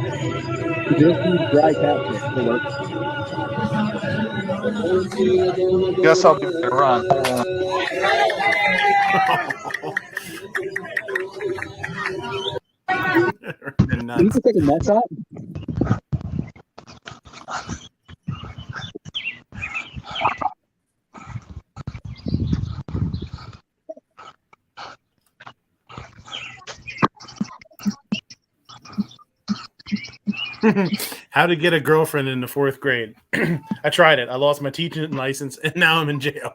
Dry capture. Guess I'll give it a run. Can you take a mess out? How to get a girlfriend in the 4th grade. I tried it. I lost my teaching license, and now I'm in jail.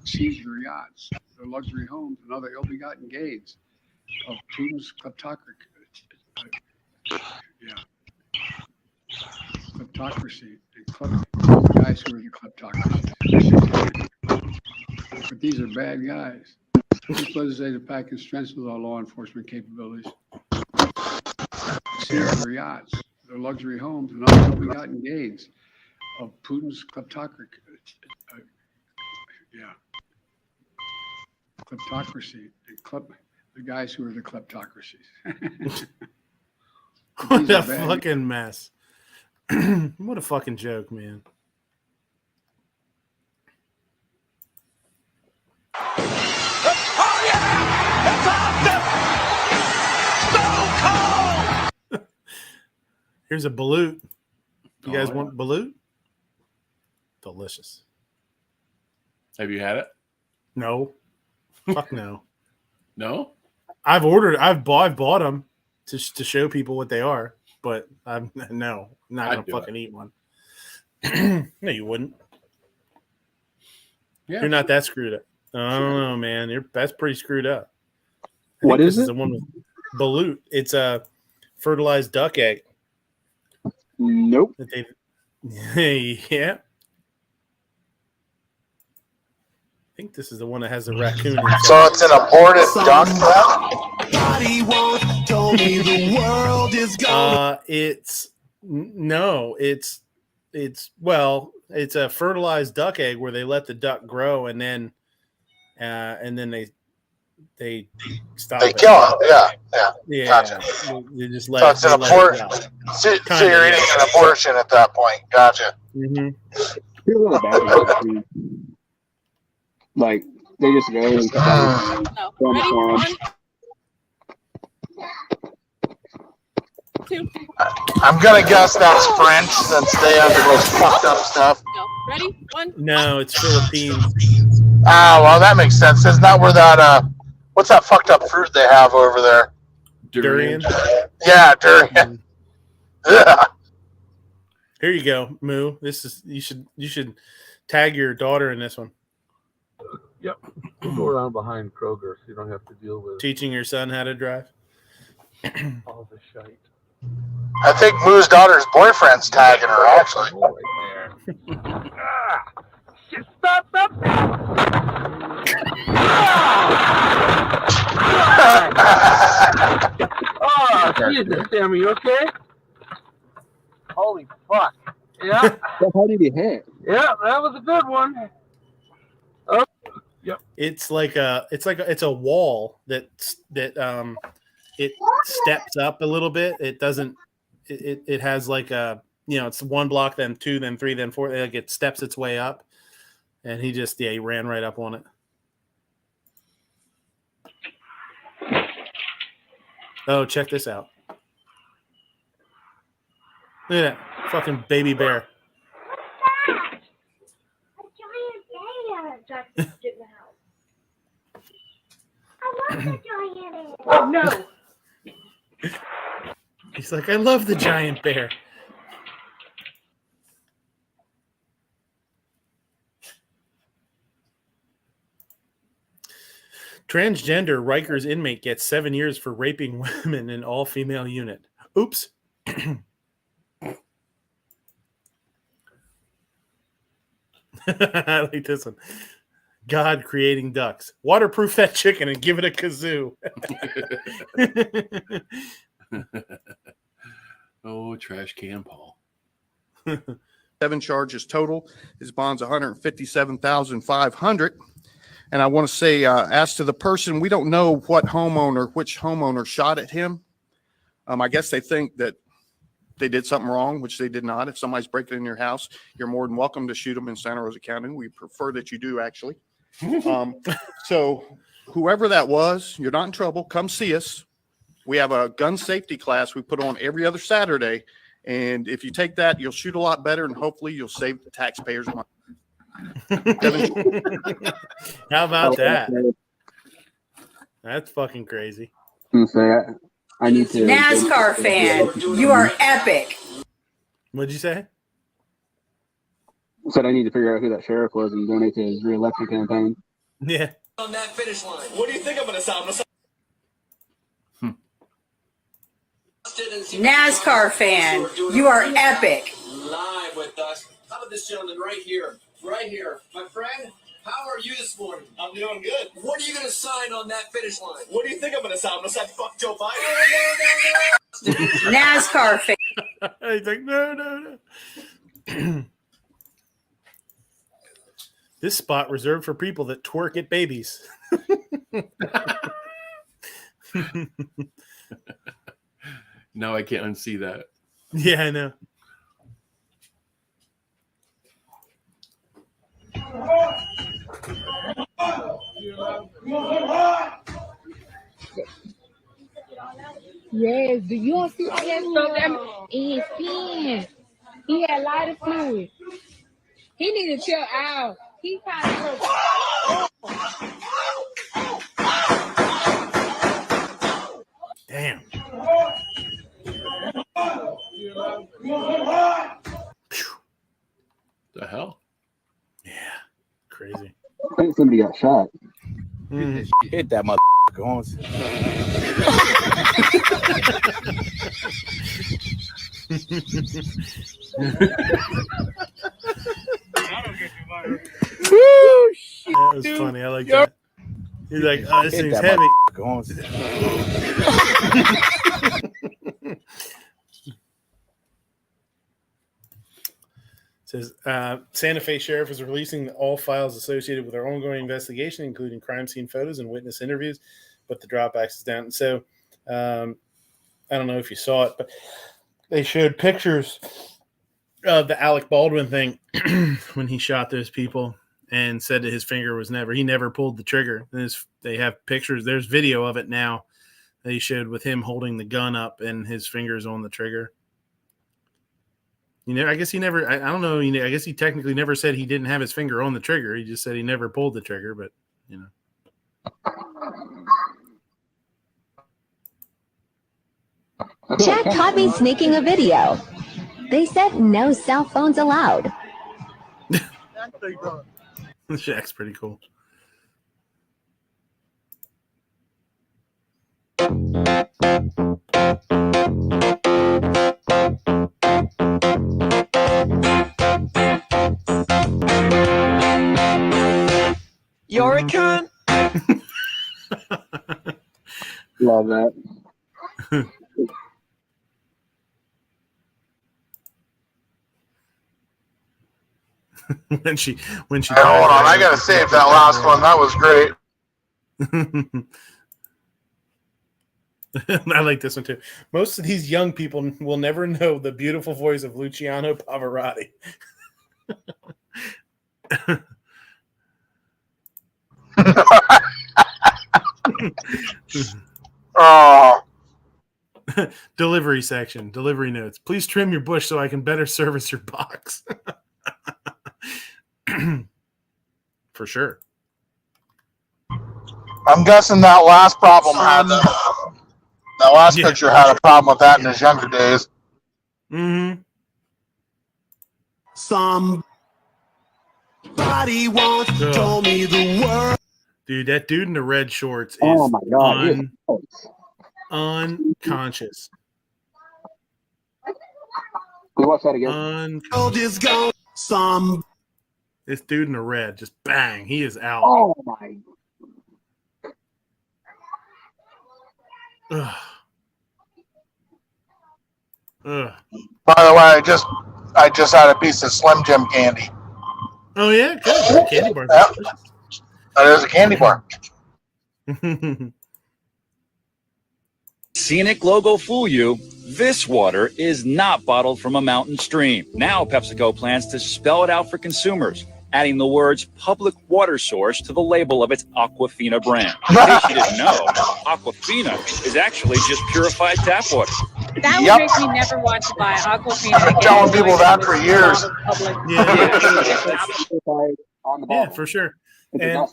Seas their yachts, their luxury homes, and other ill-begotten gains of Putin's kleptocracy. Kleptocracy. Guys who are the kleptocracy. But these are bad guys. This legislative package strengthens our law enforcement capabilities. Seas their yachts, their luxury homes, and other ill-begotten gains of Putin's kleptocracy. Kleptocracy. The guys who are the kleptocracies. What a fucking mess. What a fucking joke, man. Here's a balut. You guys want balut? Delicious. Have you had it? No. Fuck no. No? I've bought them to show people what they are, but I'm not gonna fucking eat one. No, you wouldn't. Yeah. You're not that screwed up. I don't know, man. That's pretty screwed up. What is it? The one with balut. It's a fertilized duck egg. Nope. Yeah. I think this is the one that has the raccoon inside. So it's an aborted duck. It's a fertilized duck egg where they let the duck grow and then they stop. They kill it. Yeah. Gotcha. They just So it's an abortion. So you're eating an abortion at that point. Gotcha. Mm-hmm. Like they just go and I'm gonna guess that's French since they have the most fucked up stuff. Ready? No, it's Philippines. Ah, well that makes sense. Isn't that where that what's that fucked up fruit they have over there? Durian. Yeah, durian. Yeah. Here you go, Moo. This is you should tag your daughter in this one. Yep. We'll go around behind Kroger so you don't have to deal with Teaching your son how to drive. all the shite. I think Moo's daughter's boyfriend's tagging her actually. Oh, Jesus, Sammy, you okay? Holy fuck. Yeah. How did he hit? Yeah, that was a good one. Oh, yep. It's a wall that it steps up a little bit. It doesn't. It has like a it's one block, then two, then three, then four. Like it steps its way up, and he ran right up on it. Oh, check this out. Look at that fucking baby bear. Oh no! He's like, I love the giant bear. Transgender Rikers inmate gets 7 years for raping women in all-female unit. Oops. I like this one. God creating ducks. Waterproof that chicken and give it a kazoo. Oh, trash can Paul. 7 charges total. His bond's $157,500. And I want to say, as to the person, we don't know which homeowner shot at him. I guess they think that they did something wrong, which they did not. If somebody's breaking in your house, you're more than welcome to shoot them in Santa Rosa County. We prefer that you do, actually. So whoever that was, you're not in trouble. Come see us. We have a gun safety class we put on every other Saturday. And if you take that, you'll shoot a lot better, and hopefully you'll save the taxpayers money. How about that? That's fucking crazy. I need to. NASCAR fan, you are epic. What'd you say? Said I need to figure out who that sheriff was and donate to his re-election campaign. Yeah. On that finish line. What do you think I'm going to sound? NASCAR fan, you are epic. Live with us. How about this gentleman right here? Right here. My friend, how are you this morning? I'm doing good. What are you going to sign on that finish line? What do you think I'm going to sign? I'm going to sign fuck Joe Biden. NASCAR fan. He's like, no. This spot reserved for people that twerk at babies. Now I can't unsee that. Yeah, I know. Yes, do you see all that stuff in his skin? He had a lot of fluid. He need to chill out. He kind of Damn. The hell? Yeah. Crazy. I think somebody got shot. Hit that motherfucker once. That was funny. I like that. He's like, oh, this thing's heavy. Says Santa Fe Sheriff is releasing all files associated with our ongoing investigation, including crime scene photos and witness interviews, but the dropbacks is down. So I don't know if you saw it, but they showed pictures of the Alec Baldwin thing when he shot those people and said that his finger was he never pulled the trigger. They have pictures. There's video of it now. They showed with him holding the gun up and his fingers on the trigger. You know, I guess he never, I don't know. I guess he technically never said he didn't have his finger on the trigger. He just said he never pulled the trigger, but you know. Jack caught me sneaking a video. They said no cell phones allowed. Shaq's pretty cool. You're a cunt. Love that. when she Hey, hold on, I gotta save that last one. That was great. I like this one too. Most of these young people will never know the beautiful voice of Luciano Pavarotti. Oh. Delivery section, delivery notes. Please trim your bush so I can better service your box. For sure. I'm guessing that last problem had That last picture had a problem with that in his younger days. Mm-hmm. Somebody once told me the word. Dude, that dude in the red shorts is Oh my God, unconscious. Can you watch that again? This dude in the red, just bang, he is out. Oh my. Ugh. Ugh. By the way, I just had a piece of Slim Jim candy. Oh yeah, good. Candy bar. That is a candy bar. Scenic logo fool you. This water is not bottled from a mountain stream. Now PepsiCo plans to spell it out for consumers, adding the words public water source to the label of its Aquafina brand. In case you didn't know, Aquafina is actually just purified tap water. That would make me never want to buy Aquafina. I've been telling people that for years. Yeah, for sure. And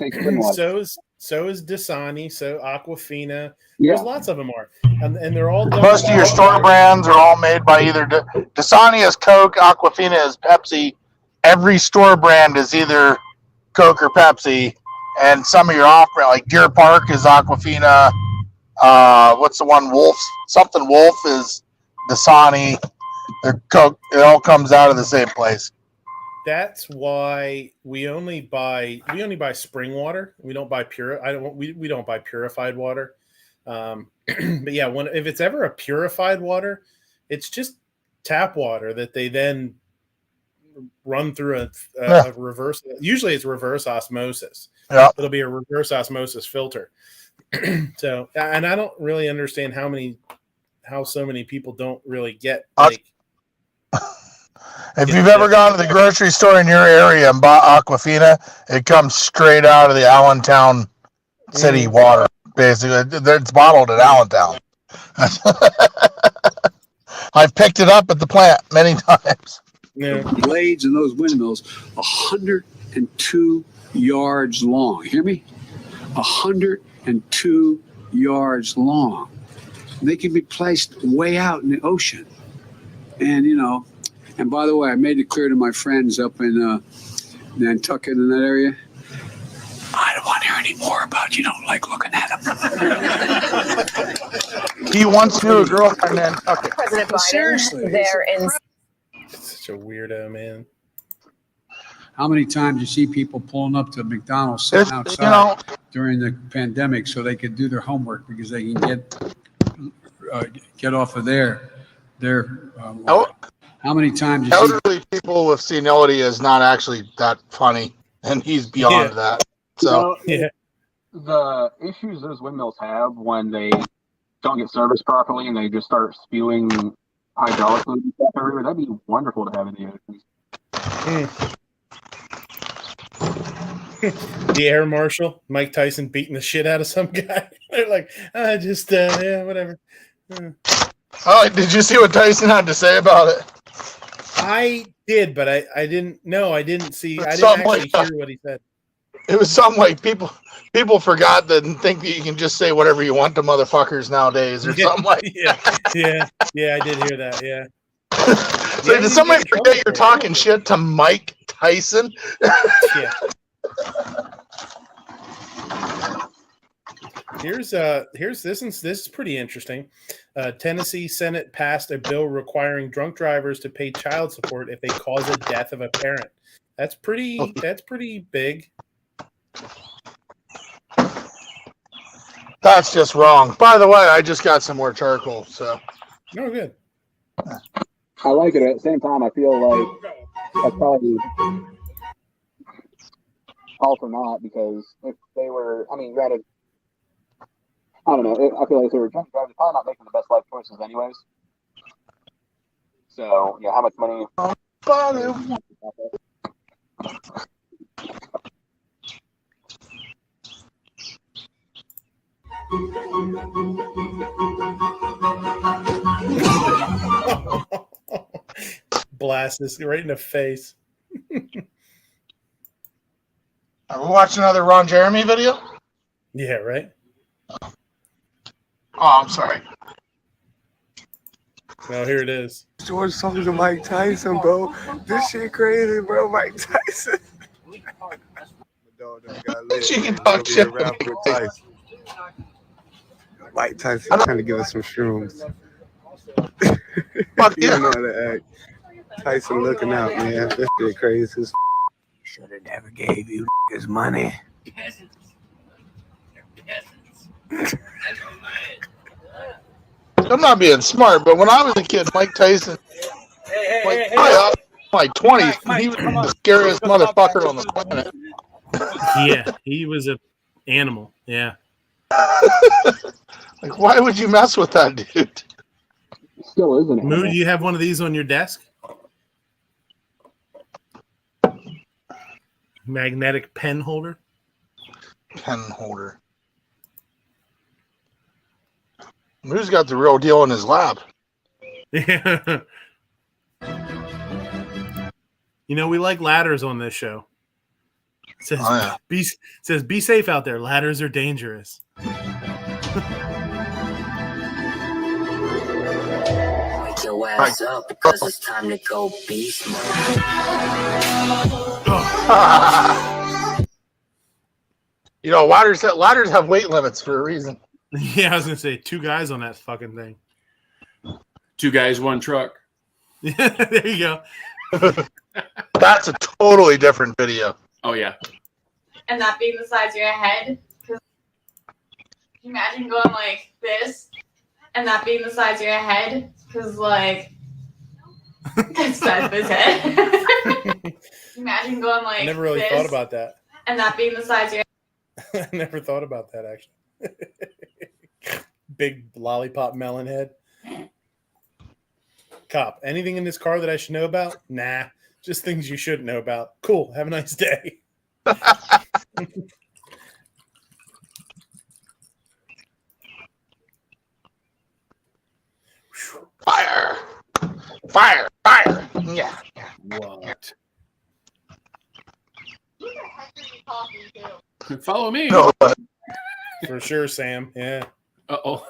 so is Dasani, so Aquafina. There's lots of them are, and they're all done. Most of your store brands are all made by either Dasani is Coke, Aquafina is Pepsi. Every store brand is either Coke or Pepsi, and some of your off-brand, like Deer Park, is Aquafina. What's the one? Something Wolf is Dasani. They're Coke. It all comes out of the same place. That's why we only buy spring water. We don't buy we don't buy purified water. But yeah, if it's ever a purified water, it's just tap water that they then run through a reverse. Usually, it's reverse osmosis. Yeah, it'll be a reverse osmosis filter. So, and I don't really understand how so many people don't really get like. If you've ever gone to the grocery store in your area and bought Aquafina, it comes straight out of the Allentown city water. Basically, it's bottled in Allentown. I've picked it up at the plant many times. Yeah. Blades in those windmills, 102 yards long. Hear me? 102 yards long. They can be placed way out in the ocean. And, and by the way, I made it clear to my friends up in Nantucket in that area, I don't want to hear any more about you don't like looking at them. He once knew a girl in Nantucket. President Biden, Seriously. they're in. Such a weirdo, man. How many times you see people pulling up to McDonald's sitting outside during the pandemic so they could do their homework because they can get off of their how many times you elderly people with senility is not actually that funny, and he's beyond that. So the issues those windmills have when they don't get serviced properly and they just start spewing hydraulic fluid and stuff everywhere, that'd be wonderful to have in the ocean. The air marshal, Mike Tyson, beating the shit out of some guy. They're like, whatever. Oh, did you see what Tyson had to say about it? I did, but I didn't. No, I didn't see. I didn't actually hear what he said. It was something like people forgot that and think that you can just say whatever you want to motherfuckers nowadays, or something like. Yeah, I did hear that. Yeah. So did somebody forget you're talking shit to Mike Tyson? Yeah. Here's this is pretty interesting. Tennessee Senate passed a bill requiring drunk drivers to pay child support if they cause a death of a parent. That's pretty big. That's just wrong. By the way, I just got some more charcoal, so. No, good. I like it. At the same time, I feel like I probably also not, because if they were, granted, I don't know. I feel like if they were drunk drivers, they're probably not making the best life choices anyways. So, how much money? Blast this right in the face. Are we watching another Ron Jeremy video? Yeah, right. Oh, I'm sorry. No, here it is. George talking to Mike Tyson, bro. This shit crazy, bro. Mike Tyson. She can talk shit with Tyson. Mike Tyson trying to give us some shrooms. Fuck You yeah. know how to act. Tyson looking out, man. This shit crazy. Should have never gave you his money. I'm not being smart, but when I was a kid, Mike Tyson, like 20s, he was the scariest motherfucker on the planet. Yeah, he was a animal. Yeah. Like, why would you mess with that dude? Still isn't it? Moo, do you have one of these on your desk? Magnetic pen holder? Pen holder. Moo's got the real deal in his lap. Yeah. You know, we like ladders on this show. It says, says, be safe out there. Ladders are dangerous. Wake your ass up because it's time to go beast mode. You know, ladders have weight limits for a reason. Yeah, I was going to say 2 guys on that fucking thing. 2 guys, 1 truck. There you go. That's a totally different video. Oh, yeah. And that being the size of your head. Can you imagine going like this and that being the size of your head? Because, like, that's the size of his head. Imagine going like I never really this thought about that. and that being the size of your I never thought about that, actually. Big lollipop melon head. Cop, anything in this car that I should know about? Nah, just things you should know about. Cool. Have a nice day. Fire! Fire! Fire! Yeah. What? Follow me. No, For sure, Sam. Yeah. Uh-oh.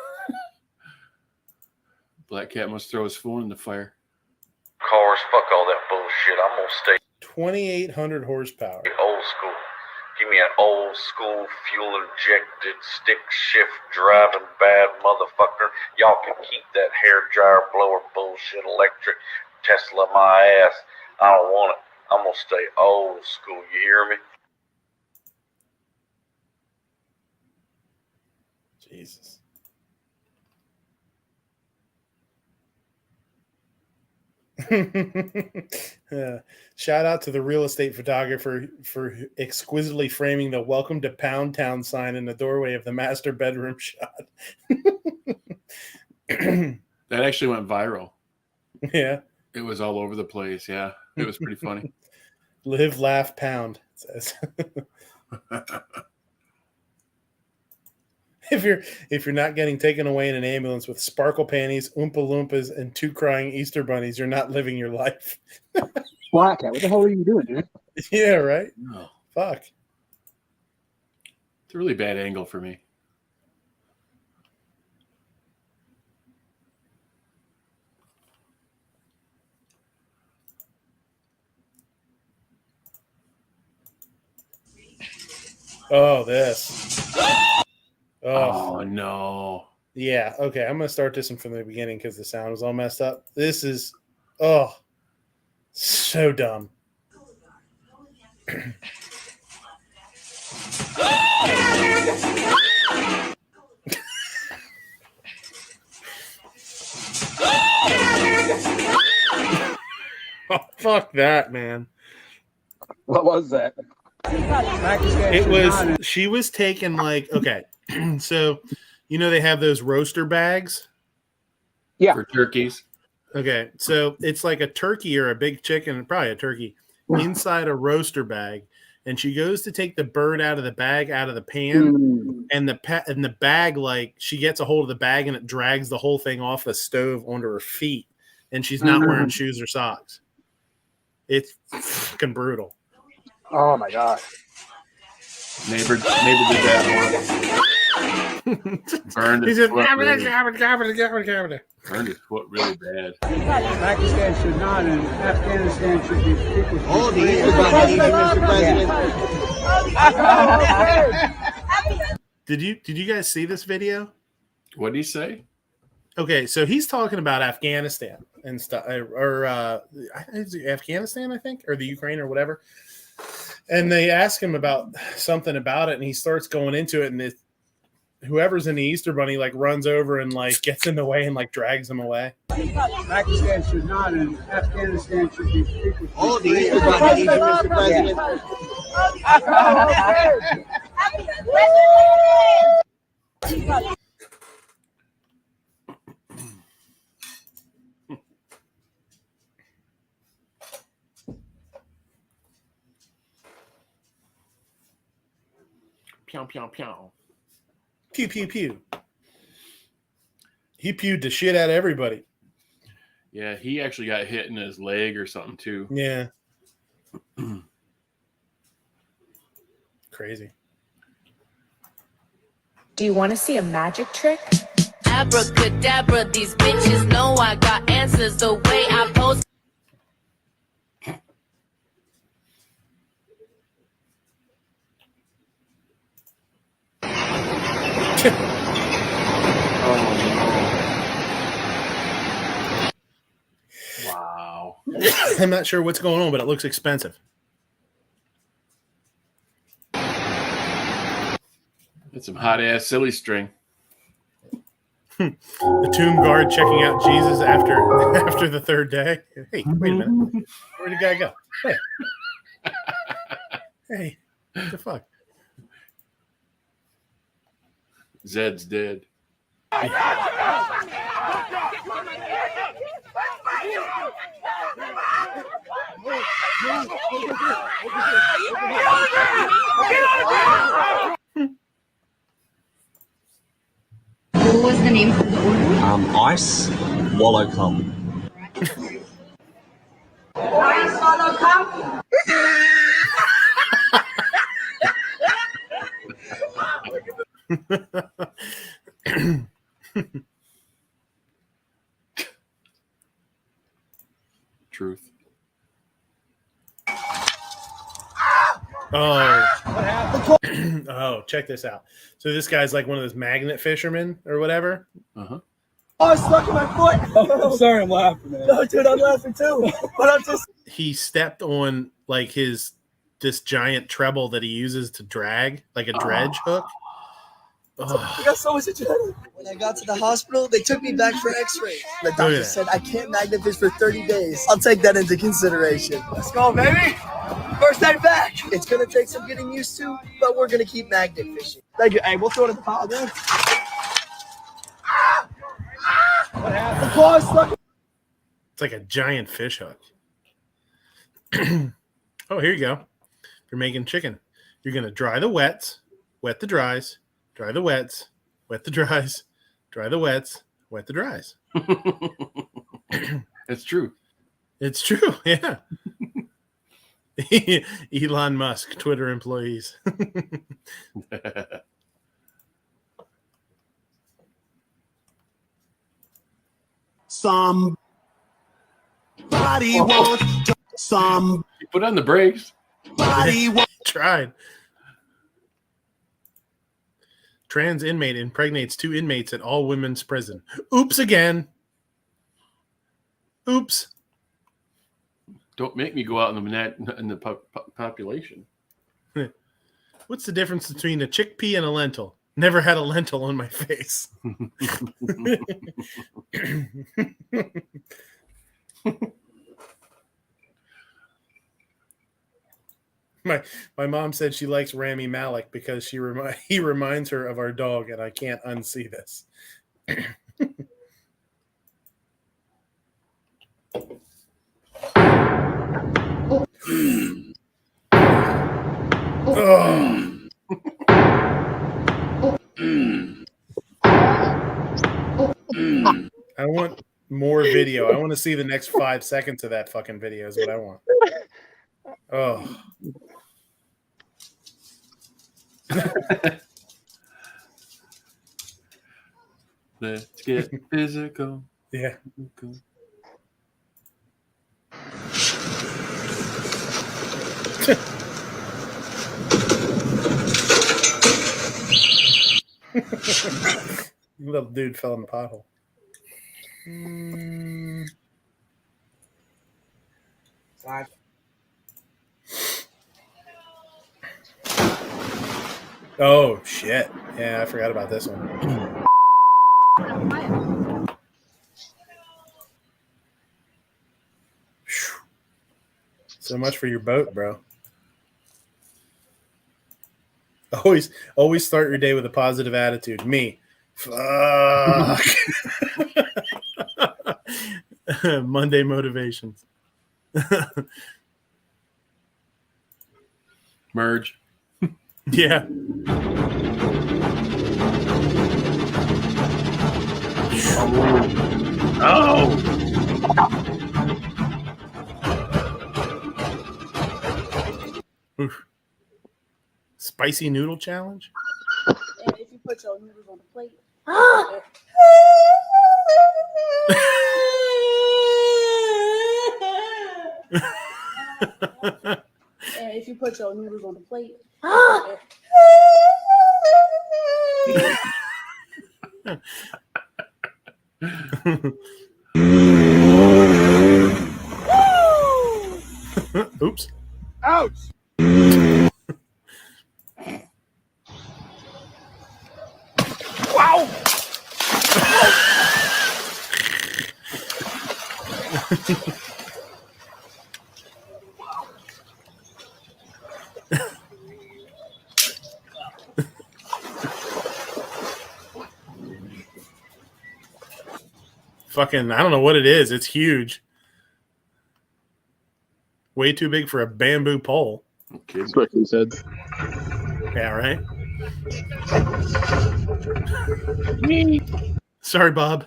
Black Cat must throw his phone in the fire. Cars, fuck all that bullshit. I'm gonna stay 2,800 horsepower. old school. Give me an old school fuel injected stick shift driving bad motherfucker. Y'all can keep that hair dryer blower bullshit electric Tesla my ass. I don't want it. I'm gonna stay old school. You hear me? Jesus. Shout out to the real estate photographer for exquisitely framing the "Welcome to Pound Town" sign in the doorway of the master bedroom shot. That actually went viral. Yeah. It was all over the place. Yeah. It was pretty funny. Live, laugh, pound, it says. If you're not getting taken away in an ambulance with sparkle panties, Oompa Loompas, and 2 crying Easter bunnies, you're not living your life. Black Cat, what the hell are you doing, dude? Yeah, right? No. Fuck. It's a really bad angle for me. Oh, this. Oh, no. Yeah, okay. I'm going to start this one from the beginning because the sound was all messed up. This is, so dumb. Oh, fuck that, man. What was that? It was, she was taking like, okay, so, you know, they have those roaster bags. Yeah. For turkeys. Okay, so it's like a turkey or a big chicken, probably a turkey, inside a roaster bag, and she goes to take the bird out of the bag, out of the pan, and the bag, like, she gets a hold of the bag and it drags the whole thing off the stove onto her feet, and she's not wearing shoes or socks. It's fucking brutal. Oh my god. Neighbor did that Burned He his said, foot really, "Gabba." burned his foot really bad. Pakistan should not, and Afghanistan should be people. Oh, the Easter Bunny needs Mr. President. Did you guys see this video? What did he say? Okay, so he's talking about Afghanistan and stuff, or is it Afghanistan, I think, or the Ukraine or whatever. And they ask him about something about it, and he starts going into it, and whoever's in the Easter Bunny like runs over and like gets in the way and like drags him away. Pakistan should not, and Afghanistan should be people. Oh, the Easter Bunny needs Mr. President. Pew, pew, pew. Pew, pew, pew. He pewed the shit out of everybody. Yeah, he actually got hit in his leg or something too. Yeah. Crazy. Do you want to see a magic trick? Abracadabra, these bitches know I got answers the way I post. Wow. I'm not sure what's going on, but it looks expensive. It's some hot ass silly string. The tomb guard checking out Jesus after the third day. Hey, wait a minute. Where'd the guy go? Hey. Hey, what the fuck? Zed's dead. What was the name for the order? Ice Wallow Cum. Ice Wallow Cum. Truth. Oh. Oh, check this out. So this guy's like one of those magnet fishermen or whatever. Uh-huh. Oh, it's stuck in my foot. I'm sorry, I'm laughing, man. No, dude, I'm laughing too. But I'm just. He stepped on like this giant treble that he uses to drag, like a dredge hook. I got so much adrenaline. When I got to the hospital, they took me back for x-ray. The doctor said I can't magnet fish for 30 days. I'll take that into consideration. Let's go, baby. First day back. It's going to take some getting used to, but we're going to keep magnet fishing. Thank you. Hey, we'll throw it in the pile again. What happened? The claw is stuck. It's like a giant fish hook. Oh, here you go. You're making chicken. You're going to dry the wets, wet the dries, dry the wets, wet the dries, dry the wets, wet the dries. It's true. It's true. Yeah. Elon Musk, Twitter employees. Somebody wants some. You put on the brakes. Tried. Trans inmate impregnates 2 inmates at all women's prison. Oops again. Oops. Don't make me go out in the population. What's the difference between a chickpea and a lentil? Never had a lentil on my face. My mom said she likes Rami Malek because he reminds her of our dog, and I can't unsee this. I want more video. I want to see the next 5 seconds of that fucking video is what I want. Oh. Let's get physical. Yeah. Little dude fell in the pothole. Oh shit! Yeah, I forgot about this one. So much for your boat, bro. Always start your day with a positive attitude. Me. Fuck. Monday motivations. Merge. Yeah. Oh. Oof. Spicy noodle challenge? And if you put your noodles on the plate. And if you put your noodles on the plate. Oops. Ouch. Wow. Fucking, I don't know what it is. It's huge. Way too big for a bamboo pole. Okay. That's what he said. Yeah, right? Sorry, Bob.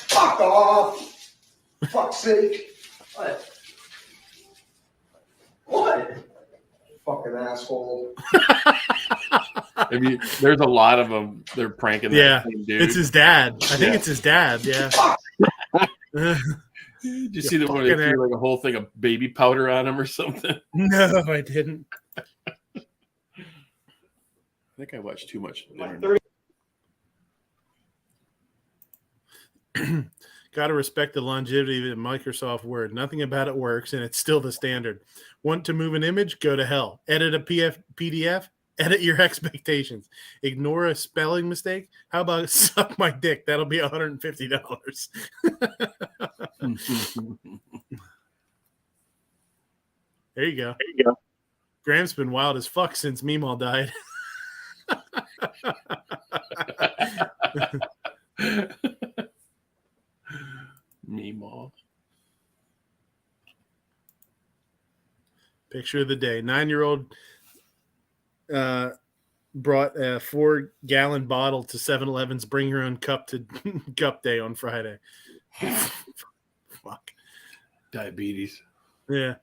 Fuck off! Fuck's sake! What? What? Fucking asshole. I mean, there's a lot of them. They're pranking Yeah, that same dude. it's his dad. I think it's his dad. Yeah. Did you see the one that threw like a whole thing of baby powder on him or something? No, I didn't. I think I watched too much. Got to respect the longevity of Microsoft Word. Nothing about it works, and it's still the standard. Want to move an image? Go to hell. Edit a PDF? Edit your expectations. Ignore a spelling mistake? How about suck my dick? That'll be $150. There you go. Graham's been wild as fuck since Meemaw died. Meemaw. Picture of the day. 9-year-old brought a 4-gallon bottle to 7-Eleven's Bring Your Own Cup to Cup Day on Friday. Fuck. Diabetes. Yeah.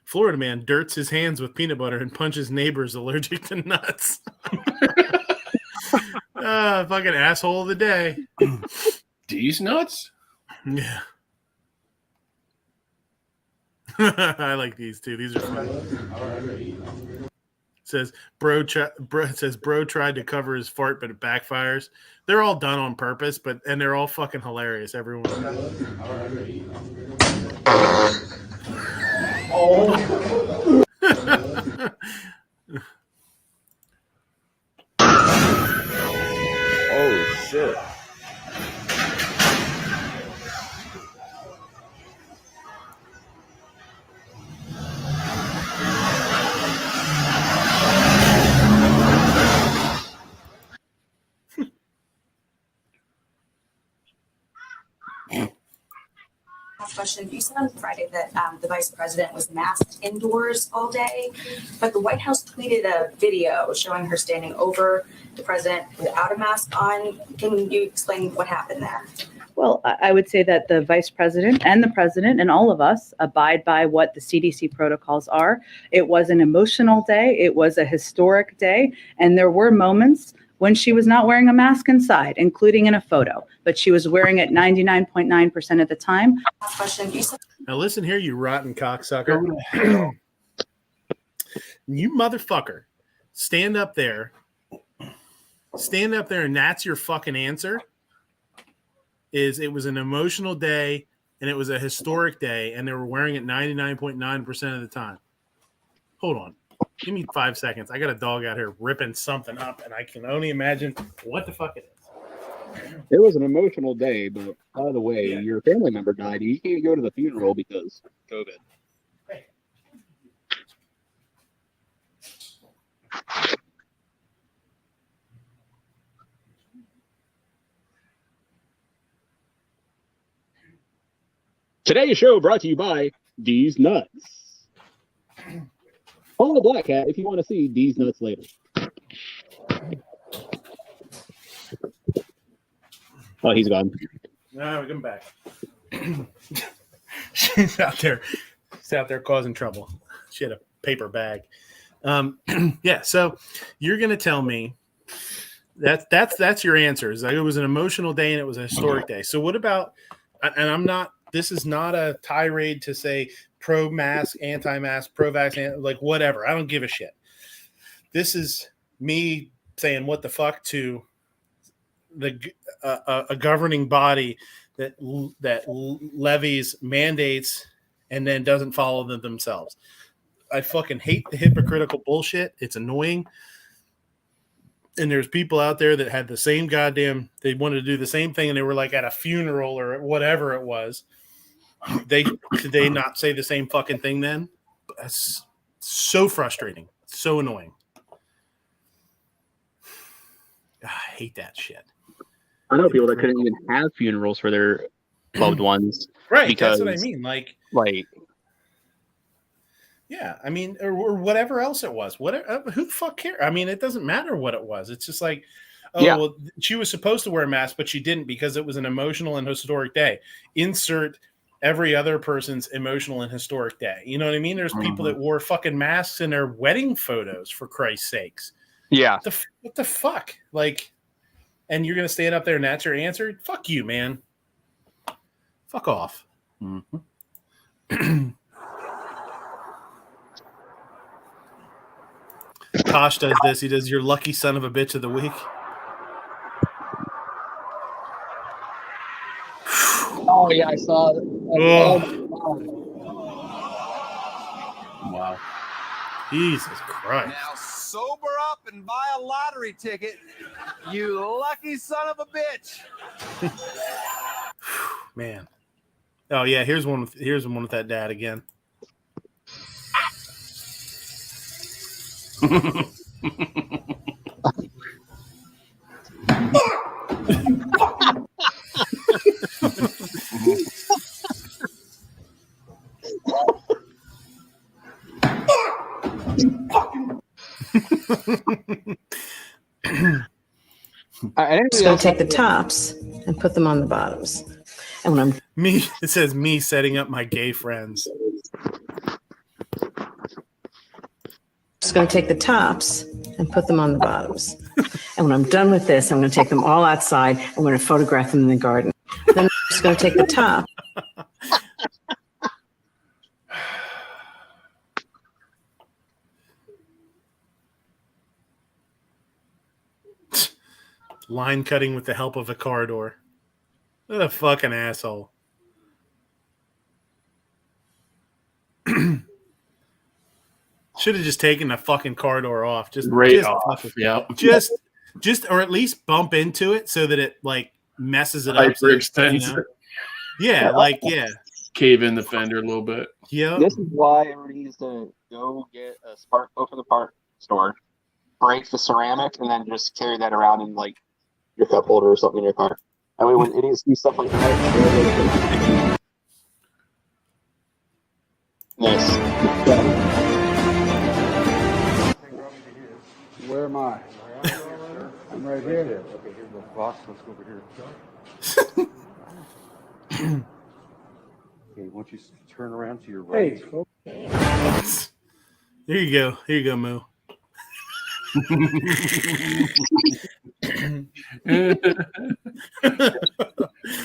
Florida man dirts his hands with peanut butter and punches neighbors allergic to nuts. Fucking asshole of the day. These nuts? Yeah. I like these too. These are fun. Says bro tried to cover his fart, but it backfires. They're all done on purpose, and they're all fucking hilarious. Everyone. Oh. Oh shit. Question. You said on Friday that the vice president was masked indoors all day, but the White House tweeted a video showing her standing over the president without a mask on. Can you explain what happened there? Well, I would say that the vice president and the president and all of us abide by what the CDC protocols are. It was an emotional day. It was a historic day. And there were moments when she was not wearing a mask inside, including in a photo, but she was wearing it 99.9% of the time. Now listen here, you rotten cocksucker. You motherfucker. Stand up there, and that's your fucking answer. It was an emotional day and it was a historic day and they were wearing it 99.9% of the time. Hold on. Give me 5 seconds. I got a dog out here ripping something up and I can only imagine what the fuck it is. It was an emotional day, but by the way, your family member died. You can't go to the funeral because COVID. Today's show brought to you by D's Nuts. Follow the Black Cat if you want to see D's Nuts later. Oh, he's gone. No, we're coming back. She's out there. She's out there causing trouble. She had a paper bag. Yeah, so you're gonna tell me that's your answer. Is like it was an emotional day and it was a historic day. So what about? And I'm not. This is not a tirade to say pro-mask, anti-mask, pro-vaccine, like whatever. I don't give a shit. This is me saying what the fuck to a governing body that levies mandates and then doesn't follow them themselves. I fucking hate the hypocritical bullshit. It's annoying. And there's people out there that had the same goddamn, they wanted to do the same thing and they were like at a funeral or whatever it was. Could they not say the same fucking thing then? That's so frustrating. So annoying. I hate that shit. I know people that couldn't even have funerals for their loved ones. Right. Because, that's what I mean. Like, yeah, I mean, or whatever else it was. Whatever, who the fuck cares? I mean, it doesn't matter what it was. It's just like, well, she was supposed to wear a mask, but she didn't because it was an emotional and historic day. Insert every other person's emotional and historic day. You know what I mean? There's people that wore fucking masks in their wedding photos, for Christ's sakes. Yeah. What the fuck? Like, and you're going to stand up there and that's your answer? Fuck you, man. Fuck off. Tosh does this. He does your lucky son of a bitch of the week. Oh, yeah, I saw that. Wow. Jesus Christ. Now sober up and buy a lottery ticket, you lucky son of a bitch. Man. Oh yeah, here's one with that dad again. I'm just going to take the tops and put them on the bottoms. And when it says me setting up my gay friends. Just going to take the tops and put them on the bottoms. And when I'm done with this, I'm going to take them all outside. I'm going to photograph them in the garden. Then I'm just going to take the top. Line cutting with the help of a car door. What a fucking asshole. Should have just taken the fucking car door off. Just off. Yeah. Just or at least bump into it so that it like messes it up. Hyperextends. You know? Yeah, like cave in the fender a little bit. Yeah. This is why everybody needs to go get a spark plug from the part store, break the ceramic, and then just carry that around in like your cup holder or something in your car. I mean, when idiots do stuff like that. Nice. Where am I? I'm right here. Okay, here's the box. Let's go over here. Okay, once you turn around to your right. Here you go. Here you go, Moo.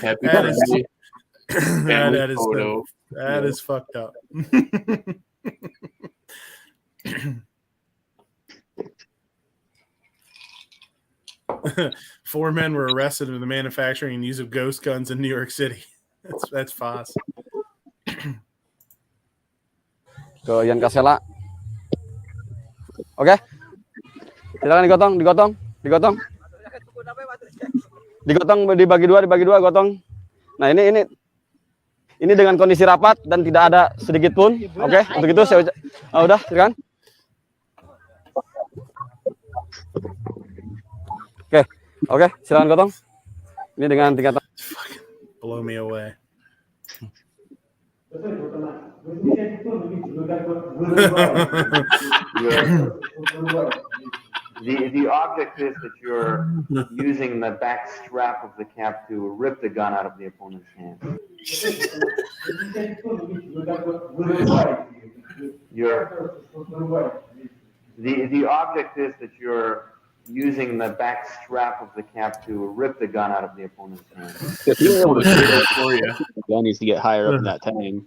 Happy That is, birthday. that is fucked up. Four men were arrested in the manufacturing and use of ghost guns in New York City. That's fast. Ke Yan Kasela. Oke. Silakan digotong. Digotong dibagi dua gotong. Nah, ini dengan kondisi rapat dan tidak ada sedikit pun. Oke, untuk itu saya udah silakan. Oke, silakan gotong. Ini dengan tingkatan. Blow me away. The object is that you're using the back strap of the cap to rip the gun out of the opponent's hand. The object is that you're using the back strap of the cap to rip the gun out of the opponent's hand. The gun needs to get higher up in that tank.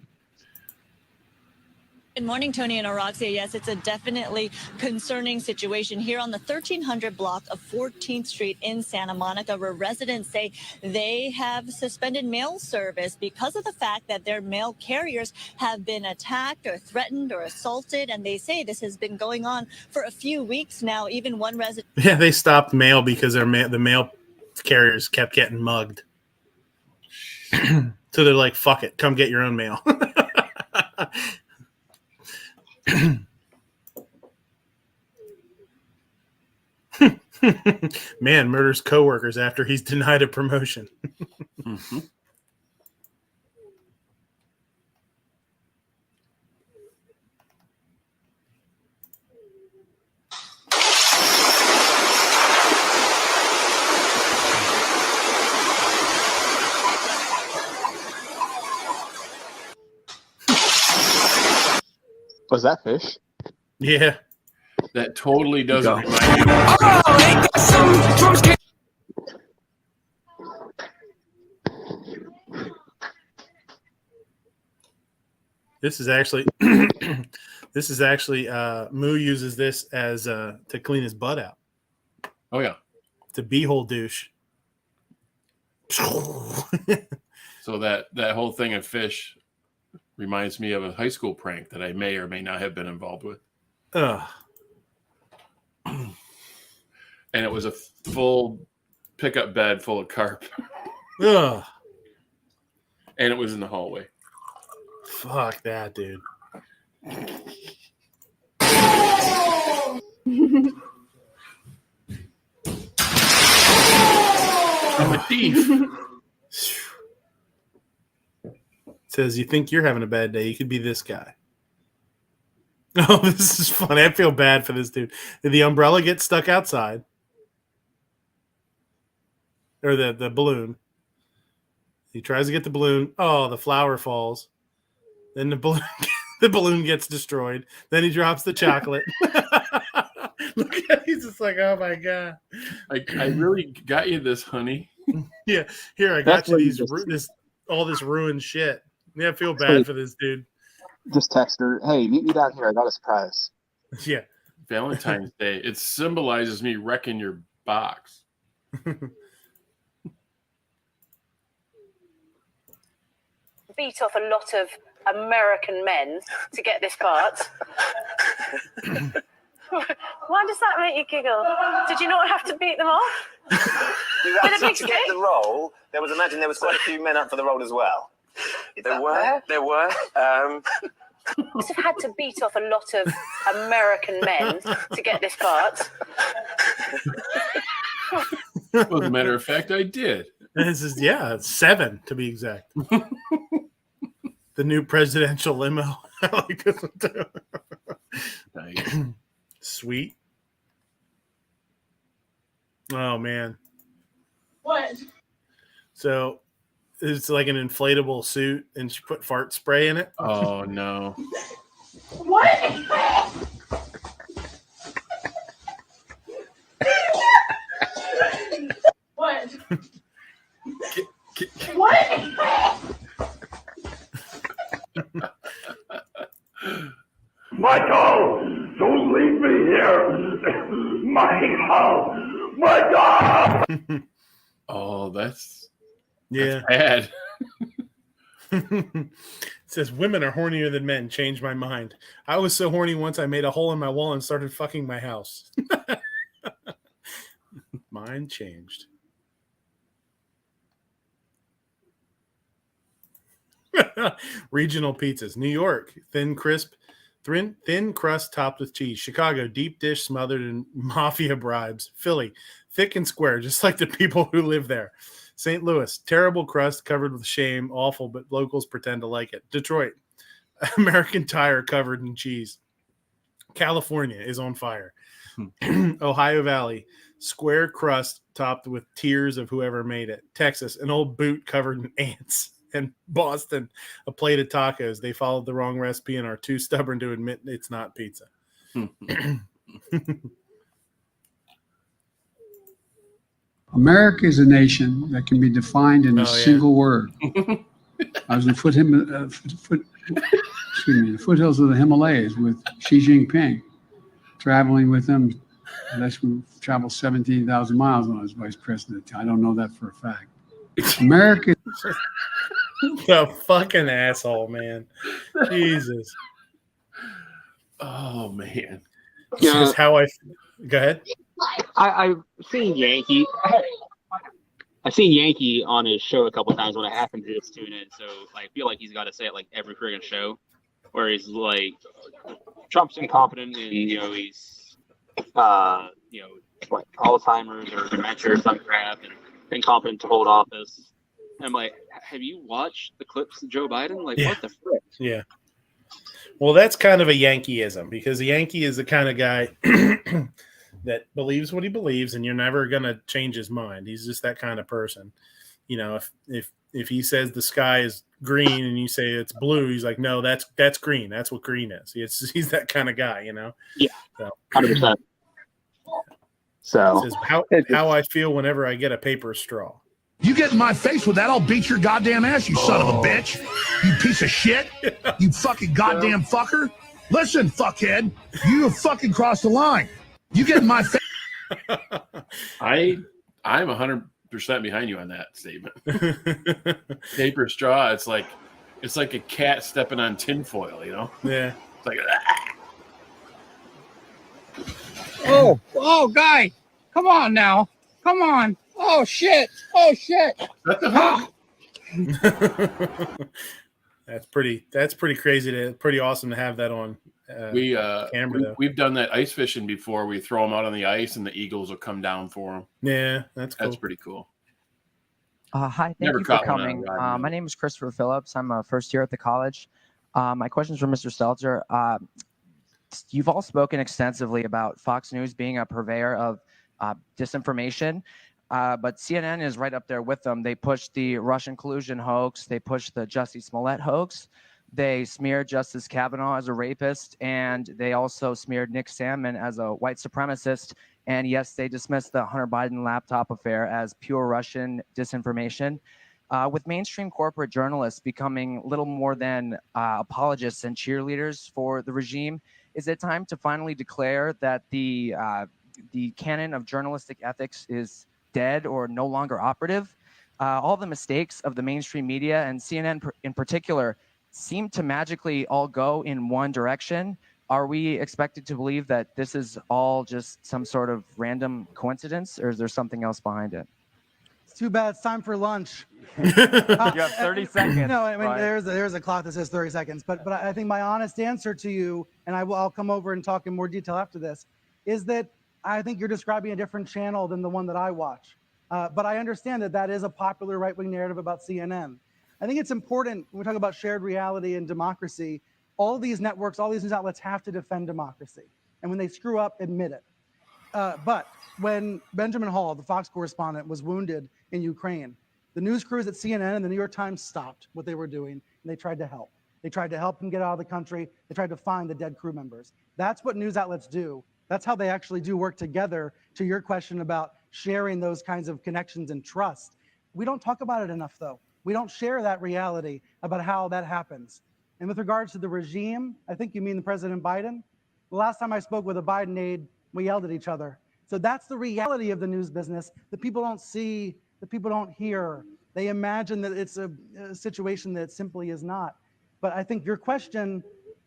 Good morning, Tony and Araxia. Yes, it's a definitely concerning situation here on the 1300 block of 14th Street in Santa Monica, where residents say they have suspended mail service because of the fact that their mail carriers have been attacked or threatened or assaulted. And they say this has been going on for a few weeks now. Even one resident. Yeah, they stopped mail because the mail carriers kept getting mugged. So they're like, fuck it, come get your own mail. Man murders coworkers after he's denied a promotion. Mm-hmm. Was that fish? Yeah. That totally doesn't remind me. This is actually Moo uses this as to clean his butt out. Oh yeah. It's a beehole douche. So that whole thing of fish reminds me of a high school prank that I may or may not have been involved with. And it was a full pickup bed full of carp. Ugh. And it was in the hallway. Fuck that, dude. I'm a thief. Says, you think you're having a bad day, you could be this guy. Oh, this is funny. I feel bad for this dude. Did the umbrella get stuck outside? Or the balloon. He tries to get the balloon. Oh, the flower falls. Then the balloon gets destroyed. Then he drops the chocolate. Look at, he's just like, oh my god. I really got you this, honey. Yeah, here I got you all this ruined shit. Yeah, I feel bad for this dude. Just text her, hey, meet me down here. I got a surprise. Yeah. Valentine's Day. It symbolizes me wrecking your box. Beat off a lot of American men to get this part. Why does that make you giggle? Did you not have to beat them off? You actually, to get the role, there was quite a few men up for the role as well. There were. Must have had to beat off a lot of American men to get this part. Well, as a matter of fact, I did. This is 7 to be exact. The new presidential limo. I like this one too. Nice. Sweet. Oh man. What? So it's like an inflatable suit, and she put fart spray in it. Oh no! What? What? What? Michael, don't leave me here. Michael, Michael. Oh, that's bad. It says women are hornier than men. Change my mind. I was so horny once I made a hole in my wall and started fucking my house. Mine changed. Regional pizzas. New York, thin crust topped with cheese. Chicago, deep dish smothered in mafia bribes. Philly, thick and square, just like the people who live there. St. Louis, terrible crust covered with shame, awful, but locals pretend to like it. Detroit, American Tire covered in cheese. California is on fire. Ohio Valley, square crust topped with tears of whoever made it. Texas, an old boot covered in ants. And Boston, a plate of tacos. They followed the wrong recipe and are too stubborn to admit it's not pizza. America is a nation that can be defined in a single word. I was in the foothills of the Himalayas with Xi Jinping, traveling with him. Unless we traveled 17,000 miles when I was vice president. I don't know that for a fact. America. The fucking asshole, man. Jesus. Oh man. This is how I go ahead. I've seen Yankee. I've seen Yankee on his show a couple times when I happen to just tune in. So I feel like he's got to say it like every friggin' show, where he's like, Trump's incompetent and he's what, Alzheimer's or dementia or some crap and incompetent to hold office. And I'm like, have you watched the clips of Joe Biden? Like, what the frick? Yeah. Well, that's kind of a Yankeeism because the Yankee is the kind of guy that believes what he believes, and you're never going to change his mind. He's just that kind of person. If he says the sky is green and you say it's blue, he's like, no, that's green. That's what green is. He's that kind of guy, Yeah, 100%. So says how I feel whenever I get a paper straw. You get in my face with that, I'll beat your goddamn ass, you son of a bitch. You piece of shit. You fucking goddamn fucker. Listen, fuckhead, you have fucking crossed the line. You get in my face. I'm 100% behind you on that statement. Paper straw, it's like a cat stepping on tinfoil, Yeah. It's like Oh, guy, come on now. Come on. Oh, shit. That's pretty crazy. Pretty awesome to have that on camera, though. We've done that ice fishing before. We throw them out on the ice and the eagles will come down for them. Yeah, that's cool. That's pretty cool. Hi, thank Never you for caught one on a coming. rod, My name is Christopher Phillips. I'm a first year at the college. My question is for Mr. Stelter. You've all spoken extensively about Fox News being a purveyor of disinformation, but CNN is right up there with them. They pushed the Russian collusion hoax. They pushed the Jussie Smollett hoax. They smeared Justice Kavanaugh as a rapist, and they also smeared Nick Sandmann as a white supremacist. And yes, they dismissed the Hunter Biden laptop affair as pure Russian disinformation. With mainstream corporate journalists becoming little more than apologists and cheerleaders for the regime, is it time to finally declare that the canon of journalistic ethics is dead or no longer operative? All the mistakes of the mainstream media and CNN in particular seem to magically all go in one direction. Are we expected to believe that this is all just some sort of random coincidence, or is there something else behind it? It's too bad. It's time for lunch. You have 30 seconds. No, I mean, Brian. there's a clock that says 30 seconds. But I think my honest answer to you, and I'll come over and talk in more detail after this, is that I think you're describing a different channel than the one that I watch. But I understand that is a popular right-wing narrative about CNN. I think it's important when we talk about shared reality and democracy, all these networks, all these news outlets have to defend democracy. And when they screw up, admit it. But when Benjamin Hall, the Fox correspondent, was wounded in Ukraine, The news crews at CNN and the New York Times stopped what they were doing, and they tried to help. They tried to help him get out of the country. They tried to find the dead crew members. That's what news outlets do. That's how they actually do work together. To your question about sharing those kinds of connections and trust, we don't talk about it enough, though. We don't share that reality about how that happens. And with regards to the regime, I think you mean the President Biden. The last time I spoke with a Biden aide, we yelled at each other. So that's the reality of the news business that people don't see, that people don't hear. They imagine that it's a situation that simply is not. But I think your question,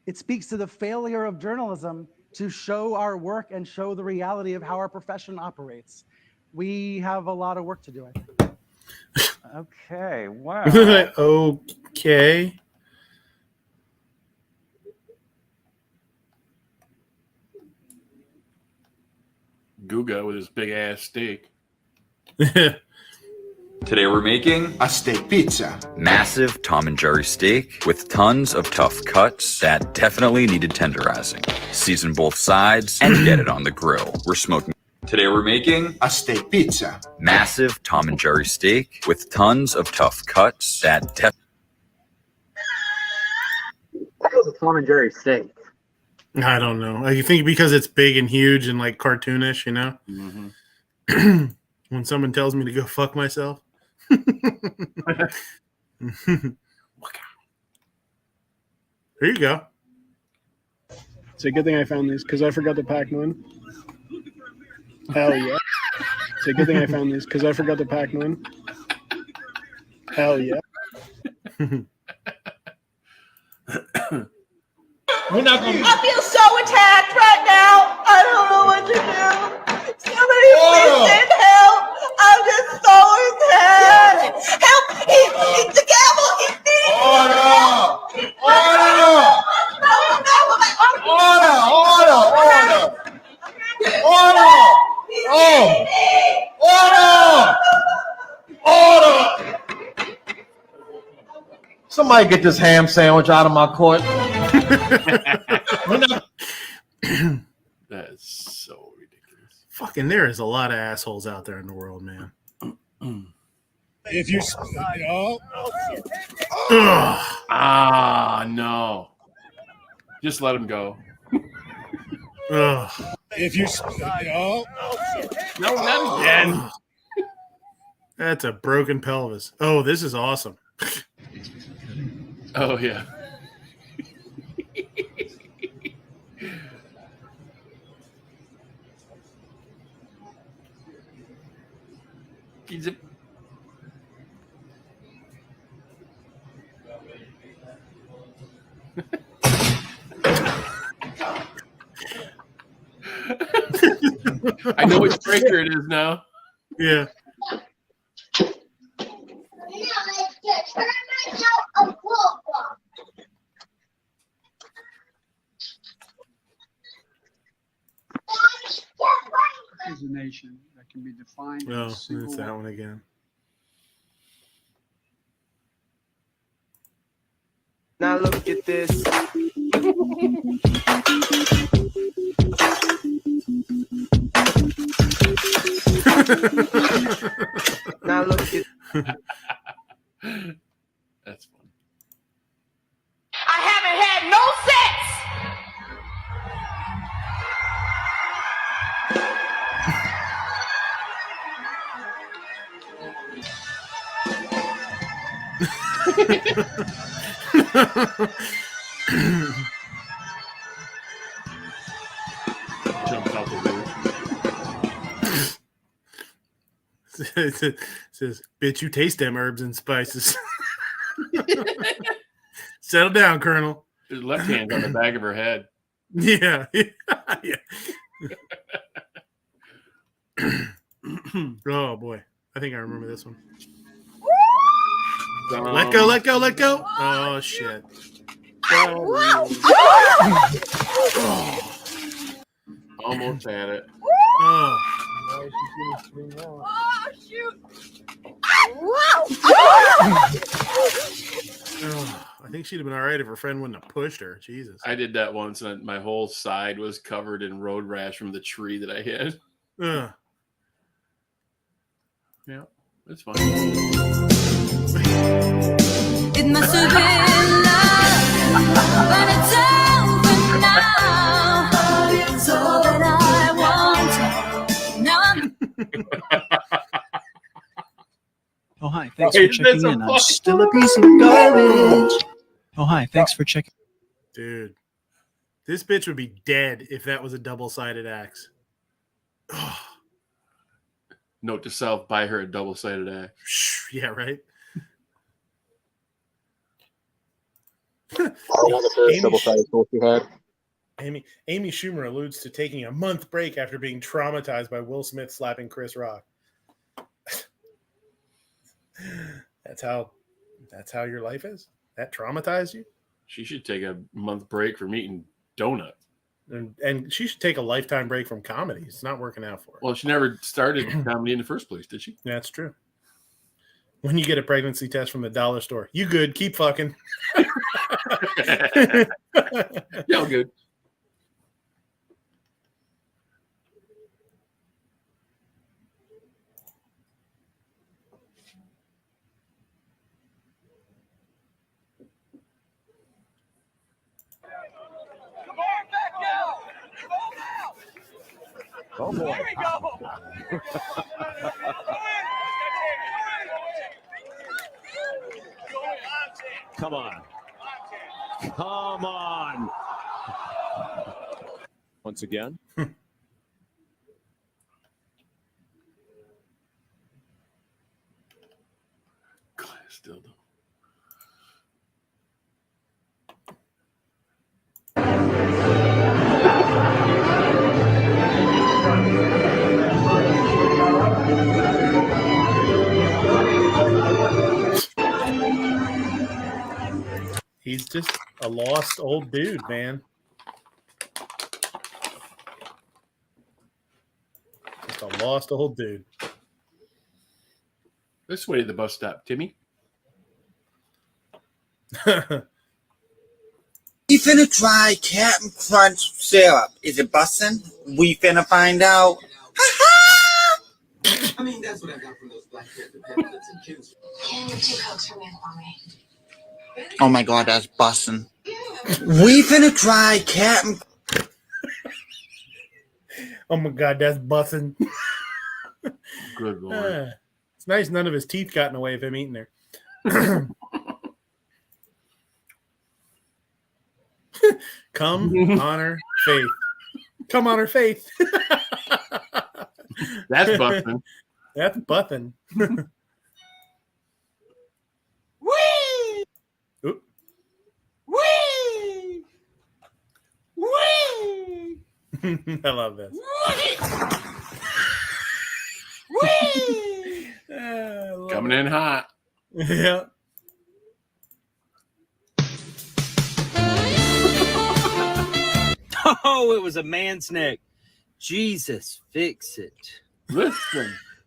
it speaks to the failure of journalism to show our work and show the reality of how our profession operates. We have a lot of work to do, I think. Okay, wow. Okay. Guga with his big ass steak. Today we're making a steak pizza. Massive Tom and Jerry steak with tons of tough cuts that definitely needed tenderizing. Season both sides and get it on the grill. We're smoking. Today we're making a steak pizza. Massive Tom and Jerry steak with tons of tough cuts that definitely. That was a Tom and Jerry steak. I don't know. I think because it's big and huge and like cartoonish, you know. Mm-hmm. When someone tells me to go fuck myself. There you go. It's a good thing I found these because I forgot to pack one. Hell yeah. It's a good thing I found these because I forgot to pack one. Hell yeah. We're not gonna. I feel so attacked right now. I don't know what to do. Somebody please send help. I'm just so attacked. Help! The gavel hit me. Order! Somebody get this ham sandwich out of my court. That is so ridiculous. Fucking, there is a lot of assholes out there in the world, man. If you No. Just let him go. if you No, not again. That's a broken pelvis. Oh, this is awesome. Oh, yeah. He's a... I know which breaker it is now. Yeah. Is a nation that can be defined in Oh, a single it's that word. one again. Now look at this. Now look at. That's fun. I haven't had no sex. Jumps out the roof. It says, bitch, you taste them herbs and spices. Settle down, Colonel. His left hand's on the back of her head. Yeah. Yeah. Oh, boy. I think I remember this one. Let go, let go, let go. Oh, shit. Almost had it. Oh. Oh, shoot. Oh, I think she'd have been all right if her friend wouldn't have pushed her. Jesus. I did that once, and my whole side was covered in road rash from the tree that I hit. Ugh. Yeah. That's fine. It must have been love, but it's over now. But it's all that I want. Now I'm. Oh, hi. Thanks for checking in. I'm still a piece of garbage. Oh, hi. Thanks for checking. Dude, this bitch would be dead if that was a double-sided axe. Note to self: buy her a double-sided axe. Yeah, right. Amy Schumer alludes to taking a month break after being traumatized by Will Smith slapping Chris Rock. That's how your life is? That traumatized you? She should take a month break from eating donuts. And she should take a lifetime break from comedy. It's not working out for her. Well, she never started comedy in the first place, did she? That's true. When you get a pregnancy test from the dollar store, you good, keep fucking. Yeah, good. Oh boy. Here we go. Come on. Come on. Once again. Still though. He's just a lost old dude, man. Just a lost old dude. This way to the bus stop, Timmy. We finna try Captain Crunch syrup. Is it bussin'? We finna find out. I mean, that's what I got from those Black Panther pamphlets and Kim's. Can you get 2 Cokes for me, mommy? Oh my god, that's bussin'. We finna try Captain. Oh my god, that's bussin'. Good lord. It's nice none of his teeth got in the way of him eating there. Come, honor, faith. Come, honor, faith. That's bussin'. That's bussin'. Whee! Oop. Whee! Whee! I love this. Whee! Coming in hot. Yeah. Oh, it was a man's neck. Jesus, fix it.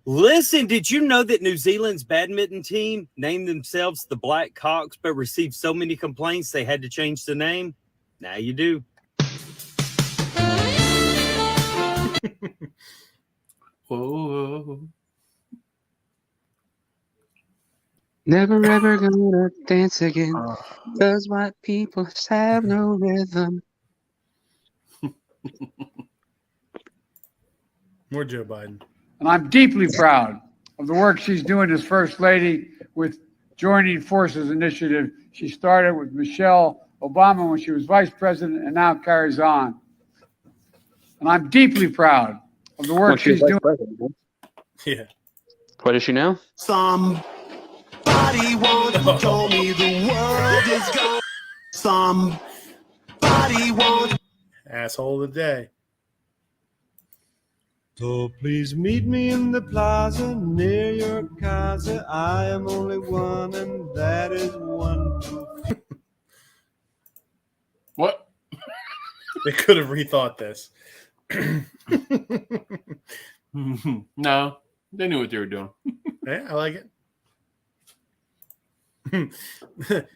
Listen, did you know that New Zealand's badminton team named themselves the Black Cocks but received so many complaints they had to change the name? Now you do. Whoa. Never ever gonna dance again, 'cause white people have no rhythm. More Joe Biden. And I'm deeply proud of the work she's doing as First Lady with Joining Forces Initiative. She started with Michelle Obama when she was Vice President and now carries on. And I'm deeply proud of the work she's doing. Yeah. What is she now? Somebody once told me the world is gone. Somebody once. Asshole of the day. So please meet me in the plaza near your casa. I am only one, and that is one. What? They could have rethought this. No, they knew what they were doing. Yeah, I like it.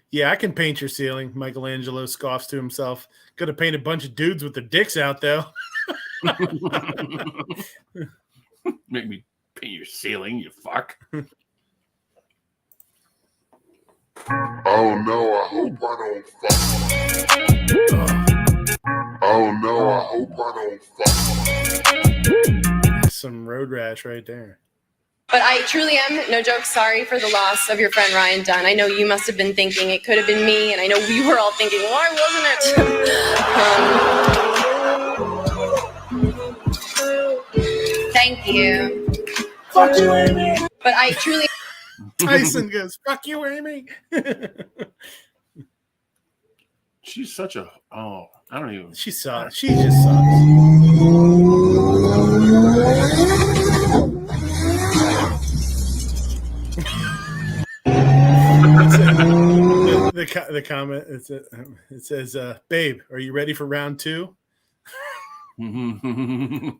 Yeah, I can paint your ceiling. Michelangelo scoffs to himself. Could have painted a bunch of dudes with their dicks out, though. Make me paint your ceiling, you fuck. Oh no, I hope I don't fuck. Oh no, I hope I don't fuck. That's some road rash right there. But I truly am, no joke, sorry for the loss of your friend Ryan Dunn. I know you must have been thinking it could have been me, and I know we were all thinking, why wasn't it? Thank you. Fuck you, Amy. But I truly. Tyson goes, fuck you, Amy. She's such a I don't even. She sucks. She just sucks. The comment it says, "Babe, are you ready for round 2?" No.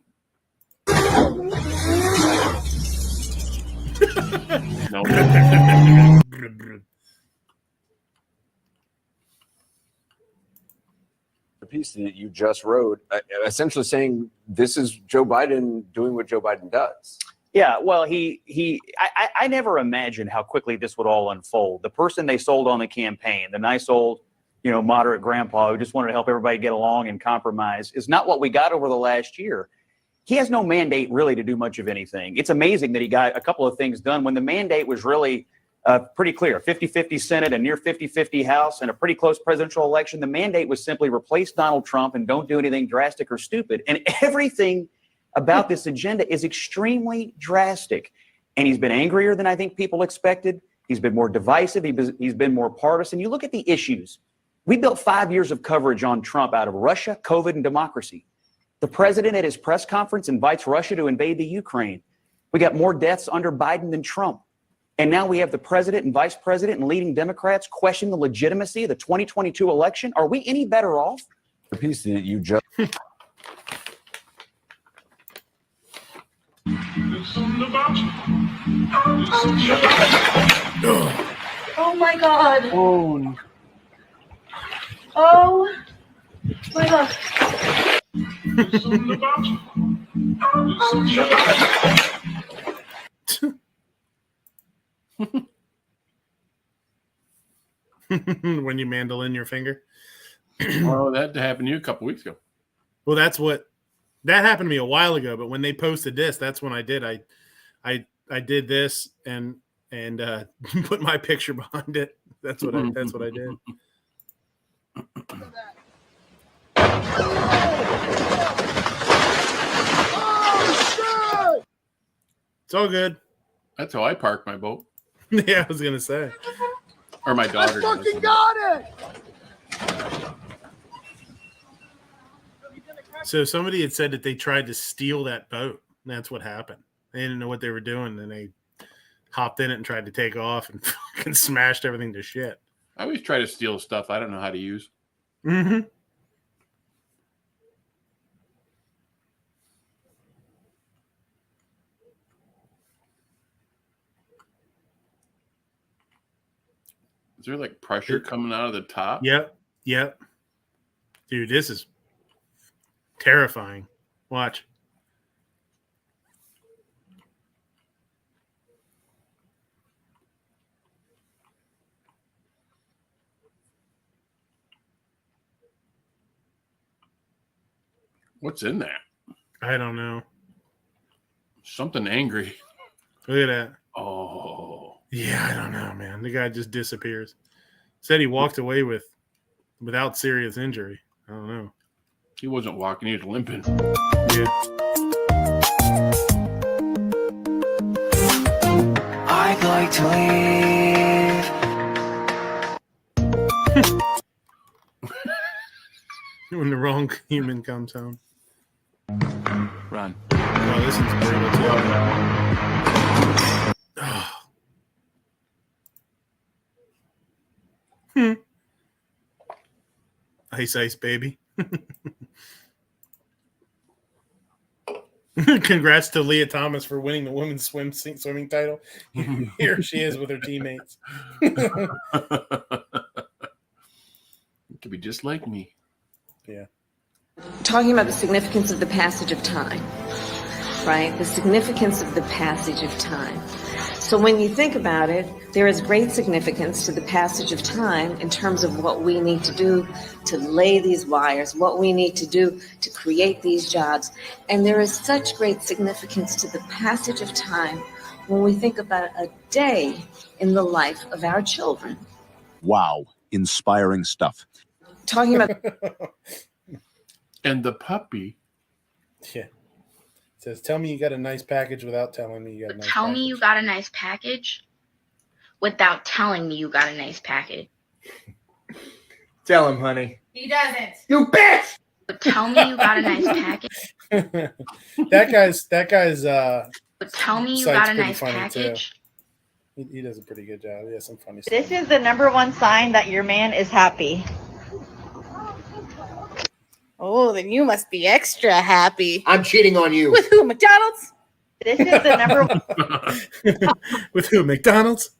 The piece that you just wrote, essentially saying this is Joe Biden doing what Joe Biden does. Yeah, well, I never imagined how quickly this would all unfold. The person they sold on the campaign, the nice old, moderate grandpa who just wanted to help everybody get along and compromise, is not what we got over the last year. He has no mandate really to do much of anything. It's amazing that he got a couple of things done when the mandate was really pretty clear. 50-50 Senate, a near 50-50 House, and a pretty close presidential election. The mandate was simply replace Donald Trump and don't do anything drastic or stupid. And everything about this agenda is extremely drastic. And he's been angrier than I think people expected. He's been more divisive. He's been more partisan. You look at the issues. We built 5 years of coverage on Trump out of Russia, COVID, and democracy. The president at his press conference invites Russia to invade the Ukraine. We got more deaths under Biden than Trump. And now we have the president and vice president and leading Democrats question the legitimacy of the 2022 election. Are we any better off? The piece that you just... Oh my God. Oh. Oh my God. When you mandolin your finger. Oh, that happened to you a couple weeks ago. Well, that happened to me a while ago, but when they posted this, that's when I did. I did this and put my picture behind it. That's what I did. It's all good. That's how I park my boat. Yeah, I was gonna say. Or my daughter. I fucking got it. So somebody had said that they tried to steal that boat. And that's what happened. They didn't know what they were doing, and they hopped in it and tried to take off and fucking smashed everything to shit. I always try to steal stuff I don't know how to use. Mm-hmm. Is there like pressure coming out of the top? Yep. Dude, this is terrifying. Watch. What's in that? I don't know. Something angry. Look at that. Oh. Yeah, I don't know, man. The guy just disappears. Said he walked away without serious injury. I don't know. He wasn't walking, he was limping. Yeah. I'd like to leave. When the wrong human comes home. Run. Oh, this is brutal too. Oh. Ice, baby. Congrats to Leah Thomas for winning the women's swimming title. Here she is with her teammates. It could be just like me. Yeah. Talking about the significance of the passage of time, right? The significance of the passage of time. So when you think about it, there is great significance to the passage of time in terms of what we need to do to lay these wires, what we need to do to create these jobs. And there is such great significance to the passage of time when we think about a day in the life of our children. Wow, inspiring stuff. Talking about And the puppy. Yeah. It says, tell me you got a nice package without telling me you got a nice Tell package. me you got a nice package without telling me you got a nice package. Tell him, honey. He doesn't. You bitch! Tell me you got a nice package. that guy's Tell me you site's got a pretty nice funny, package. too. He does a pretty good job. He has some funny stuff. This is the number one sign that your man is happy. Oh, then you must be extra happy. I'm cheating on you. With who? McDonald's? This is the number one. With who? McDonald's?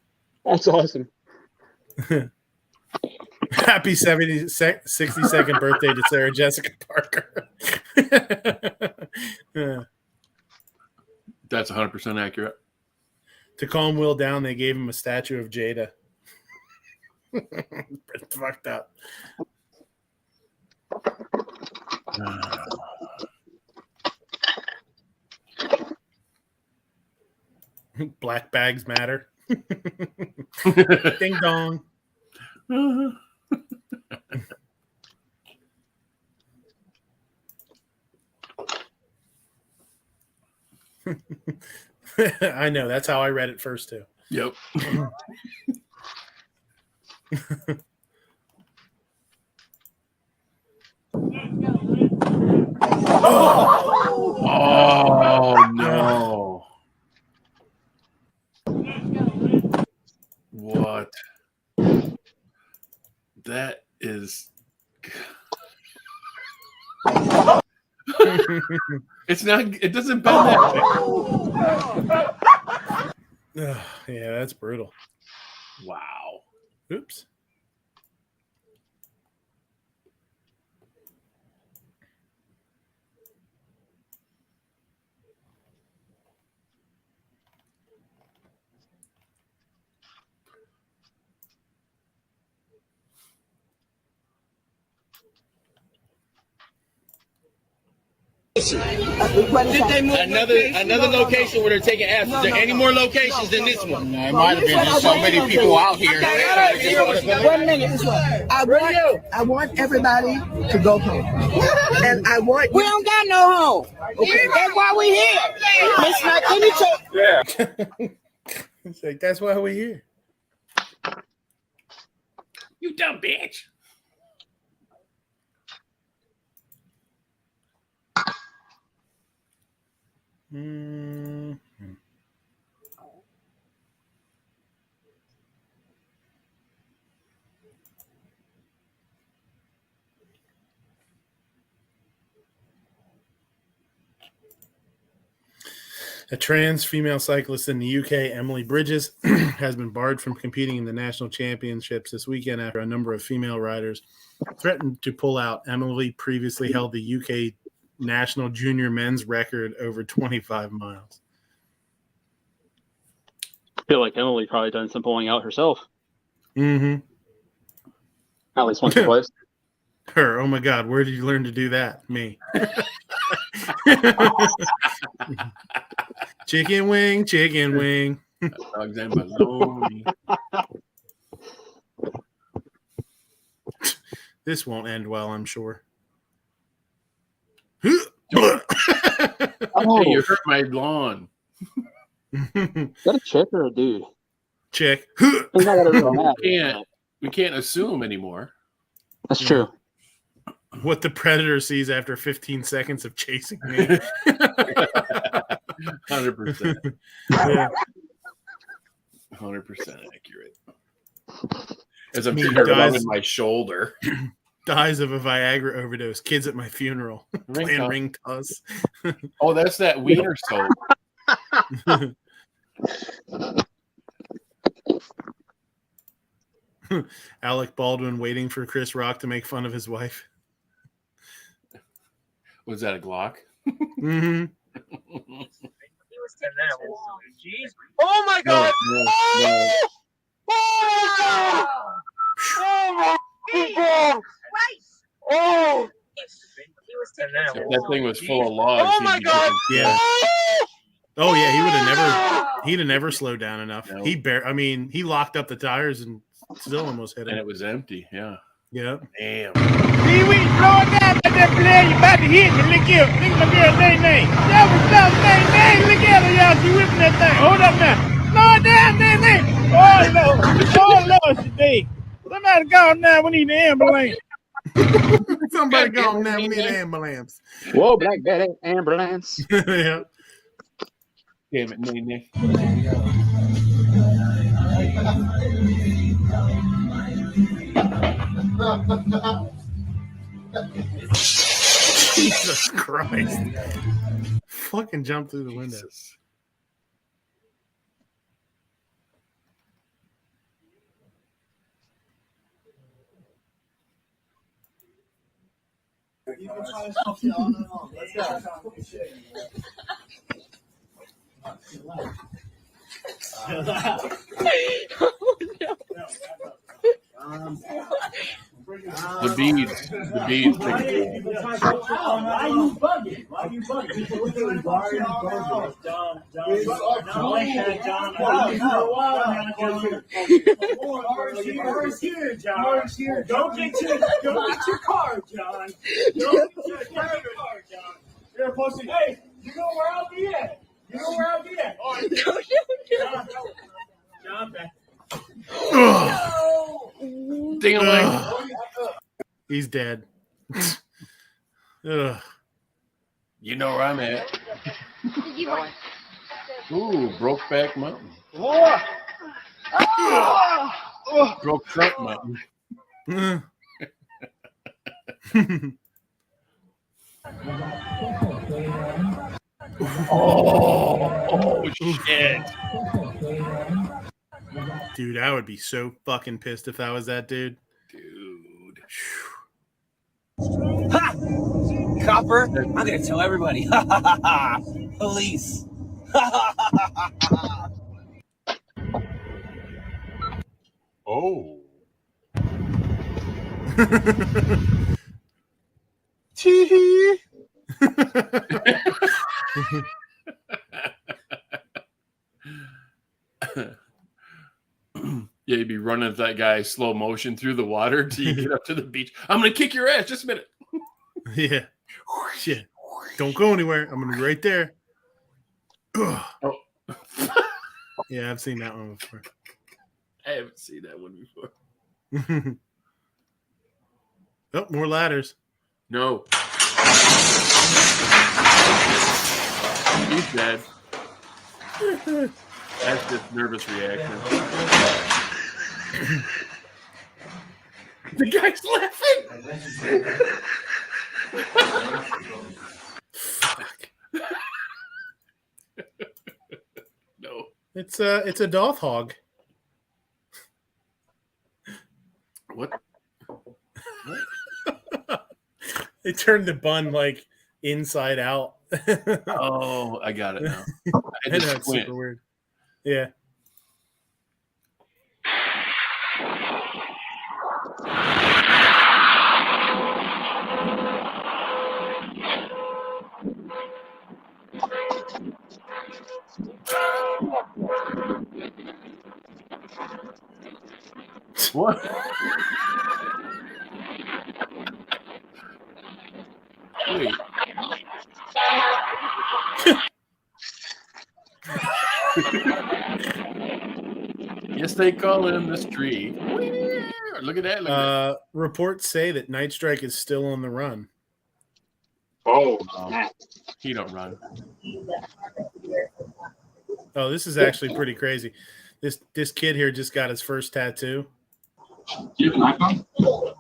That's awesome. Happy 62nd birthday to Sarah Jessica Parker. That's 100% accurate. To calm Will down, they gave him a statue of Jada. It's fucked up. Black bags matter. Ding dong. I know. That's how I read it first, too. Yep. Oh, no. What? That is. It's not. It doesn't bend that way. Yeah, that's brutal. Wow. Oops. Another location where they're taking F's. Is there any more locations than this one? No, it might have been. There's so many people out here. 1 minute. I want everybody to go home. And I want we don't got no home. Okay. That's why we here. It's not any It's like, that's why we're here. You dumb bitch. A trans female cyclist in the UK, Emily Bridges, has been barred from competing in the national championships this weekend after a number of female riders threatened to pull out. Emily previously held the UK national junior men's record over 25 miles. I feel like Emily probably done some pulling out herself. Mm-hmm. At least once or twice. Her, oh my God, where did you learn to do that? Me. Chicken wing, chicken wing. This won't end well, I'm sure. Hey, you hurt my lawn. Is that a chick or a dude? Chick. We can't assume anymore. That's true. What the predator sees after 15 seconds of chasing me. 100%. Yeah. 100% accurate. As I'm rubbing my shoulder. Dies of a Viagra overdose. Kids at my funeral. Playing ring toss. Oh, that's that wiener soap. Alec Baldwin waiting for Chris Rock to make fun of his wife. Was that a Glock? Mm-hmm. Oh my God! No. Oh! Oh my God! Oh! If that thing was full of logs, Oh he'd my be God! Yeah. Oh! Oh yeah, he'd have never slowed down enough. No. He locked up the tires and still almost hit And him. it was empty. Yeah. Yeah. Damn. See, we slow it down at that player. You about to hit me. Look here. Look at my girl, Nay. That was up, Nay. Look at her, y'all. She whipping that thing. Hold up now. Slow it down, Nay. Oh, Lord. Oh, Lord, she did. Somebody go now. We need the ambulance. Somebody go home now. We need an ambulance. Whoa, Black Betty, ambulance. Yeah. Damn it, Nay. Jesus Christ. Fucking jump through the window. The beads. The beads. Why you bugging? Why you bugging? John, like that, John. Car's here, John. Don't get your car, John. Don't get your car, John. You're supposed to, hey, you know where I'll be at. You know where I'll be at. All right. John, back. Ding-a-ling. He's dead. Ugh. You know where I'm at. Ooh, Brokeback Mountain. Broke Truck Mountain. Oh, shit. Dude, I would be so fucking pissed if that was that dude. Dude. Ha! Copper, I'm gonna tell everybody. Ha ha ha ha! Police. Ha ha ha ha ha! Oh. Tee. Yeah, you'd be running at that guy slow motion through the water till you get up to the beach. I'm gonna kick your ass. Just a minute. Yeah. Shit. Don't go anywhere. I'm gonna be right there. Oh. Yeah, I've seen that one before. I haven't seen that one before. Oh, more ladders. No. He's dead. That's just nervous reaction. The guy's laughing. Fuck. No. It's a doth hog. What? They turned the bun like inside out. Oh, I got it now. I know it's super weird. Yeah. What? Wait. Yes, they call him the street. Look at that. Look at that. Reports say that Night Strike is still on the run. Oh, he don't run. Oh, this is actually pretty crazy. This kid here just got his first tattoo. you have an iPhone?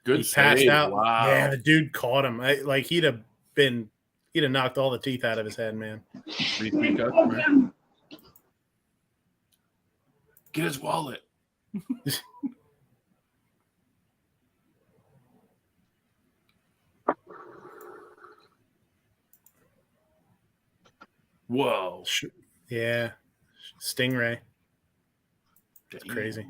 Good He passed save. out. Wow. Yeah, the dude caught him. He'd have knocked all the teeth out of his head, man. Repeat customer. Get his wallet. Whoa. Yeah. Stingray. It's crazy.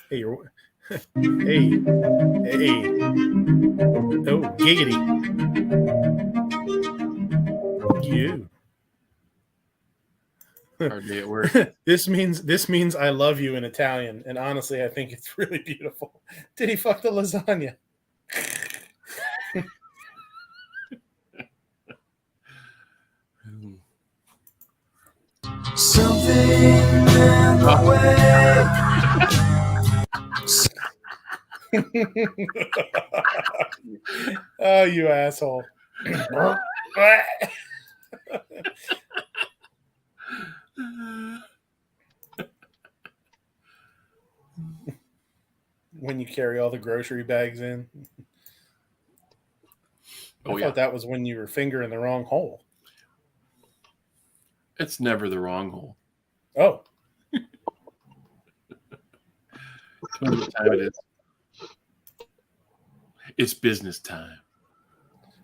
Hey, you're. Hey. Oh, giggity. You. Hardly at work. This means I love you in Italian, and honestly, I think it's really beautiful. Did he fuck the lasagna? Something in the Oh, you asshole. When you carry all the grocery bags in. I thought that was when you were fingering the wrong hole. It's never the wrong hole. Oh. What time it is. It's business time.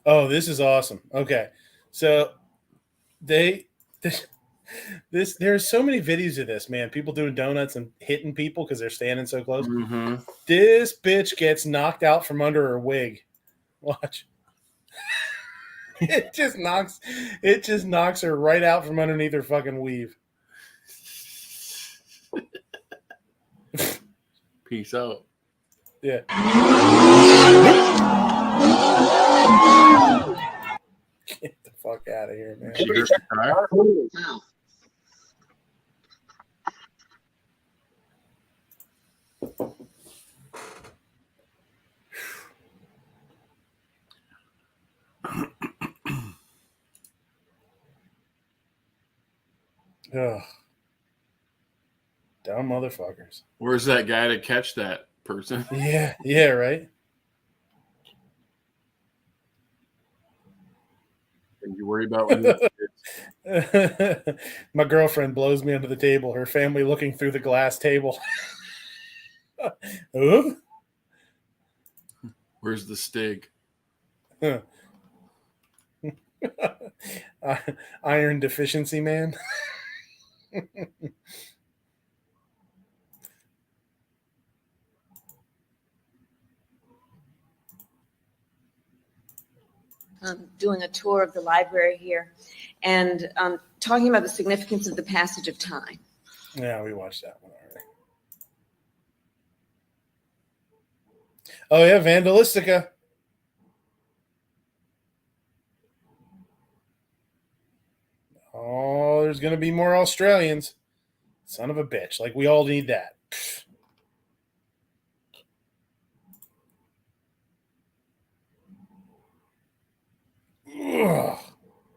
Oh, this is awesome. Okay. So there's so many videos of this, man. People doing donuts and hitting people because they're standing so close. Mm-hmm. This bitch gets knocked out from under her wig. Watch. It just knocks her right out from underneath her fucking weave. Peace out. Yeah. Get the fuck out of here, man. Did you hear the car? Ugh. Dumb motherfuckers. Where's that guy to catch that person? Yeah, right? And you worry about when My girlfriend blows me under the table, her family looking through the glass table. Ooh. Where's the stig? Iron deficiency man. Doing a tour of the library here and talking about the significance of the passage of time. Yeah, we watched that one already. Oh, yeah, Vandalistica. Oh, there's going to be more Australians. Son of a bitch. Like, we all need that. Ugh.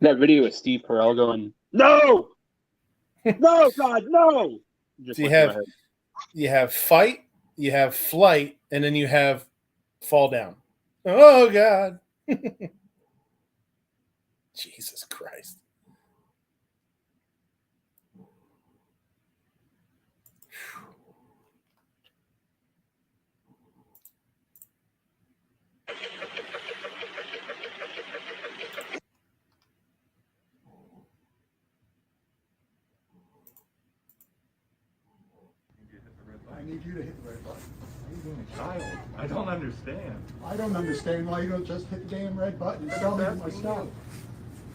That video of Steve Carell going, no, no, God, no. So you have fight, you have flight, and then you have fall down. Oh, God. Jesus Christ. I need you to hit the red button. What are you doing, child? I don't understand. I don't understand why you don't just hit the damn red button and sell me my stuff.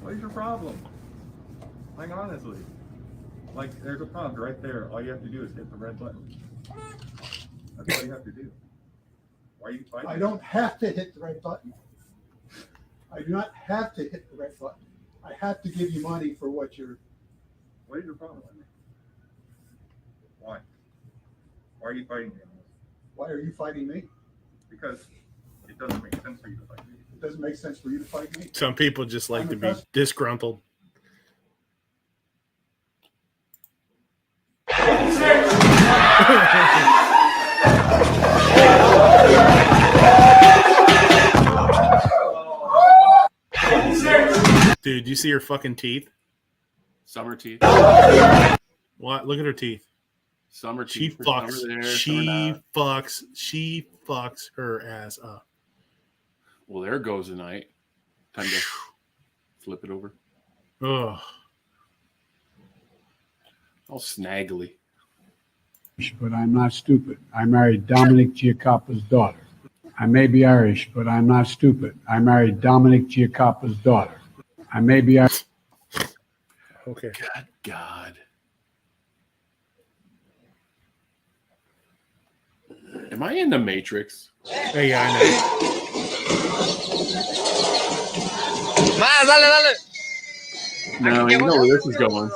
What is your problem? Like, honestly. Like, there's a prompt right there. All you have to do is hit the red button. That's all you have to do. Why are you fighting? I don't have to hit the red button. I do not have to hit the red button. I have to give you money for what you're... What is your problem with me? Why? Why are you fighting me on this? Why are you fighting me? Because it doesn't make sense for you to fight me. It doesn't make sense for you to fight me. Some people just like to be disgruntled. Dude, Dude, do you see her fucking teeth? Summer teeth. What? Look at her teeth. Summer She teeth. fucks. Summer there, She summer fucks. She fucks her ass up. Well, there goes the night. Time to flip it over. Oh. All snaggly. But I'm not stupid. I married Dominic Giacoppa's daughter. I may be Irish, but I'm not stupid. I married Dominic Giacoppa's daughter. I may be Irish. Okay. God. Am I in the Matrix? Hey, yeah, I know. No, you know where this is going.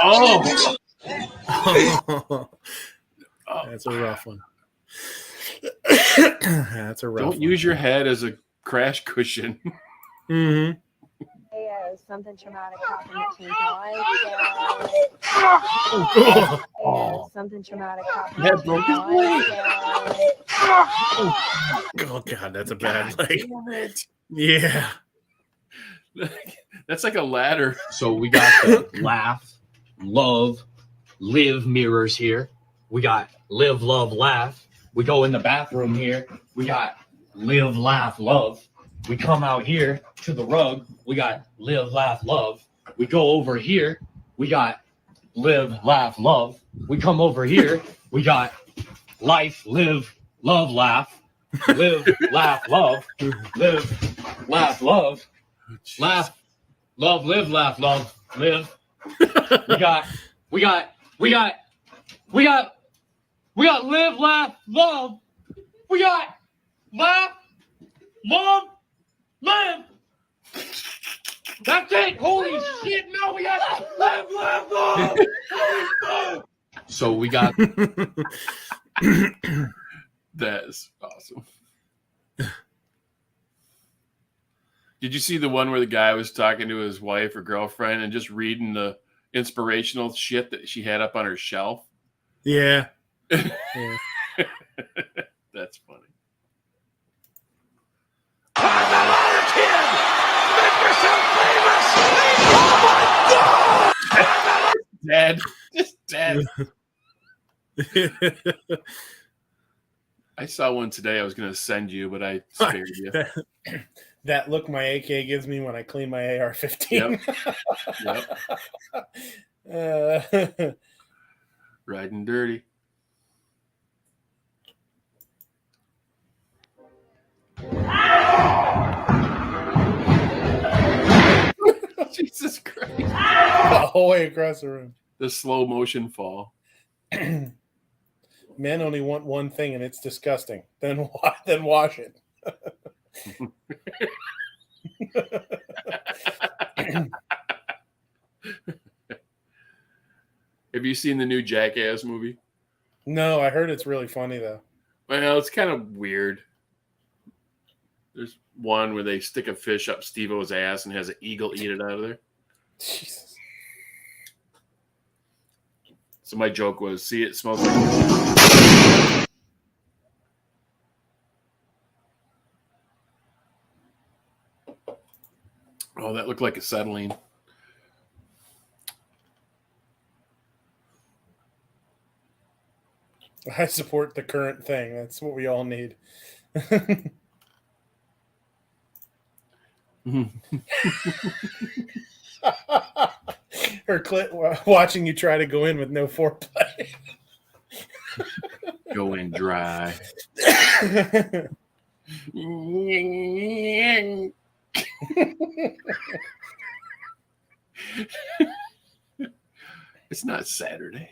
Oh! That's a rough one. That's a rough one. Don't use your head as a crash cushion. Mm-hmm. Something traumatic happened that changed my life. Something traumatic happened that changed my life. Oh, God, that's a bad leg. Yeah. That's like a ladder. So we got the laugh, love, live mirrors here. We got live, love, laugh. We go in the bathroom here. We got live, laugh, love. We come out here to the rug. We got live, laugh, love. We go over here. We got live, laugh, love. We come over here. We got life, live, love, laugh. Live, laugh, love. Live, laugh, love. Laugh, love, live, laugh, love, live. We got live, laugh, love. We got laugh, love, live. That's it. Holy shit. Now we got live, laugh, love. So we got. That's awesome. Did you see the one where the guy was talking to his wife or girlfriend and just reading the inspirational shit that she had up on her shelf? Yeah. Yeah. That's funny. Dead. Just dead. I saw one today I was going to send you, but I spared you. That look my AK gives me when I clean my AR-15. Yep. Riding dirty. Jesus Christ. The whole way across the room. The slow motion fall. Men only want one thing, and it's disgusting. Then wash it. Have you seen the new Jackass movie? No, I heard it's really funny, though. Well, it's kind of weird. There's one where they stick a fish up Steve-O's ass and has an eagle eat it out of there. Jesus. So my joke was, see, it smells like... Oh, that looked like acetylene. I support the current thing. That's what we all need. Her clit watching you try to go in with no foreplay. Go in dry. It's not Saturday.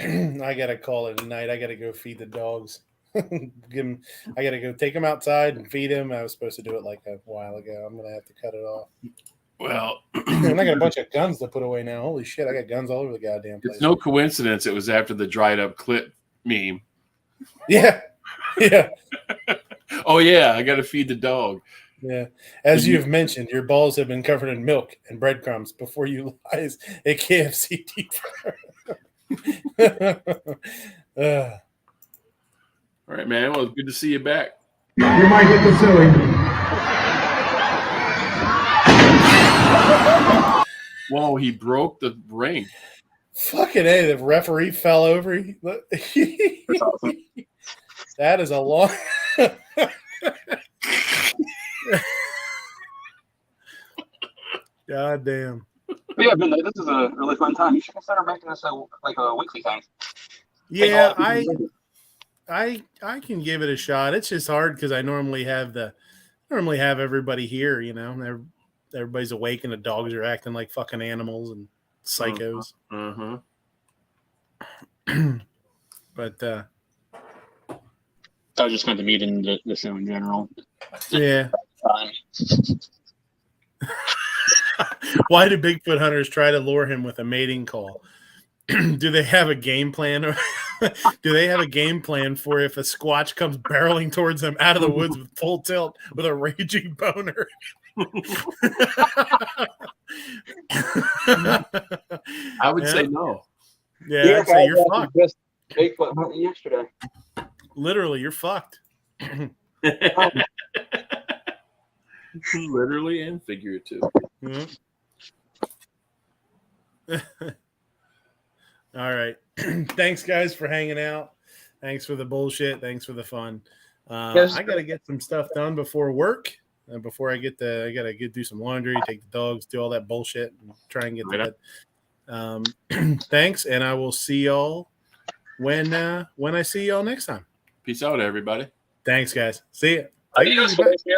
I gotta call it a night. I gotta go feed the dogs. I gotta go take them outside and feed them. I was supposed to do it like a while ago. I'm gonna have to cut it off. Well, and I got a bunch of guns to put away now. Holy shit, I got guns all over the goddamn place. It's no coincidence it was after the dried up clit meme. Yeah. Yeah. Oh yeah, I gotta feed the dog. Yeah. As you've mentioned, your balls have been covered in milk and breadcrumbs before you lies a KFC deep fryer. All right, man. Well, it's good to see you back. You might get the silly. Whoa, he broke the ring. Fucking A, the referee fell over. That is a long. God damn. Yeah, Ben, this is a really fun time. You should consider making this a weekly thing. Yeah, I can give it a shot. It's just hard because I normally have everybody here, you know. Everybody's awake and the dogs are acting like fucking animals and psychos. But I was just going to meet in the show in general. Yeah. Why do Bigfoot hunters try to lure him with a mating call? Do they have a game plan? Or do they have a game plan for if a Squatch comes barreling towards them out of the woods with full tilt with a raging boner? I would say no. Yeah, I'd say you're fucked. Bigfoot hunting yesterday. Literally, you're fucked. Literally and figurative. Mm-hmm. All right. Thanks, guys, for hanging out. Thanks for the bullshit. Thanks for the fun. I got to get some stuff done before work. Before I get I got to do some laundry, take the dogs, do all that bullshit, and try and get to bed. Thanks, and I will see y'all when I see y'all next time. Peace out, everybody. Thanks, guys. See ya. Adios, See ya.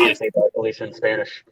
I say police in Spanish.